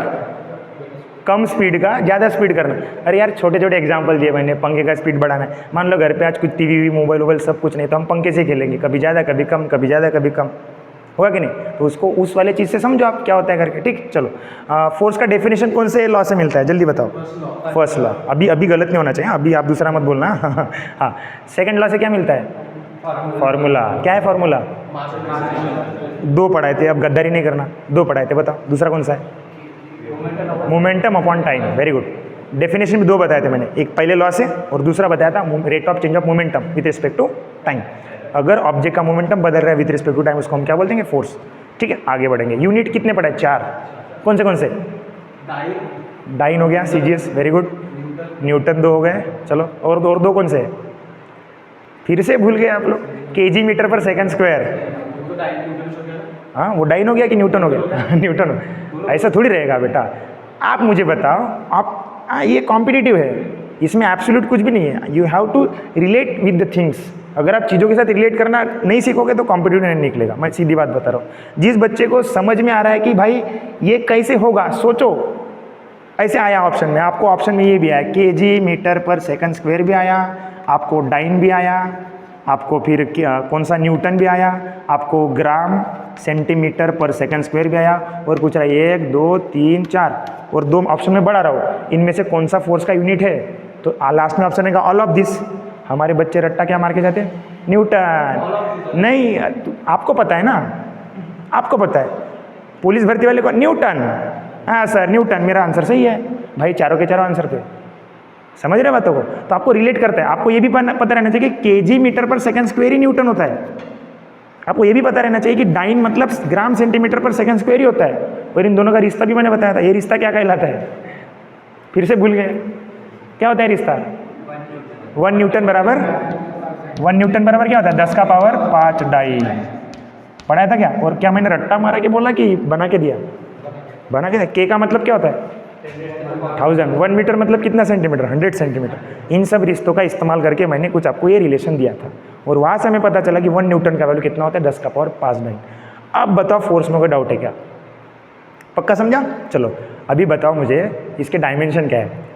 Speaker 1: कम स्पीड का ज़्यादा स्पीड करना। अरे यार छोटे छोटे एग्जांपल दिए मैंने, पंखे का स्पीड बढ़ाना है। मान लो घर पे आज कुछ टीवी मोबाइल वोबाइल सब कुछ नहीं, तो हम पंखे से खेलेंगे, कभी ज़्यादा कभी कम, कभी ज़्यादा कभी कम, होगा कि नहीं। तो उसको उस वाले चीज़ से समझो आप क्या होता है करके, ठीक। चलो, फोर्स का डेफिनेशन कौन से लॉ से मिलता है, जल्दी बताओ। First law. अभी गलत नहीं होना चाहिए, अभी आप दूसरा मत बोलना। हाँ, सेकेंड लॉ से क्या मिलता है, फार्मूला। क्या है फार्मूला, 2 पढ़ाए थे, अब गद्दारी नहीं करना, 2 पढ़ाए थे, बताओ दूसरा कौन सा है, momentum upon time. Very good. Definition भी 2 बताए थे मैंने, एक पहले लॉ से और दूसरा बताया था rate of change of momentum with respect to time. अगर ऑब्जेक्ट का मोमेंटम बदल रहा है विद रिस्पेक्ट टू टाइम, उसको हम क्या बोल देंगे, फोर्स, ठीक है। आगे बढ़ेंगे। यूनिट कितने पढ़े, 4। कौन से, डाइन हो गया, सीजीएस, वेरी गुड। न्यूटन 2 हो गए, चलो, और 2 कौन से, फिर से भूल गए आप लोग, केजी मीटर पर सेकंड स्क्वायर। हाँ, वो डाइन हो गया कि न्यूटन हो गया। न्यूटन हो, ऐसा थोड़ी रहेगा बेटा। आप मुझे बताओ, आप ये कॉम्पिटिटिव है, इसमें एब्सोल्यूट कुछ भी नहीं है। You have to relate with the things. अगर आप चीज़ों के साथ रिलेट करना नहीं सीखोगे तो कॉम्पिटिटिव नहीं निकलेगा। मैं सीधी बात बता रहा हूँ। जिस बच्चे को समझ में आ रहा है कि भाई ये कैसे होगा, सोचो, ऐसे आया ऑप्शन में, आपको ऑप्शन में ये भी आया, केजी मीटर पर सेकंड स्क्वायर भी आया, आपको डाइन भी आया, आपको फिर कौन सा न्यूटन भी आया, आपको ग्राम सेंटीमीटर पर सेकंड स्क्वायर भी आया, और पूछ रहा है 1 2 3 4, और 2 ऑप्शन में बढ़ा रहा हूँ, इनमें से कौन सा फोर्स का यूनिट है, तो लास्ट में ऑप्शन है ऑल ऑफ दिस। हमारे बच्चे रट्टा क्या मार के जाते हैं, न्यूटन। नहीं, आपको पता है ना, आपको पता है। पुलिस भर्ती वाले को न्यूटन, हाँ सर न्यूटन, मेरा आंसर सही है भाई, चारों के चारों आंसर थे। समझ रहे बातों को? तो आपको रिलेट करता है। आपको ये भी पता रहना चाहिए कि केजी मीटर पर सेकंड स्क्वायर ही न्यूटन होता है। आपको ये भी पता रहना चाहिए कि डाइन मतलब ग्राम सेंटीमीटर पर सेकंड स्क्वायर ही होता है। और इन दोनों का रिश्ता भी मैंने बताया था। ये रिश्ता क्या कहलाता है? फिर से भूल गए, क्या होता है रिश्ता? 1 न्यूटन बराबर 1 न्यूटन बराबर क्या होता है? 10 का पावर 5 डाइन। पढ़ाया था क्या? और क्या मैंने रट्टा मारा के बोला कि बना के दिया? बना के दिया। के का मतलब क्या होता है? 1000। 1 मीटर मतलब कितना सेंटीमीटर? 100 सेंटीमीटर। इन सब रिश्तों का इस्तेमाल करके मैंने कुछ आपको ये रिलेशन दिया था, और वहाँ से हमें पता चला कि 1 न्यूटन का वैल्यू कितना होता है? 10 का पावर 5 डाइन। अब बताओ फोर्स में कोई डाउट है क्या? पक्का समझा? चलो अभी बताओ मुझे इसके डायमेंशन क्या है।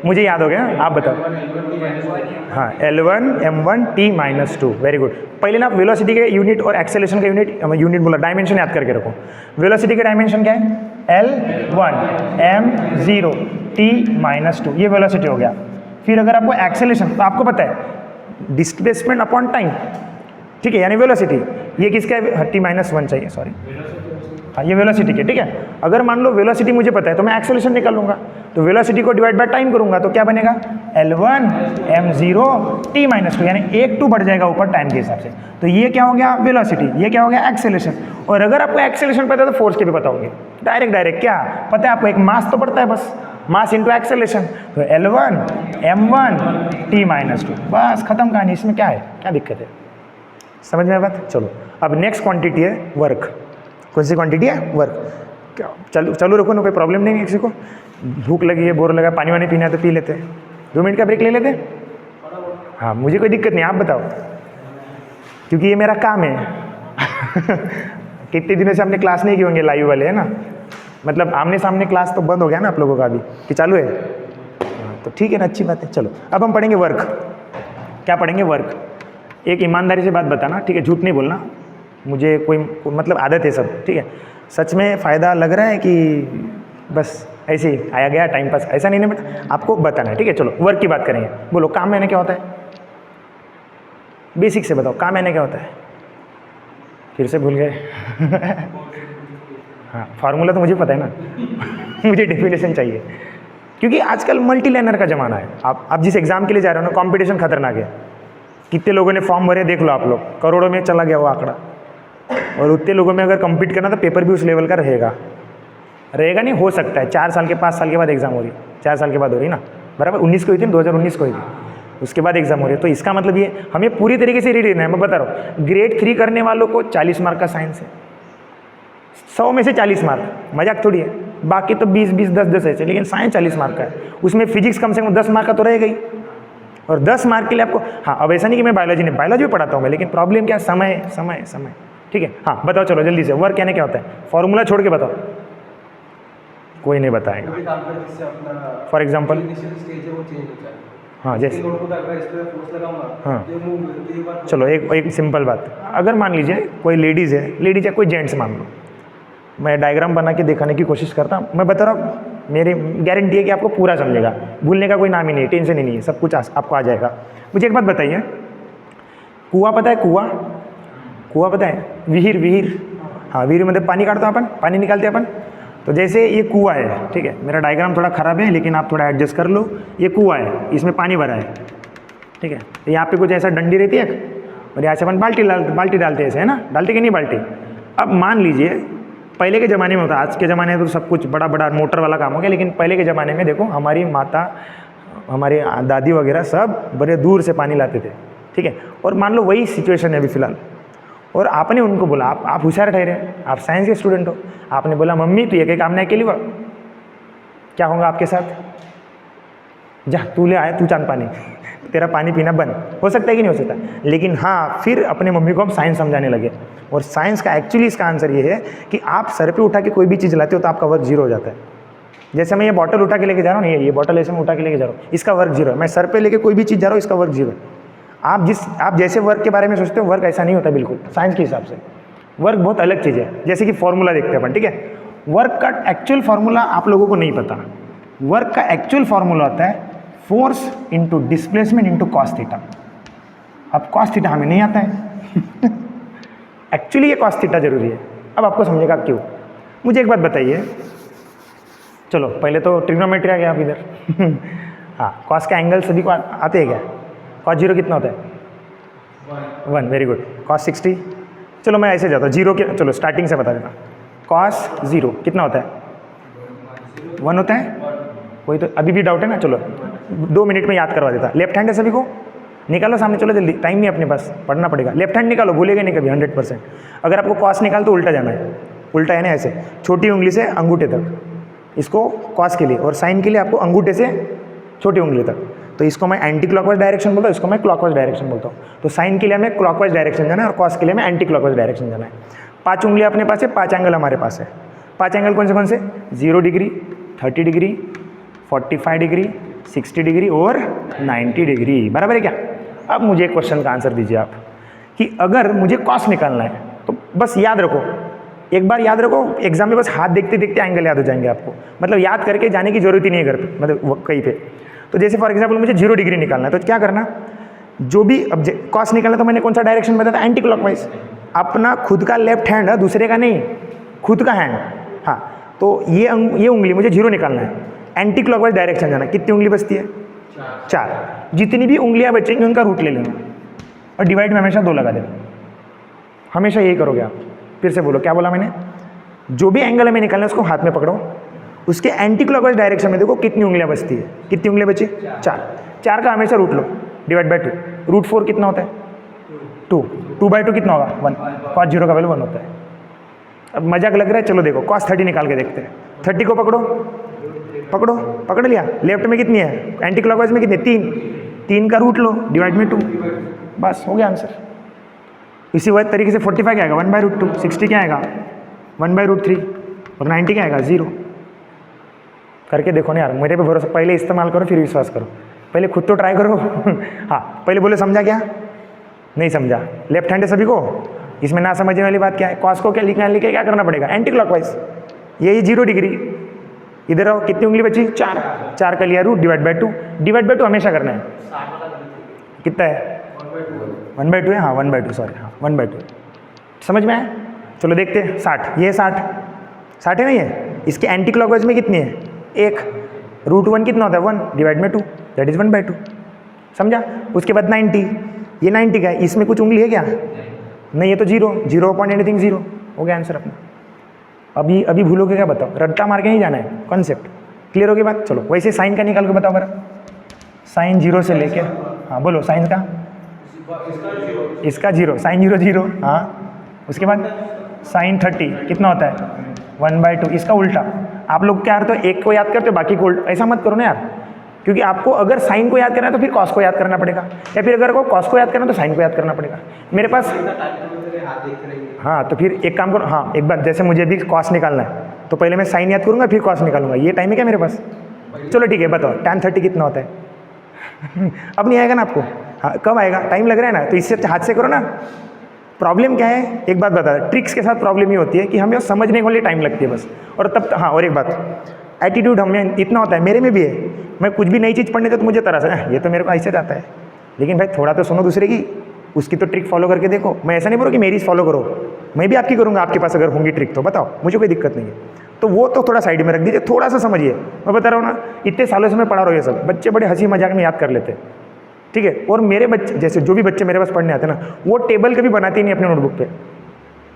Speaker 1: मुझे याद हो गया, आप बताओ। हाँ, L1 M1 T-2। Very good. पहले ना वेलोसिटी के यूनिट और एक्सेलेरेशन का यूनिट बोला, डायमेंशन याद करके रखो। वेलोसिटी का डायमेंशन क्या है? L1 M0 T-2, ये वेलोसिटी हो गया। फिर अगर आपको एक्सेलेरेशन, तो आपको पता है डिस्प्लेसमेंट अपॉन टाइम, ठीक है, यानी वेलोसिटी। ये किसका है? T-1 चाहिए, सॉरी, हाँ ये वेलोसिटी के, ठीक है। अगर मान लो वेलोसिटी मुझे पता है तो मैं एक्सेलेरेशन निकालूंगा, तो वेलोसिटी को डिवाइड बाय टाइम करूंगा तो क्या बनेगा? L1 M0 T-2, यानी 1 2 बढ़ जाएगा ऊपर टाइम के हिसाब से। तो ये क्या हो गया? वेलोसिटी। ये क्या हो गया? एक्सेलेरेशन। और अगर आपको एक्सेलेरेशन पता है तो फोर्स के भी पता होंगे। डायरेक्ट क्या पता है आपको? एक मास तो पड़ता है बस, मास इंटू एक्सेलेरेशन। तो L1 M1 T-2, बस खत्म कहानी। इसमें क्या है? क्या दिक्कत है? समझ में बात? चलो अब नेक्स्ट क्वांटिटी है वर्क। कौन सी क्वांटिटी है? वर्क। चलो रखो ना, कोई प्रॉब्लम नहीं है किसी को। भूख लगी है, बोर लगा, पानी वानी पीना है तो पी लेते हैं। 2 मिनट का ब्रेक ले लेते हैं। हाँ मुझे कोई दिक्कत नहीं, आप बताओ, क्योंकि ये मेरा काम है। कितने दिनों से हमने क्लास नहीं की होंगे लाइव वाले, है ना? मतलब आमने सामने क्लास तो बंद हो गया ना आप लोगों का अभी, कि चालू है? तो ठीक है ना, अच्छी बात है। चलो अब हम पढ़ेंगे वर्क। क्या पढ़ेंगे? वर्क। एक ईमानदारी से बात बताना, ठीक है, झूठ नहीं बोलना। मुझे कोई मतलब आदत है सब, ठीक है। सच में फ़ायदा लग रहा है कि बस ऐसे ही आया गया टाइम पास, ऐसा नहीं ना बेटा, आपको बताना है, ठीक है। चलो वर्क की बात करेंगे। बोलो काम मैंने क्या होता है? बेसिक से बताओ, काम मैंने क्या होता है? फिर से भूल गए? हाँ फार्मूला तो मुझे पता है ना। मुझे डेफिनेशन चाहिए, क्योंकि आजकल मल्टी लाइनर का ज़माना है। आप जिस एग्ज़ाम के लिए जा रहे हो ना, कॉम्पिटिशन खतरनाक है। कितने लोगों ने फॉर्म भरे देख लो आप लोग, करोड़ों में चला गया वो आंकड़ा। और उतने लोगों में अगर कम्पीट करना तो पेपर भी उस लेवल का रहेगा नहीं, हो सकता है 4 साल के 5 साल के बाद एग्ज़ाम हो रही, 4 साल के बाद हो रही ना, बराबर। 19 को हुई थी, 2019 को हुई थी, उसके बाद एग्ज़ाम हो रही है। तो इसका मतलब ये हमें पूरी तरीके से रेडी रहना है। मैं बता रहा हूँ, ग्रेड 3 करने वालों को 40 मार्क का साइंस है, 100 में से 40 मार्क, मजाक थोड़ी है। बाकी तो 20-20 10-10 ऐसे, लेकिन साइंस 40 मार्क का है। उसमें फिजिक्स कम से कम 10 मार्क का तो रहेगा ही। और 10 मार्क के लिए आपको, हाँ अब ऐसा नहीं कि मैं बायोलॉजी भी पढ़ाता हूँ मैं, लेकिन प्रॉब्लम क्या? समय, ठीक है। हाँ बताओ चलो जल्दी से, वर्क यानी क्या होता है? फॉर्मूला छोड़ के बताओ, कोई नहीं बताएगा। फॉर एग्जाम्पल, हाँ जैसे, हाँ चलो एक सिंपल बात। अगर मान लीजिए कोई लेडीज़ है कोई जेंट्स मान लो, मैं डायग्राम बना के दिखाने की कोशिश करता हूँ। मैं बता रहा हूँ, मेरी गारंटी है कि आपको पूरा समझेगा, भूलने का कोई नाम ही नहीं है, टेंशन ही नहीं है, सब कुछ आपको आ जाएगा। मुझे एक बात बताइए, कुआं पता है? कुआं पता है? विहीर, हाँ विहीर में पानी काटते अपन, पानी निकालते अपन। तो जैसे ये कुआं है, ठीक है, मेरा डायग्राम थोड़ा ख़राब है लेकिन आप थोड़ा एडजस्ट कर लो। ये कुआं है, इसमें पानी भरा है, ठीक है। तो यहाँ पे कुछ ऐसा डंडी रहती है और यहाँ से अपन बाल्टी डालते हैं ऐसे, है ना? डालते कि नहीं बाल्टी? अब मान लीजिए पहले के ज़माने में होता, आज के ज़माने में तो सब कुछ बड़ा मोटर वाला काम हो गया, लेकिन पहले के ज़माने में देखो, हमारी माता, हमारी दादी वगैरह सब बड़े दूर से पानी लाते थे, ठीक है। और मान लो वही सिचुएशन है अभी फ़िलहाल, और आपने उनको बोला, आप होशियार ठहरे, आप साइंस के स्टूडेंट हो, आपने बोला मम्मी तू ये काम नहीं अकेली हुआ, क्या होगा आपके साथ? जा तू ले आया, तू चांद पानी, तेरा पानी पीना बंद। हो सकता है कि नहीं हो सकता? लेकिन हाँ, फिर अपने मम्मी को हम साइंस समझाने लगे, और साइंस का एक्चुअली इसका आंसर ये है कि आप सर पे उठा के कोई भी चीज़ लाते हो तो आपका वर्क 0 हो जाता है। जैसे मैं ये बॉटल उठा के लेके जा रहा हूँ, ये बॉटल ऐसे मैं उठा के लेके जा रहा हूँ, इसका वर्क 0 है। मैं सर पे लेके कोई भी चीज़ जा रहा हूँ, इसका वर्क 0 है। आप जैसे वर्क के बारे में सोचते हो, वर्क ऐसा नहीं होता बिल्कुल साइंस के हिसाब से। वर्क बहुत अलग चीज़ है। जैसे कि फॉर्मूला देखते हैं अपन, ठीक है। वर्क का एक्चुअल फार्मूला आप लोगों को नहीं पता। वर्क का एक्चुअल फार्मूला होता है force into displacement into cos theta. अब कॉस थीटा हमें नहीं आता है। एक्चुअली ये कॉस थीटा जरूरी है। अब आपको समझेगा क्यों। मुझे एक बात बताइए, चलो पहले तो ट्रिग्नोमेट्री आ गया आप इधर हाँ, कॉस के एंगल सभी को आते हैं क्या? कॉस 0 कितना होता है? 1, वेरी गुड। कॉस 60, चलो मैं ऐसे जाता हूँ जीरो के, चलो स्टार्टिंग से बता देता। कॉस 0 कितना होता है? 1 होता है। वही तो अभी भी डाउट है ना, चलो 2 मिनट में याद करवा देता। लेफ्ट हैंड है सभी को, निकालो सामने, चलो जल्दी, टाइम नहीं अपने पास, पढ़ना पड़ेगा। लेफ्ट हैंड निकालो, भूलेगा नहीं कभी 100%। अगर आपको कॉस निकाल तो उल्टा जाना है, उल्टा है ना ऐसे, छोटी उंगली से अंगूठे तक, इसको कॉस के लिए, और साइन के लिए आपको अंगूठे से छोटी उंगली तक। तो इसको मैं एंटी क्लॉकवाइज डायरेक्शन बोलता हूँ, इसको मैं क्लॉकवाइज डायरेक्शन बोलता हूँ। तो साइन के लिए हमें क्लॉकवाइज डायरेक्शन जाना है और कॉस के लिए हमें एंटी क्लॉकवाइज डायरेक्शन जाना है। 5 उंगलियाँ अपने पास है, 5 एंगल हमारे पास है। 5 एंगल कौन से? 0 डिग्री, 30 डिग्री, 45 डिग्री, 60 डिग्री और 90 डिग्री। बराबर है क्या? अब मुझे एक क्वेश्चन का आंसर दीजिए आप, कि अगर मुझे कॉस निकालना है तो बस याद रखो, एक बार याद रखो, एग्जाम में बस हाथ देखते देखते एंगल याद हो जाएंगे आपको, मतलब याद करके जाने की जरूरत ही नहीं है घर पे, मतलब कहीं पे। तो जैसे फॉर एग्जाम्पल मुझे 0 डिग्री निकालना है तो क्या करना, जो भी अब कॉस निकालना तो मैंने कौन सा डायरेक्शन बताया था? Anti clockwise. अपना खुद का लेफ्ट हैंड है, दूसरे का नहीं, खुद का हैंड। हाँ, तो ये उंगली मुझे 0 निकालना है, एंटी क्लॉकवाइज डायरेक्शन जाना। कितनी उंगली बचती है? 4। जितनी भी उंगलियां बचेंगी उनका रूट ले लेना और डिवाइड में हमेशा 2 लगा देना। हमेशा यही करोगे आप। फिर से बोलो, क्या बोला मैंने? जो भी एंगल हमें निकालना है उसको हाथ में पकड़ो, उसके एंटी क्लॉकवाइज डायरेक्शन में देखो कितनी उंगलियां बचती है। कितनी उंगलियां बची? 4। 4 का हमेशा रूट लो, डिवाइड बाय 2। रूट 4 कितना होता है? 2। 2/2 कितना होगा? 1। कॉस 0 का वैल्यू 1 होता है। अब मजाक लग रहा है, चलो देखो कॉस 30 निकाल के देखते हैं। 30 को पकड़ो, पकड़ो, पकड़ लिया। लेफ्ट में कितनी है? एंटी क्लॉकवाइज में कितनी? 3। 3 का रूट लो, डिवाइड में 2, बस हो गया आंसर। इसी वही तरीके से 45 क्या आएगा? 1/√2। 60 क्या आएगा? 1/√3। और 90 क्या आएगा? 0। करके देखो ना यार, मेरे पे भरोसा, पहले इस्तेमाल करो फिर विश्वास करो, पहले खुद तो ट्राई करो हाँ, पहले बोले समझा क्या? नहीं समझा। लेफ्ट हैंड है सभी को, इसमें ना समझने वाली बात क्या है? कॉस को क्या लिखना है, क्या करना पड़ेगा? Anti clockwise. यही 0 डिग्री। इधर आओ, कितनी उंगली बची? 4। 4 का लिया root, divide by 2। Divide by 2 हमेशा करना है। कितना है? 1/2 है। हाँ 1/2, सॉरी, हाँ 1/2। समझ में आया? चलो देखते हैं। 60, ये 60 है ना ये? इसके एंटी क्लॉकवाइज में कितनी है? 1। √1 कितना होता है? 1, डिवाइड में 2, दैट इज 1/2। समझा? उसके बाद 90, ये 90 का है, इसमें कुछ उंगली है क्या? नहीं, ये तो 0 अपॉन एनीथिंग 0 हो गया आंसर अपना। अभी भूलोगे क्या? बताओ, रट्टा मार के नहीं जाना है, कॉन्सेप्ट क्लियर होगी बात। चलो वैसे साइन का निकाल के बताओ बरा। साइन 0 से लेके, हाँ बोलो, साइन का, इसका 0, साइन 0 0, हाँ। उसके बाद साइन 30 कितना होता है? 1/2। इसका उल्टा। आप लोग क्या करते हो? एक को याद करते हो, बाकी को उल्टा। ऐसा मत करो ना यार, क्योंकि आपको अगर साइन को याद करना है तो फिर कॉस को याद करना पड़ेगा, या फिर अगर को कॉस को याद करना है तो साइन को याद करना पड़ेगा। मेरे पास, हाँ तो फिर एक काम करो, हाँ एक बार, जैसे मुझे भी कॉस निकालना है तो पहले मैं साइन याद करूँगा फिर कॉस निकालूंगा। ये टाइम है क्या मेरे पास? चलो ठीक है, बताओ tan 30 कितना होता है अब नहीं आएगा ना आपको? हाँ, कब आएगा? टाइम लग रहा है ना, तो इससे हाथ से करो ना। प्रॉब्लम क्या है? एक बात बता, ट्रिक्स के साथ प्रॉब्लम ये होती है कि हमें समझने के लिए टाइम लगती है बस। और तब हाँ, और एक बात, एटीट्यूड हमें इतना होता है, मेरे में भी है। मैं कुछ भी नई चीज़ पढ़ने का तो मुझे तरस है, ये तो मेरे को ऐसे जाता है। लेकिन भाई थोड़ा तो सुनो दूसरे की, उसकी तो ट्रिक फॉलो करके देखो। मैं ऐसा नहीं बोलूँ कि मेरी फॉलो करो, मैं भी आपकी करूँगा, आपके पास अगर होंगी ट्रिक तो बताओ, मुझे कोई दिक्कत नहीं है। तो वो तो थोड़ा साइड में रख दीजिए, थोड़ा सा समझिए। मैं बता रहा हूँ ना, इतने सालों से मैं पढ़ा रहा हूँ ये सब, बच्चे बड़े हंसी मजाक में याद कर लेते हैं, ठीक है। और मेरे बच्चे, जैसे जो भी बच्चे मेरे पास पढ़ने आते हैं ना, वो टेबल कभी बनाते ही नहीं अपने नोटबुक पे।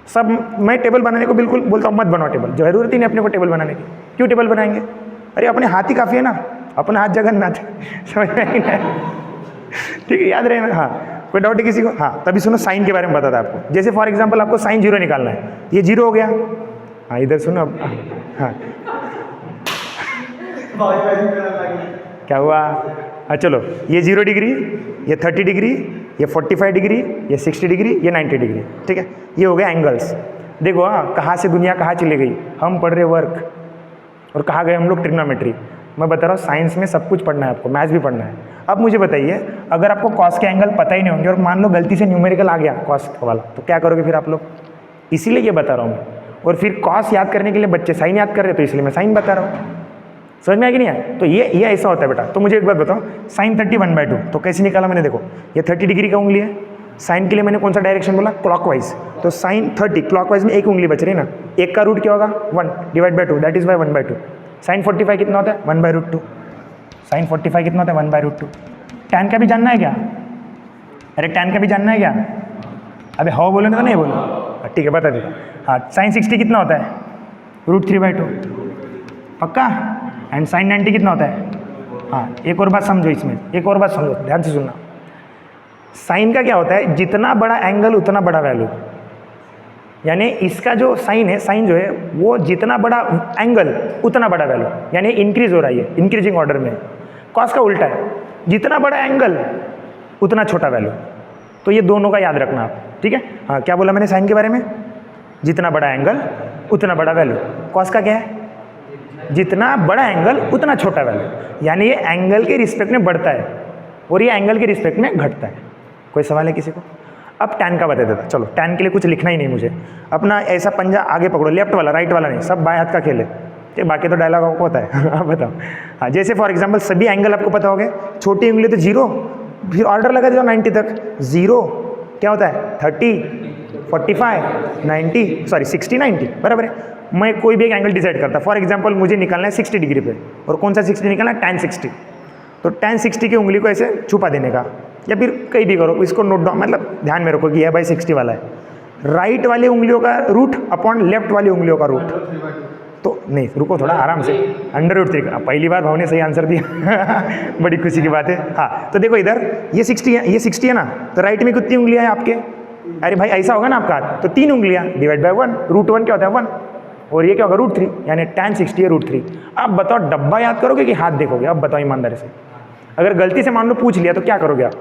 Speaker 1: सब मैं टेबल बनाने को बिल्कुल बोलता हूँ, मत बनाओ टेबल, जरूरत ही नहीं अपने को टेबल बनाने की। क्यों टेबल बनाएंगे? अरे अपने हाथ ही काफ़ी है ना, अपना हाथ जगन्नाथ समझ में आई ना? ठीक है, याद रहे ना? हाँ, कोई डाउट है किसी को? हाँ, तभी सुनो, साइन के बारे में बताता है आपको। जैसे फॉर एग्जाम्पल आपको साइन 0 निकालना है, ये 0 हो गया। हाँ इधर सुनो अब, हाँ क्या हुआ? हाँ चलो, ये 0 डिग्री, ये 30 डिग्री, ये 45 डिग्री, ये 60 डिग्री, ये 90 डिग्री, ठीक है। ये हो गया एंगल्स। देखो हाँ, कहाँ से दुनिया कहाँ चली गई। हम पढ़ रहे वर्क और कहाँ गए हम लोग? ट्रिग्नोमेट्री। मैं बता रहा हूँ, साइंस में सब कुछ पढ़ना है आपको, मैथ्स भी पढ़ना है। अब मुझे बताइए, अगर आपको कॉस के एंगल पता ही नहीं होंगे और मान लो गलती से न्यूमेरिकल आ गया कॉस वाला, तो क्या करोगे फिर आप लोग? इसीलिए ये बता रहा हूँ मैं। और फिर कॉस याद करने के लिए बच्चे साइन याद कर रहे हैं, तो इसलिए मैं साइन बता रहा हूँ। समझ में आया कि नहीं आया? तो ये ऐसा होता है बेटा। तो मुझे एक बात बताओ, साइन 30 1/2 तो कैसे निकाला मैंने? देखो, ये 30 डिग्री का उंगली है, साइन के लिए मैंने कौन सा डायरेक्शन बोला, क्लॉकवाइज। तो साइन 30 क्लॉकवाइज में एक उंगली बच रही है ना, एक का रूट क्या होगा 1 divide by 2 that is by 1/2। Sine 45 कितना होता है 1/√2। साइन 45 कितना होता है 1/√2। टैन का भी जानना है क्या? अरे टैन का भी जानना है क्या? अबे हाँ बोलो ना तो नहीं बोलो, ठीक है बता देता। हाँ साइन 60 कितना होता है √3/2 पक्का। एंड साइन 90 कितना होता है? हाँ एक और बात समझो इसमें, एक और बात समझो ध्यान से सुनना। साइन का क्या होता है, जितना बड़ा एंगल उतना बड़ा वैल्यू, यानी इसका जो साइन है, साइन जो है वो जितना बड़ा एंगल उतना बड़ा वैल्यू, यानी इंक्रीज हो रही है, इंक्रीजिंग ऑर्डर में। कॉस का उल्टा है, जितना बड़ा एंगल उतना छोटा वैल्यू। तो ये दोनों का याद रखना आप, ठीक है। हाँ क्या बोला मैंने साइन के बारे में, जितना बड़ा एंगल उतना बड़ा वैल्यू। कॉस का क्या है, जितना बड़ा एंगल उतना छोटा वैल्यू, यानी ये एंगल के रिस्पेक्ट में बढ़ता है और ये एंगल के रिस्पेक्ट में घटता है। कोई सवाल है किसी को? अब टैन का बता देता, चलो टैन के लिए कुछ लिखना ही नहीं मुझे। अपना ऐसा पंजा आगे पकड़ो, लेफ्ट वाला राइट वाला नहीं, सब बाएं हाथ का खेल है, ठीक। बाकी तो डायलॉग आपको पता है आप बताओ। हाँ जैसे फॉर एग्जांपल सभी एंगल आपको पता हो गए, छोटी उंगली तो 0, फिर ऑर्डर लगा दो 90 तक। 0 क्या होता है 30, 45, 90, सॉरी 60, 90 बराबर है। मैं कोई भी एक एंगल डिसाइड करता, फॉर एग्जांपल मुझे निकालना है 60 डिग्री पे, और कौन सा 60 निकालना है, tan 60। तो tan 60 की उंगली को ऐसे छुपा देने का, या फिर कहीं भी करो, इसको नोट डाउन, मतलब ध्यान में रखो कि यह बाई 60 वाला है। राइट वाली उंगलियों का रूट अपॉन लेफ्ट वाली उंगलियों का रूट। तो नहीं रुको थोड़ा आराम से, √3। पहली बार भाव ने सही आंसर दिया बड़ी खुशी की बात है। हाँ तो देखो इधर ये 60 है, ये 60 है ना, तो राइट में कितनी उंगलियां हैं आपके? अरे भाई ऐसा होगा ना आपका हाथ, तो 3 उंगलियां डिवाइड बाई 1, √1 क्या होता है 1, और ये क्या होगा √3, यानी tan 60 है √3। अब बताओ डब्बा याद करोगे कि हाथ देखोगे? अब बताओ ईमानदारी से, अगर गलती से मान लो पूछ लिया तो क्या करोगे आप?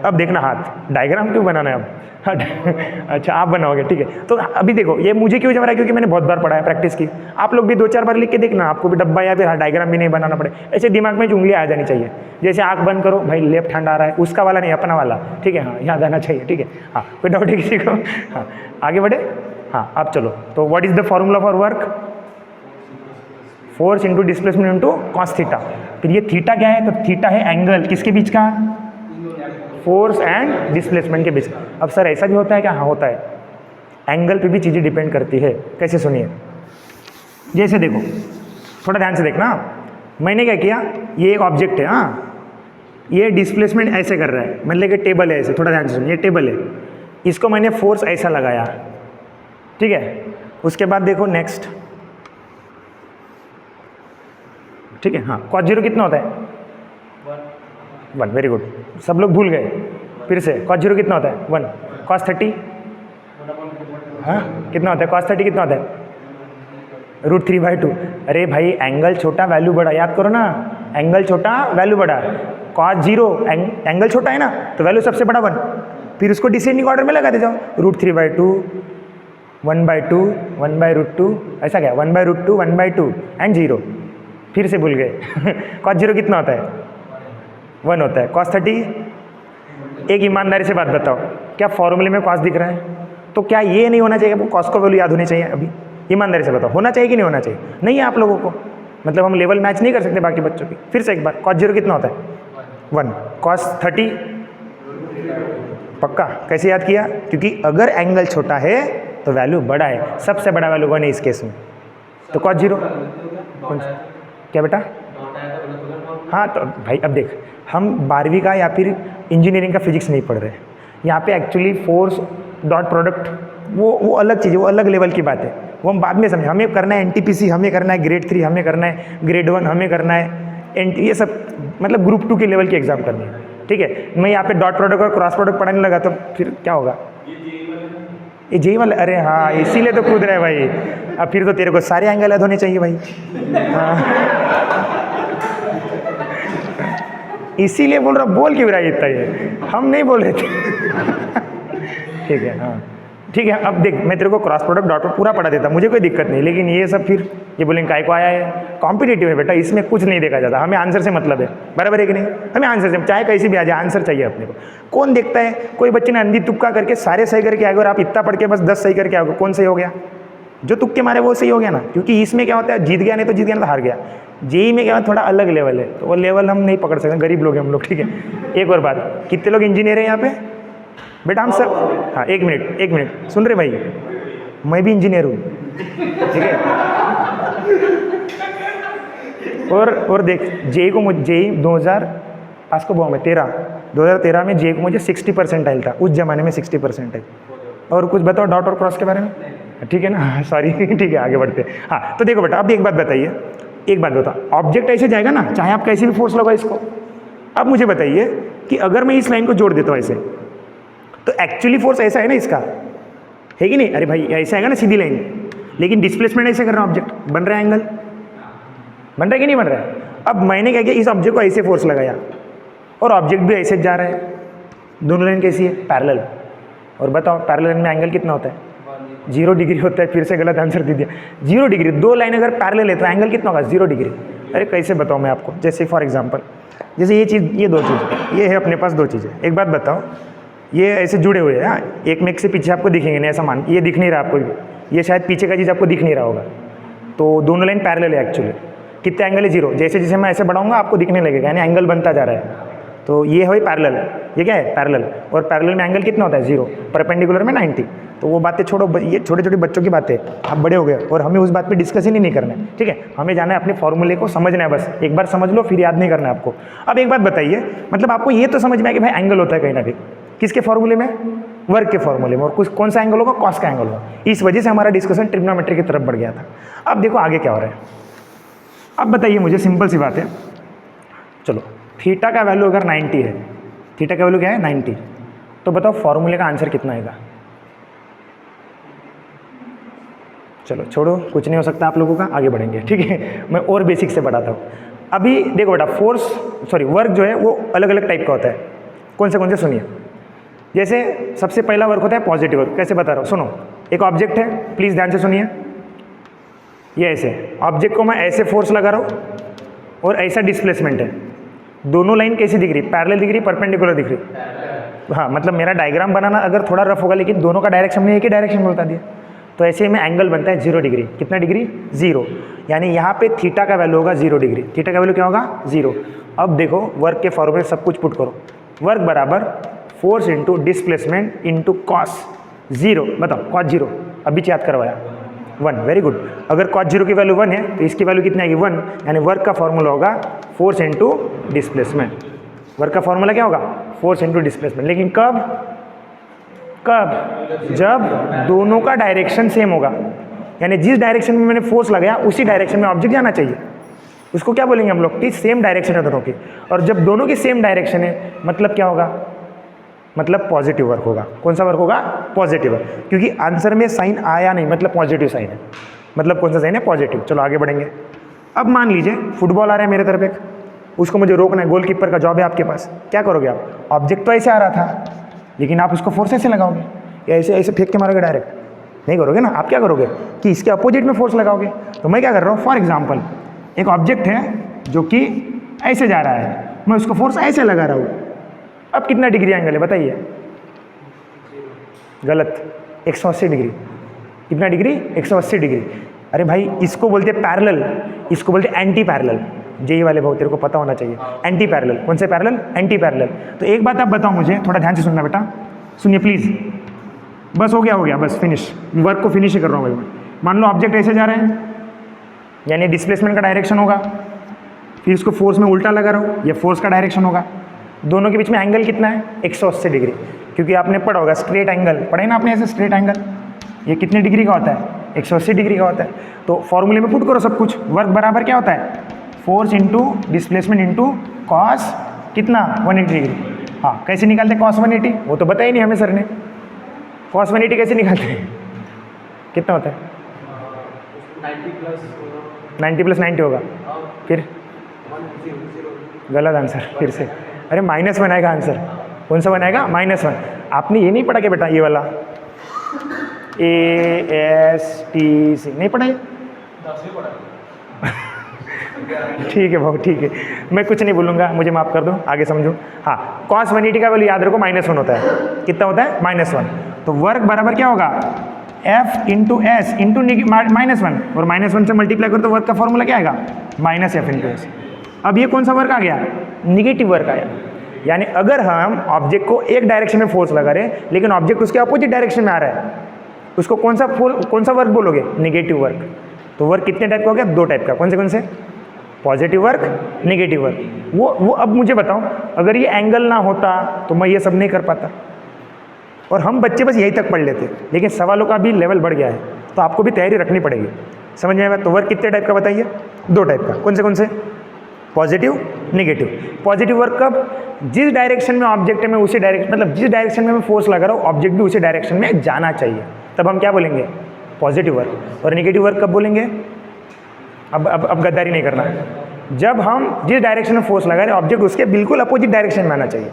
Speaker 1: अब देखना हाथ, डायग्राम क्यों बनाना है अब अच्छा आप बनाओगे, ठीक है। तो अभी देखो ये मुझे क्यों जम रहा है, क्योंकि मैंने बहुत बार पढ़ा है, प्रैक्टिस की। आप लोग भी 2-4 बार लिख के देखना, आपको भी डब्बा या फिर डायग्राम भी नहीं बनाना पड़े। ऐसे दिमाग में उंगलियां आ जानी चाहिए, जैसे आँख बंद करो भाई लेफ्ट हैंड आ रहा है, उसका वाला नहीं अपना वाला, ठीक है। हाँ याद आना चाहिए, ठीक है। हाँ कोई डाउट है किसी को? हाँ आगे बढ़े। हाँ अब चलो, तो what is the formula for work? Force into displacement into cos theta. फिर ये थीटा क्या है, तो थीटा है एंगल किसके बीच का, फोर्स एंड डिस्प्लेसमेंट के बीच। अब सर ऐसा भी होता है क्या? हाँ होता है, एंगल पे भी चीज़ें डिपेंड करती है। कैसे सुनिए, जैसे देखो थोड़ा ध्यान से देखना, मैंने क्या किया, ये एक ऑब्जेक्ट है, हाँ ये डिस्प्लेसमेंट ऐसे कर रहा है, मतलब कि टेबल है ऐसे, थोड़ा ध्यान से सुनिए, ये टेबल है, इसको मैंने फोर्स ऐसा लगाया, ठीक है। उसके बाद देखो नेक्स्ट, ठीक है। हाँ cos 0 कितना होता है 1, वेरी गुड, सब लोग भूल गए। फिर से cos 0 कितना होता है 1, cos 30 हाँ कितना होता है, cos 30 कितना होता है √3/2। अरे भाई एंगल छोटा वैल्यू बड़ा, याद करो ना, एंगल छोटा वैल्यू बड़ा। cos 0 एंगल छोटा है ना, तो वैल्यू सबसे बड़ा 1, फिर उसको डिसेंडिंग ऑर्डर में लगाते जाओ, √3/2, 1/2, 1/√2, ऐसा क्या 1/√2, 1/2 एंड 0। फिर से भूल गए cos 0 कितना होता है 1 होता है। cos 30, एक ईमानदारी से बात बताओ, क्या फॉर्मूले में cos दिख रहा है? तो क्या ये नहीं होना चाहिए, cos को वैल्यू याद होनी चाहिए? अभी ईमानदारी से बताओ, होना चाहिए कि नहीं होना चाहिए? नहीं है आप लोगों को, मतलब हम लेवल मैच नहीं कर सकते बाकी बच्चों की। फिर से एक बार, cos 0 कितना होता है 1, cos 30 पक्का। कैसे याद किया? क्योंकि अगर एंगल छोटा है तो वैल्यू बड़ा है, सबसे बड़ा वैल्यू 1 है इस केस में। तो cos 0 कौन सा, क्या बेटा? हाँ तो भाई अब देख, हम 12वीं का या फिर इंजीनियरिंग का फिजिक्स नहीं पढ़ रहे, यहाँ पे एक्चुअली फोर्स डॉट प्रोडक्ट वो अलग चीज़ है, वो अलग लेवल की बात है, वो हम बाद में समझें। हमें करना है NTPC, हमें करना है ग्रेड 3, हमें करना है ग्रेड 1, हमें करना है ये सब, मतलब ग्रुप 2 के लेवल की एग्जाम करनी है, ठीक है। मैं यहाँ पे डॉट प्रोडक्ट और क्रॉस प्रोडक्ट पढ़ाने लगा तो फिर क्या होगा, ये जेई वाला, अरे हाँ इसीलिए तो कूद रहा है भाई। अब फिर तो तेरे को सारे एंगल याद होने चाहिए भाई, हाँ इसीलिए बोल रहा, बोल क्यों रहा है इतना, ये हम नहीं बोल रहे थे ठीक है। हाँ ठीक है, अब देख मैं तेरे को क्रॉस प्रोडक्ट डॉट पर पूरा पढ़ा देता, मुझे कोई दिक्कत नहीं, लेकिन ये सब फिर ये बोलेंगे काय को आया है, कॉम्पिटिटिव है बेटा, इसमें कुछ नहीं देखा जाता, हमें आंसर से मतलब है, बराबर है कि नहीं? हमें आंसर से, चाहे कैसी भी आ जाए आंसर चाहिए अपने को। कौन देखता है, कोई बच्चे ने अंधी तुक्का करके सारे सही करके आ गए और आप इतना पढ़ के बस 10 सही करके आ गए, कौन सही हो गया? जो तुक्के मारे वो सही हो गया ना, क्योंकि इसमें क्या होता है, जीत गया नहीं तो जीत गया, नहीं तो हार गया। जेई में क्या है, थोड़ा अलग लेवल है, तो वो लेवल हम नहीं पकड़ सकते, गरीब लोग हैं हम लोग, ठीक है। एक और बात, कितने लोग इंजीनियर हैं यहाँ पे? बेटा हम सब, हाँ एक मिनट सुन रहे भाई, मैं भी इंजीनियर हूँ, ठीक है। और देख जेई को मुझे जेई 2000 पास को में 2013 में जेई को मुझे 60 परसेंटाइल था, उस जमाने में 60 परसेंटाइल। और कुछ बताओ डॉट और क्रॉस के बारे में, ठीक है ना, सॉरी ठीक है आगे बढ़ते हैं। हाँ तो देखो बेटा अब एक बात बताइए, एक बात बताओ, ऑब्जेक्ट ऐसे जाएगा ना, चाहे आप कैसे भी फोर्स लगाओ इसको। अब मुझे बताइए कि अगर मैं इस लाइन को जोड़ देता हूँ ऐसे, तो एक्चुअली फोर्स ऐसा है ना इसका, है कि नहीं? अरे भाई ऐसा आएगा ना सीधी लाइन, लेकिन डिस्प्लेसमेंट ऐसे कर रहा हूँ, ऑब्जेक्ट बन रहा है, एंगल बन रहा है कि नहीं बन रहा है? अब मैंने क्या किया, इस ऑब्जेक्ट को ऐसे फोर्स लगाया और ऑब्जेक्ट भी ऐसे जा रहा है, दोनों लाइन कैसी है? पैरेलल। और बताओ पैरेलल में एंगल कितना होता है? 0 डिग्री होता है। फिर से गलत आंसर दे दिया, 0 डिग्री। दो लाइन अगर पैरेलल है तो एंगल कितना होगा? 0 डिग्री। अरे कैसे बताओ मैं आपको, जैसे फॉर एग्जांपल, जैसे ये चीज़, ये दो चीज़, ये है अपने पास दो चीज़ें। एक बात बताओ, ये ऐसे जुड़े हुए हैं, हाँ, एक में एक से पीछे आपको दिखेंगे नहीं, ऐसा मान, ये दिख नहीं रहा आपको, ये शायद पीछे का चीज़ आपको दिख नहीं रहा होगा, तो दोनों लाइन पैरेलल है एक्चुअली। कितना एंगल है? 0। जैसे जैसे मैं ऐसे बढ़ाऊंगा आपको दिखने लगेगा, यानी एंगल बनता जा रहा है। तो ये है पैरेलल, ये क्या है? पैरेलल। और पैरेलल में एंगल कितना होता है? 0। परपेंडिकुलर में 90। तो वो बातें छोड़ो, ये छोटे छोटे बच्चों की बातें, आप बड़े हो गए और हमें उस बात पे डिस्कस ही नहीं करना है, ठीक है। हमें जाना है अपने फॉर्मूले को समझना है, बस एक बार समझ लो, फिर याद नहीं करना है आपको। अब एक बात बताइए, मतलब आपको ये तो समझ में आया कि भाई एंगल होता है कहीं ना कहीं, किसके फॉर्मूले में? वर्क के फॉर्मूले में। और कुछ कौन सा एंगल होगा? कॉस का एंगल होगा। इस वजह से हमारा डिस्कशन ट्रिग्नोमेट्री की तरफ बढ़ गया था। अब देखो आगे क्या हो रहा है। अब बताइए मुझे, सिंपल सी बात है, चलो थीटा का वैल्यू अगर 90 है, थीटा का वैल्यू क्या है? 90, तो बताओ फॉर्मूले का आंसर कितना आएगा? चलो छोड़ो, कुछ नहीं हो सकता आप लोगों का, आगे बढ़ेंगे, ठीक है। मैं और बेसिक से बढ़ाता हूँ। अभी देखो बेटा, वर्क जो है वो अलग अलग टाइप का होता है। कौन से सुनिए। जैसे सबसे पहला वर्क होता है पॉजिटिव वर्क। कैसे बता रहा हूँ, सुनो। एक ऑब्जेक्ट है, प्लीज़ ध्यान से सुनिए। ये ऐसे ऑब्जेक्ट को मैं ऐसे फोर्स लगा रहा हूँ और ऐसा डिस्प्लेसमेंट है। दोनों लाइन कैसी दिख रही? पैरेलल दिख रही, परपेंडिकुलर दिख रही? हाँ, मतलब मेरा डायग्राम बनाना अगर थोड़ा रफ होगा, लेकिन दोनों का डायरेक्शन में एक ही डायरेक्शन में बता दिया, तो ऐसे में एंगल बनता है 0 डिग्री। कितना डिग्री? 0। यानी यहाँ पे थीटा का वैल्यू होगा 0 डिग्री। थीटा का वैल्यू क्या होगा? 0। अब देखो वर्क के फॉर्मूले सब कुछ पुट करो। वर्क बराबर force into displacement into cos 0। बताओ कॉस 0 अभी याद करवाया 1। Very good. अगर कॉस 0 की वैल्यू 1 है तो इसकी वैल्यू कितनी आएगी? 1। यानी वर्क का फॉर्मूला होगा फोर्स इंटू डिस्प्लेसमेंट। वर्क का फॉर्मूला क्या होगा? Force into displacement. लेकिन कब? जब दोनों का डायरेक्शन सेम होगा, यानी जिस डायरेक्शन में मैंने फोर्स लगाया उसी डायरेक्शन में ऑब्जेक्ट जाना चाहिए। उसको क्या बोलेंगे हम लोग? कि सेम डायरेक्शन है दोनों की। और जब दोनों की सेम डायरेक्शन है, मतलब क्या होगा? मतलब पॉजिटिव वर्क होगा। कौन सा वर्क होगा? पॉजिटिव वर्क, क्योंकि आंसर में साइन आया नहीं, मतलब पॉजिटिव साइन है। मतलब कौन सा साइन है? पॉजिटिव। चलो आगे बढ़ेंगे। अब मान लीजिए फुटबॉल आ रहा है मेरे तरफ एक, उसको मुझे रोकना है। गोलकीपर का जॉब है आपके पास। क्या करोगे आप? ऑब्जेक्ट तो ऐसे आ रहा था, लेकिन आप उसको फोर्स ऐसे लगाओगे या ऐसे ऐसे फेंक के मारोगे? डायरेक्ट नहीं करोगे ना। आप क्या करोगे कि इसके अपोजिट में फोर्स लगाओगे। तो मैं क्या कर रहा हूँ, फॉर एग्जाम्पल एक ऑब्जेक्ट है जो कि ऐसे जा रहा है, मैं उसको फोर्स ऐसे लगा रहा हूँ। अब कितना डिग्री एंगल है बताइए? गलत, 180 डिग्री। कितना डिग्री? 180 डिग्री। अरे भाई इसको बोलते पैरेलल, इसको बोलते एंटी पैरेलल। जेई वाले भाव तेरे को पता होना चाहिए। Anti parallel. कौन से पैरेलल? Anti parallel. तो एक बात आप बताओ मुझे, थोड़ा ध्यान से सुनना बेटा, सुनिए प्लीज़। बस हो गया बस फिनिश। वर्क को फिनिश ही कर रहा हूँ भाई मैं। मान लो ऑब्जेक्ट ऐसे जा रहे हैं, यानी डिस्प्लेसमेंट का डायरेक्शन होगा, फिर इसको फोर्स में उल्टा लगा रहा हूँ, ये फोर्स का डायरेक्शन होगा। दोनों के बीच में एंगल कितना है? 180 डिग्री। क्योंकि आपने पढ़ा होगा स्ट्रेट एंगल, पढ़े ना आपने ऐसे स्ट्रेट एंगल, ये कितने डिग्री का होता है? 180 डिग्री का होता है। तो फॉर्मूले में पुट करो सब कुछ। वर्क बराबर क्या होता है? Force into displacement into cos कितना? 180 डिग्री। हाँ, कैसे निकालते कॉस 180? वो तो बताया ही नहीं हमें सर ने। कॉस 180 कैसे निकालते हैं? कितना होता है? 90 प्लस 90 होगा। फिर गलत आंसर फिर से। अरे -1 आएगा आंसर। कौन सा बनाएगा? -1। आपने ये नहीं पढ़ा क्या बेटा, ये वाला ASTC नहीं पढ़ा? ठीक है भाऊ, ठीक है, मैं कुछ नहीं बोलूँगा, मुझे माफ़ कर दो, आगे समझो। हाँ, cos 180 का वैल्यू याद रखो -1 होता है। कितना होता है? -1। तो वर्क बराबर क्या होगा? F इंटू एस इंटू -1, और -1 से मल्टीप्लाई करो तो वर्क का फॉर्मूला क्या आएगा? -F into S. अब ये कौन सा वर्क आ गया? निगेटिव वर्क आया। यानी अगर हम ऑब्जेक्ट को एक डायरेक्शन में फोर्स लगा रहे हैं लेकिन ऑब्जेक्ट उसके अपोजिट डायरेक्शन में आ रहा है, उसको कौन सा वर्क बोलोगे? Negative work. तो वर्क कितने टाइप का हो गया? 2 टाइप का। कौन से? Positive work, negative work. वो अब मुझे बताओ, अगर ये एंगल ना होता तो मैं ये सब नहीं कर पाता, और हम बच्चे बस यही तक पढ़ लेते, लेकिन सवालों का भी लेवल बढ़ गया है, तो आपको भी तैयारी रखनी पड़ेगी। समझ में आया? तो वर्क कितने टाइप का बताइए? 2 टाइप का। कौन से? Positive, negative. पॉजिटिव वर्क कब? जिस डायरेक्शन में ऑब्जेक्ट है मैं उसी डायरेक्शन, मतलब जिस डायरेक्शन में मैं फोर्स लगा रहा हूँ ऑब्जेक्ट भी उसी डायरेक्शन में जाना चाहिए, तब हम क्या बोलेंगे? Positive work. और नेगेटिव वर्क कब बोलेंगे? अब गद्दारी नहीं करना। जब हम जिस डायरेक्शन में फोर्स लगा रहे हैं ऑब्जेक्ट उसके बिल्कुल अपोजिट डायरेक्शन में आना चाहिए।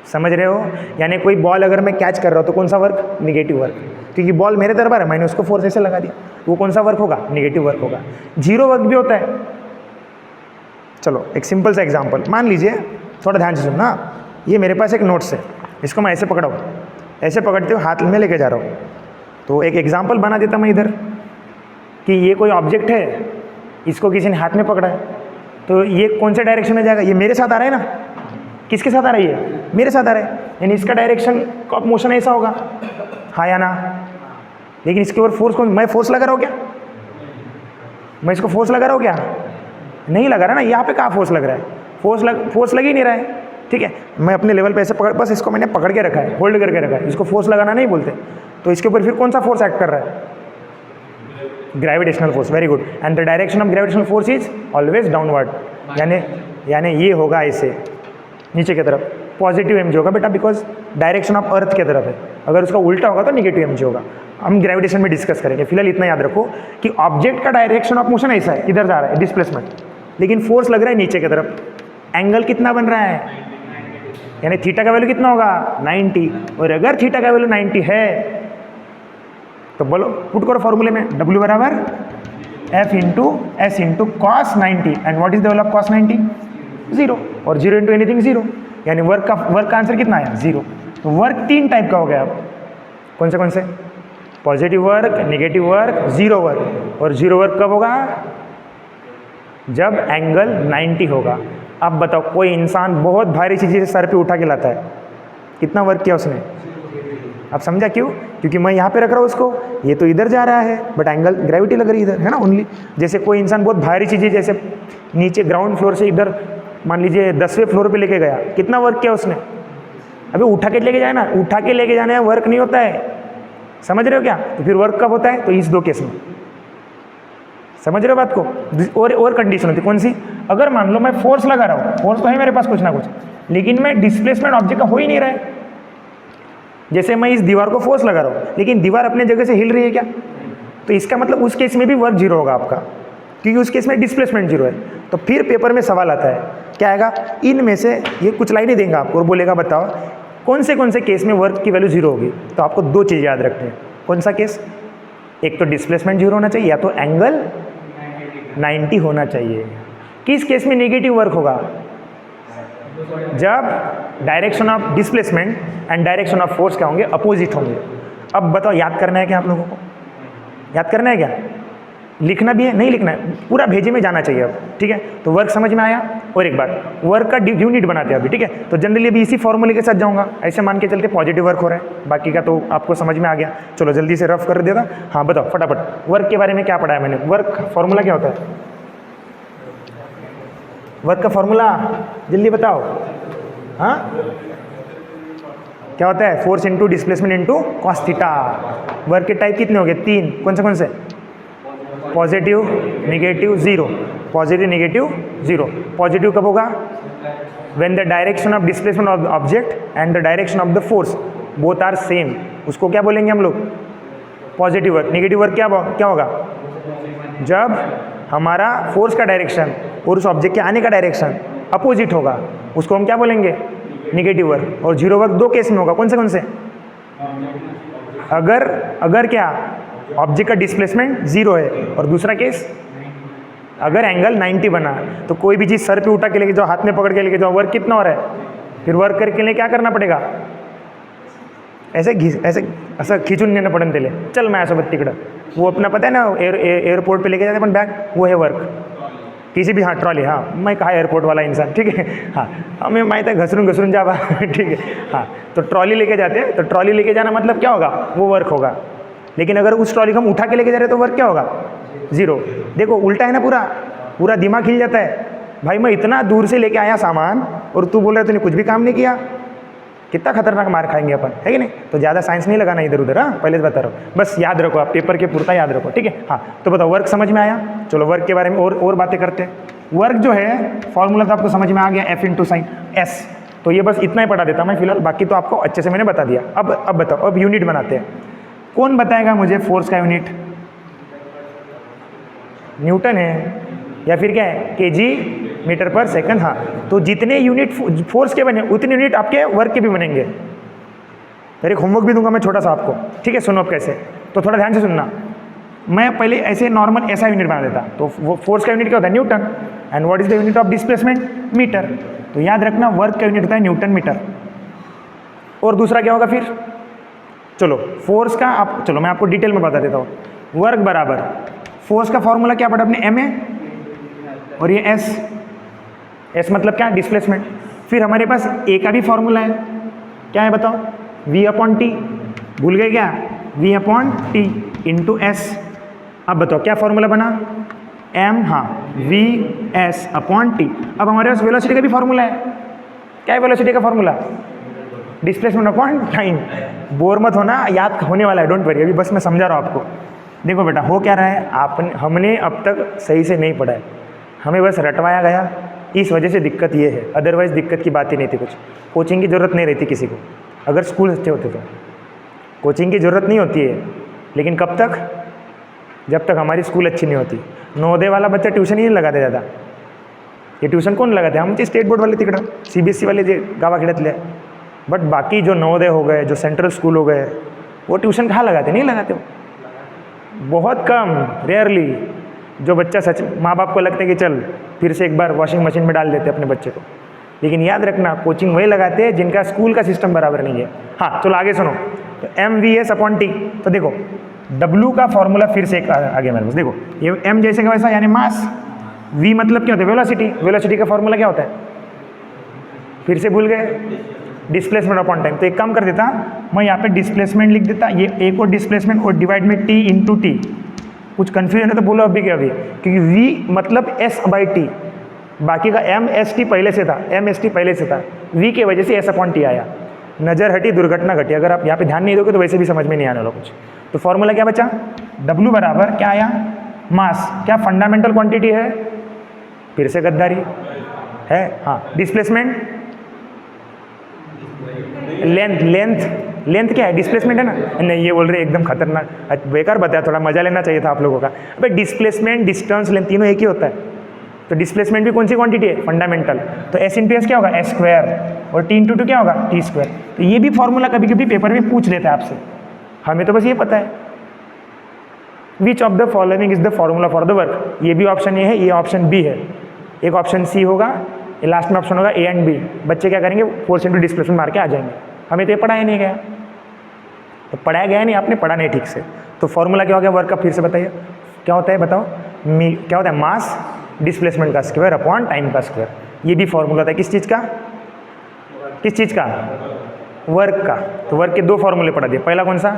Speaker 1: समझ रहे हो? यानी कोई बॉल अगर मैं कैच कर रहा हूँ तो कौन सा वर्क? नेगेटिव वर्क, क्योंकि बॉल मेरे तरफ है, मैंने उसको फोर्स ऐसे लगा दिया, वो कौन सा वर्क होगा? नेगेटिव वर्क होगा। जीरो वर्क भी होता है। चलो एक सिंपल सा एग्जांपल मान लीजिए, थोड़ा ध्यान से सुनना। ये मेरे पास एक नोट्स है, इसको मैं ऐसे पकड़ा हूँ, ऐसे पकड़ते हुए हाथ में लेके जा रहा हूँ। तो एक एग्जांपल बना देता मैं इधर कि ये कोई ऑब्जेक्ट है, इसको किसी ने हाथ में पकड़ा है, तो ये कौन से डायरेक्शन में जाएगा? ये मेरे साथ आ रहा है ना। किसके साथ आ रहा है? ये मेरे साथ आ रहा है, यानी इसका डायरेक्शन ऑफ मोशन ऐसा होगा, हाँ या ना? लेकिन इसके ऊपर फोर्स कौन? मैं फोर्स लगा रहा हूँ क्या? मैं इसको फोर्स लगा रहा हूँ क्या? नहीं लगा रहा ना। यहाँ पे कहाँ फोर्स लग रहा है? फोर्स लग ही नहीं रहा है। ठीक है, मैं अपने लेवल पे ऐसे बस इसको मैंने पकड़ के रखा है, होल्ड करके रखा है, इसको फोर्स लगाना नहीं बोलते। तो इसके ऊपर फिर कौन सा फोर्स एक्ट कर रहा है? Gravitational force. Very good. And the direction of gravitational force is always downward, यानी ये होगा ऐसे नीचे की तरफ। पॉजिटिव एम जी होगा बेटा, बिकॉज डायरेक्शन ऑफ अर्थ की तरफ है। अगर उसका उल्टा होगा तो नेगेटिव एम जी होगा। हम ग्रेविटेशन में डिस्कस करेंगे। फिलहाल इतना याद रखो कि ऑब्जेक्ट का डायरेक्शन ऑफ मोशन ऐसा है, इधर जा रहा है, डिस्प्लेसमेंट, लेकिन फोर्स लग रहा है नीचे की तरफ। एंगल कितना बन रहा है? यानी थीटा का वैल्यू कितना होगा? 90। और अगर थीटा का वैल्यू 90 है तो बोलो, पुट करो फॉर्मूले में, W बराबर F into S into cos 90। And what is the value of cos 90? 0। और 0 इंटू एनीथिंग 0, यानी वर्क का आंसर कितना आया? 0। तो वर्क 3 टाइप का हो गया। अब कौन से? Positive work, negative work, zero work. और जीरो वर्क कब होगा? जब एंगल 90 होगा। अब बताओ, कोई इंसान बहुत भारी चीज़ें सर पे उठा के लाता है, कितना वर्क किया उसने? अब समझा क्यों? क्योंकि मैं यहाँ पे रख रहा हूँ उसको, ये तो इधर जा रहा है, बट एंगल ग्रेविटी लग रही है इधर, है ना ओनली। जैसे कोई इंसान बहुत भारी चीज़ें जैसे नीचे ग्राउंड फ्लोर से इधर मान लीजिए 10वें फ्लोर पे लेके गया, कितना वर्क किया उसने? अभी उठा के लेके जाए ना, उठा के लेके जाने में वर्क नहीं होता है। समझ रहे हो क्या? तो फिर वर्क कब होता है? तो इस 2 केस में। समझ रहे हो बात को? और कंडीशन होती है कौन सी? अगर मान लो मैं फोर्स लगा रहा हूँ, फोर्स तो है मेरे पास कुछ ना कुछ, लेकिन मैं डिस्प्लेसमेंट ऑब्जेक्ट का हो ही नहीं रहा है। जैसे मैं इस दीवार को फोर्स लगा रहा हूँ, लेकिन दीवार अपने जगह से हिल रही है क्या? तो इसका मतलब उस केस में भी वर्क 0 होगा आपका, क्योंकि उस केस में डिस्प्लेसमेंट 0 है। तो फिर पेपर में सवाल आता है, क्या आएगा? इनमें से ये कुछ लाइनें देंगे आपको और बोलेगा बताओ कौन से केस में वर्क की वैल्यू 0 होगी। तो आपको 2 चीज़ याद रखनी है। कौन सा केस? एक तो डिस्प्लेसमेंट 0 होना चाहिए, या तो एंगल 90 होना चाहिए। किस केस में नेगेटिव वर्क होगा? जब direction of displacement and direction of force क्या होंगे? अपोजिट होंगे। अब बताओ, याद करना है क्या आप लोगों को? याद करना है क्या? लिखना भी है? नहीं लिखना है, पूरा भेजे में जाना चाहिए अब। ठीक है, तो वर्क समझ में आया। और एक बात, वर्क का यूनिट बनाते हैं अभी। ठीक है, तो जनरली अभी इसी फॉर्मूले के साथ जाऊंगा, ऐसे मान के चलते पॉजिटिव वर्क हो रहा है, बाकी का तो आपको समझ में आ गया। चलो जल्दी से रफ कर देता। हाँ बताओ फटाफट, वर्क के बारे में क्या पढ़ा है मैंने? वर्क फॉर्मूला क्या होता है? वर्क का फॉर्मूला जल्दी बताओ। हाँ क्या होता है? Force into displacement into cos theta. Work के टाइप कितने हो गए? 3। कौन से? Positive, negative, 0। Positive, negative, 0। Positive कब होगा? When the direction of displacement of object and the direction of the force both are same, उसको क्या बोलेंगे हम लोग? Positive work. नेगेटिव वर्क क्या होगा? जब हमारा फोर्स का डायरेक्शन और उस ऑब्जेक्ट के आने का डायरेक्शन अपोजिट होगा, उसको हम क्या बोलेंगे? Negative work. और 0 वर्क 2 केस में होगा। कौन से? अगर क्या ऑब्जेक्ट का डिस्प्लेसमेंट 0 है, और दूसरा केस अगर एंगल 90 बना, तो कोई भी चीज़ सर पे उठा के लेके जाओ, हाथ में पकड़ के लेके जाओ, वर्क कितना हो रहा है? फिर वर्क करके लिए क्या करना पड़ेगा? ऐसे खींचून नेणं पडन त्याला, चल माझ्यासोबत तिकडं, वो अपना पता है ना एयरपोर्ट पे लेके जाते अपन बैग, वो है वर्क। किसी भी, हाँ ट्रॉली, हाँ मैं कहा एयरपोर्ट वाला इंसान, ठीक है, हाँ हमें माहित है घसरून जावा ठीक है, हाँ तो ट्रॉली लेके जाते हैं, तो ट्रॉली लेके जाना मतलब क्या होगा, वो वर्क होगा। लेकिन अगर उस ट्रॉली को हम उठा के लेके जा रहे हैं तो वर्क क्या होगा, जीरो। देखो उल्टा है ना, पूरा पूरा दिमाग हिल जाता है, भाई मैं इतना दूर से लेके आया सामान और तू बोल रहा है तूने कुछ भी काम नहीं किया, कितना खतरनाक मार खाएंगे अपन, है कि नहीं। तो ज़्यादा साइंस नहीं लगाना इधर उधर, हाँ पहले से बता रहा हूँ, बस याद रखो आप, पेपर के पुरता याद रखो, ठीक है। हाँ तो बताओ वर्क समझ में आया, चलो वर्क के बारे में और बातें करते हैं। वर्क जो है फॉर्मूला तो आपको समझ में आ गया, F इंटू साइन S, तो ये बस इतना ही पढ़ा देता मैं फिलहाल, बाकी तो आपको अच्छे से मैंने बता दिया। अब बताओ, अब यूनिट बनाते हैं। कौन बताएगा मुझे फोर्स का यूनिट? न्यूटन है या फिर क्या है, केजी मीटर पर सेकंड। हाँ तो जितने यूनिट फोर्स के बने उतने यूनिट आपके वर्क के भी बनेंगे। फिर एक होमवर्क भी दूंगा मैं छोटा सा आपको, ठीक है, सुनो अब कैसे, तो थोड़ा ध्यान से सुनना। मैं पहले ऐसे नॉर्मल ऐसा यूनिट बना देता, तो वो फोर्स का यूनिट क्या होता है, newton, and what is the unit of displacement, metre. तो याद रखना वर्क का यूनिट होता है न्यूटन मीटर। और दूसरा क्या होगा फिर, चलो फोर्स का आप, चलो मैं आपको डिटेल में बता देता हूँ। वर्क बराबर फोर्स का फॉर्मूला क्या पढ़ा अपने, एम ए, और ये एस मतलब क्या, डिस्प्लेसमेंट। फिर हमारे पास ए का भी फॉर्मूला है, क्या है बताओ, वी अपॉन टी, भूल गए क्या, V upon T into S. अब बताओ क्या फॉर्मूला बना, एम, हाँ वी एस अपॉन टी। अब हमारे पास वेलोसिटी का भी फॉर्मूला है, क्या है वेलोसिटी का formula, displacement upon time. Bore मत होना, याद होने वाला है, डोंट वरी, अभी बस मैं समझा रहा हूँ आपको। देखो बेटा हो क्या रहा है, हमने अब तक सही से नहीं पढ़ा है, हमें बस रटवाया गया, इस वजह से दिक्कत ये है, अदरवाइज़ दिक्कत की बात ही नहीं थी कुछ। कोचिंग की ज़रूरत नहीं रहती किसी को, अगर स्कूल अच्छे होते तो कोचिंग की ज़रूरत नहीं होती है। लेकिन कब तक, जब तक हमारी स्कूल अच्छी नहीं होती। नवोदय वाला बच्चा ट्यूशन ही नहीं लगाते ज़्यादा, ये ट्यूशन कौन लगाते, हम स्टेट बोर्ड वाले तिकडं CBSE वाले जे गावाखेड्यातले। बट बाकी जो नवोदय हो गए, जो सेंट्रल स्कूल हो गए, वो ट्यूशन कहाँ लगाते, नहीं लगाते हो, बहुत कम, रेयरली। जो बच्चा सच माँ बाप को लगता है कि चल फिर से एक बार वॉशिंग मशीन में डाल देते अपने बच्चे को, लेकिन याद रखना कोचिंग वही लगाते हैं जिनका स्कूल का सिस्टम बराबर नहीं है। हाँ चलो आगे सुनो, तो M V S upon T. तो देखो डब्लू का फॉर्मूला फिर से एक आगे मेरे पास, देखो ये एम जैसे का वैसा यानी मास, वी मतलब क्या होता है, वेलोसिटी। वेलोसिटी का फॉर्मूला क्या होता है, फिर से भूल गए, डिस्प्लेसमेंट अपॉन टाइम। तो एक काम कर देता, मैं यहाँ पे डिस्प्लेसमेंट लिख देता, ये एक और डिस्प्लेसमेंट और डिवाइड में टी इंटू टी। कुछ कन्फ्यूजन है तो बोलो अभी के अभी, क्योंकि v मतलब s बाई टी, बाकी का एम एस टी पहले से था, एम एस टी पहले से था, v के वजह से s अपॉन टी आया। नज़र हटी दुर्घटना घटी, अगर आप यहाँ पे ध्यान नहीं दोगे तो वैसे भी समझ में नहीं आने वाला कुछ। तो फॉर्मूला क्या बचा, w बराबर क्या आया, मास, क्या फंडामेंटल क्वांटिटी है, फिर से गद्दारी है, हाँ डिस्प्लेसमेंट, लेंथ क्या है, डिस्प्लेसमेंट है ना, नहीं ये बोल रहे एकदम खतरनाक, बेकार बताया, थोड़ा मजा लेना चाहिए था आप लोगों का। भाई डिस्प्लेसमेंट, डिस्टेंस, लेंथ तीनों एक ही होता है। तो डिस्प्लेसमेंट भी कौन सी क्वांटिटी है, फंडामेंटल। तो एस इंटू एस क्या होगा, एस स्क्वायर, और टी इंटू टू क्या होगा, टी स्क्वायर। तो ये भी फॉर्मूला कभी कभी पेपर में पूछ लेता है आपसे, हमें तो बस ये पता है। Which of the following is the formula for the work, ये भी ऑप्शन ए है, ये ऑप्शन बी है, एक ऑप्शन सी होगा, ये लास्ट में ऑप्शन होगा ए एंड बी। बच्चे क्या करेंगे, फोर्स इंटू डिस्प्लेसमेंट मार के आ जाएंगे, हमें तो ये पढ़ाया नहीं गया, तो पढ़ाया गया नहीं, आपने पढ़ा नहीं ठीक से। तो फॉर्मूला क्या हो गया वर्क का, फिर से बताइए क्या होता है, बताओ क्या होता है, मास डिस्प्लेसमेंट का स्क्वायर अपॉन टाइम का स्क्वायर। ये भी फॉर्मूला होता है किस चीज़ का, किस चीज़ का, वर्क का। तो वर्क के दो फॉर्मूले पढ़ा दिए, पहला कौन सा,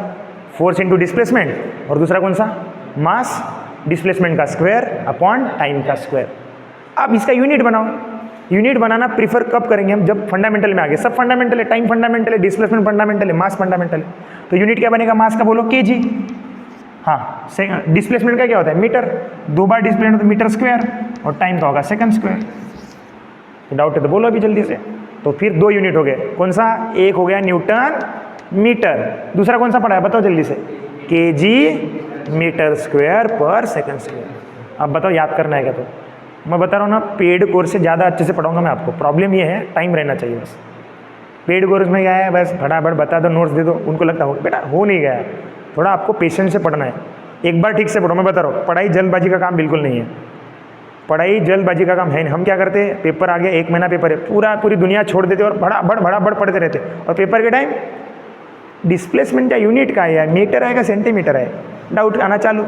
Speaker 1: फोर्स इंटू डिस्प्लेसमेंट, और दूसरा कौन सा, मास डिस्प्लेसमेंट का स्क्वायर अपॉन टाइम का स्क्वायर। अब इसका यूनिट बनाओ। यूनिट बनाना प्रीफर कब करेंगे हम, जब फंडामेंटल में आगे, सब फंडामेंटल है, टाइम फंडामेंटल है, डिस्प्लेसमेंट फंडामेंटल है, मास फंडामेंटल है। तो यूनिट क्या बनेगा, मास का बोलो केजी, हाँ डिस्प्लेसमेंट का क्या होता है, मीटर, दो बार डिस्प्लेसमेंट तो मीटर स्क्वायर, और टाइम का होगा सेकंड स्क्वायर। डाउट है तो बोलो अभी जल्दी से। तो फिर दो यूनिट हो गए, कौन सा, एक हो गया न्यूटन मीटर, दूसरा कौन सा पड़ा है बताओ जल्दी से, केजी मीटर स्क्वायर पर सेकंड स्क्वायर। अब बताओ याद करना है क्या, तो मैं बता रहा हूँ ना, पेड कोर्स से ज़्यादा अच्छे से पढ़ाऊंगा मैं आपको। प्रॉब्लम ये है टाइम रहना चाहिए बस। पेड कोर्स में क्या है, बस फटाफट बता दो, नोट्स दे दो, उनको लगता हो बेटा हो नहीं गया, थोड़ा आपको पेशेंस से पढ़ना है। एक बार ठीक से पढ़ो, मैं बता रहा हूँ, पढ़ाई जल्दबाजी का काम बिल्कुल नहीं है, पढ़ाई जल्दबाजी का काम है नहीं। हम क्या करते हैं, पेपर आ गया, एक महीना पेपर है, पूरी दुनिया छोड़ देते और बड़ा पढ़ते रहते, और पेपर के टाइम डिस्प्लेसमेंट या यूनिट का है या मीटर है या सेंटीमीटर है, डाउट आना चालू।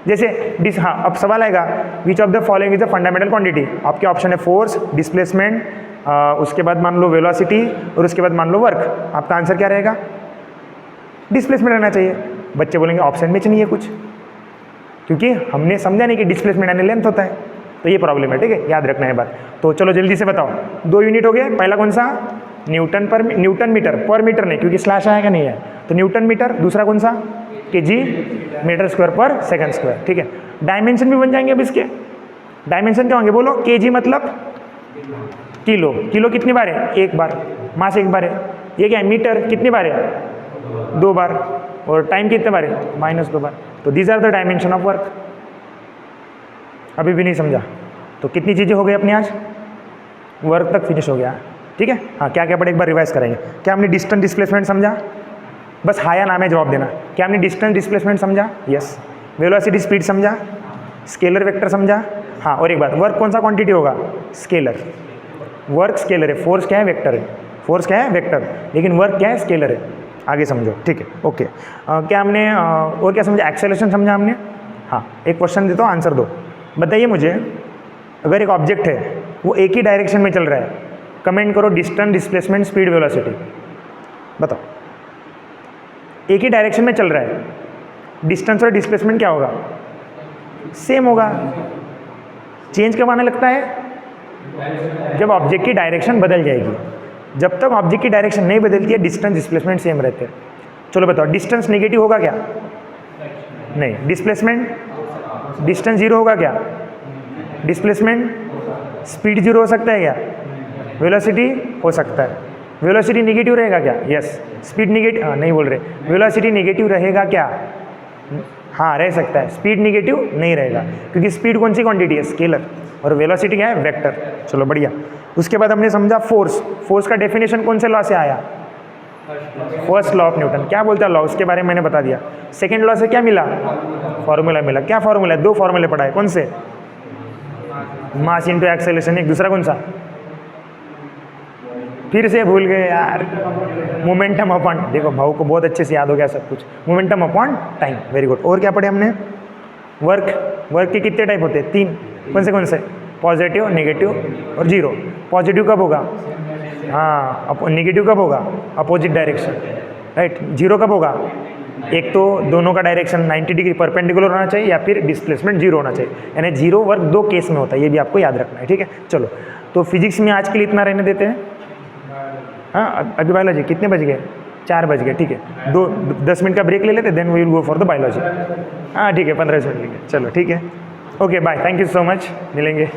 Speaker 1: जैसे हाँ, अब सवाल आएगा which of the following is a fundamental quantity. आपके ऑप्शन है फोर्स, डिस्प्लेसमेंट, उसके बाद मान लो वेलोसिटी और उसके बाद मान लो वर्क। आपका आंसर क्या रहेगा? डिस्प्लेसमेंट रहना चाहिए। बच्चे बोलेंगे ऑप्शन में नहीं है कुछ, क्योंकि हमने समझा नहीं कि डिस्प्लेसमेंट यानी लेंथ होता है, तो ये प्रॉब्लम है। ठीक है, याद रखना है बात। तो चलो जल्दी से बताओ, 2 यूनिट हो गए। पहला कौन सा? न्यूटन मीटर, पर मीटर नहीं, क्योंकि स्लैश आएगा नहीं है, तो न्यूटन मीटर। दूसरा कौन सा? केजी मीटर स्क्वायर पर सेकंड स्क्वायर। ठीक है, डायमेंशन भी बन जाएंगे अब इसके। डायमेंशन क्या होंगे बोलो? केजी मतलब किलो, किलो कितनी बार है? 1 बार, मास 1 बार है। ये क्या है? मीटर कितनी बार है? 2 बार। और टाइम कितने बार है? -2 बार। तो these are the dimension of work. अभी भी नहीं समझा? तो कितनी चीज़ें हो गई अपनी आज? वर्क तक फिनिश हो गया। ठीक है, हाँ, क्या क्या पढ़े एक बार रिवाइज करेंगे। क्या हमने डिस्टेंस डिस्प्लेसमेंट समझा? बस हाँ या ना में जवाब देना। क्या हमने डिस्टेंस डिस्प्लेसमेंट समझा? यस। वेलोसिटी स्पीड समझा? स्केलर वेक्टर समझा? हाँ। और एक बात, वर्क कौन सा क्वांटिटी होगा? स्केलर। वर्क स्केलर है, फोर्स क्या है? वेक्टर है। फोर्स क्या है? वेक्टर। लेकिन वर्क क्या है? स्केलर है। आगे समझो। ठीक है, ओके। क्या हमने और क्या समझा? एक्सेलरेशन समझा हमने। हाँ, एक क्वेश्चन देता हूँ, आंसर दो। बताइए मुझे, अगर एक ऑब्जेक्ट है वो एक ही डायरेक्शन में चल रहा है, कमेंट करो डिस्टेंस, डिस्प्लेसमेंट, स्पीड, वेलोसिटी। बताओ, एक ही डायरेक्शन में चल रहा है, डिस्टेंस और डिस्प्लेसमेंट क्या होगा? सेम होगा। चेंज कब आने लगता है? जब ऑब्जेक्ट की डायरेक्शन बदल जाएगी। जब तक ऑब्जेक्ट की डायरेक्शन नहीं बदलती है, डिस्टेंस डिस्प्लेसमेंट सेम रहते हैं। चलो बताओ, डिस्टेंस नेगेटिव होगा क्या? नहीं। डिस्प्लेसमेंट? डिस्टेंस 0 होगा क्या? डिस्प्लेसमेंट? स्पीड 0 हो सकता है क्या? वेलोसिटी हो सकता है। वेलोसिटी नेगेटिव रहेगा क्या? यस। स्पीड नेगेटिव नहीं बोल रहे, वेलोसिटी नेगेटिव रहेगा क्या? हाँ, रह सकता है। स्पीड नेगेटिव नहीं रहेगा, क्योंकि स्पीड कौन सी क्वांटिटी है? स्केलर। और वेलोसिटी क्या है? वेक्टर। चलो बढ़िया। उसके बाद हमने समझा फोर्स। फोर्स का डेफिनेशन कौन से लॉ से आया? First law of Newton. क्या बोलता है लॉ? उसके बारे में मैंने बता दिया। सेकेंड लॉ से क्या मिला? फॉर्मूला मिला। क्या फॉर्मूला है? 2 फॉर्मूले पढ़ा है। कौन से? Mass into acceleration. एक दूसरा कौन सा? फिर से भूल गए यार। मोमेंटम अपॉन, देखो भाव को बहुत अच्छे से याद हो गया सब कुछ। Momentum upon time. Very good. और क्या पढ़े हमने? वर्क। वर्क के कितने टाइप होते हैं? 3। कौन से? पॉजिटिव, नेगेटिव और 0। पॉजिटिव कब होगा? हाँ। नेगेटिव कब होगा? Opposite direction, right. 0 कब होगा? एक तो दोनों का डायरेक्शन 90 डिग्री परपेंडिकुलर होना चाहिए, या फिर डिस्प्लेसमेंट 0 होना चाहिए। यानी 0 वर्क 2 केस में होता है, ये भी आपको याद रखना है। ठीक है, चलो। तो फिजिक्स में आज के लिए इतना रहने देते हैं। हाँ, अभी बायोलॉजी कितने बज गए? 4 बज गए। ठीक है, 10 मिनट का ब्रेक ले लेते, then we will go for the biology. हाँ ठीक है, 15 मिनट लेंगे। चलो ठीक है, okay bye, thank you so much, मिलेंगे।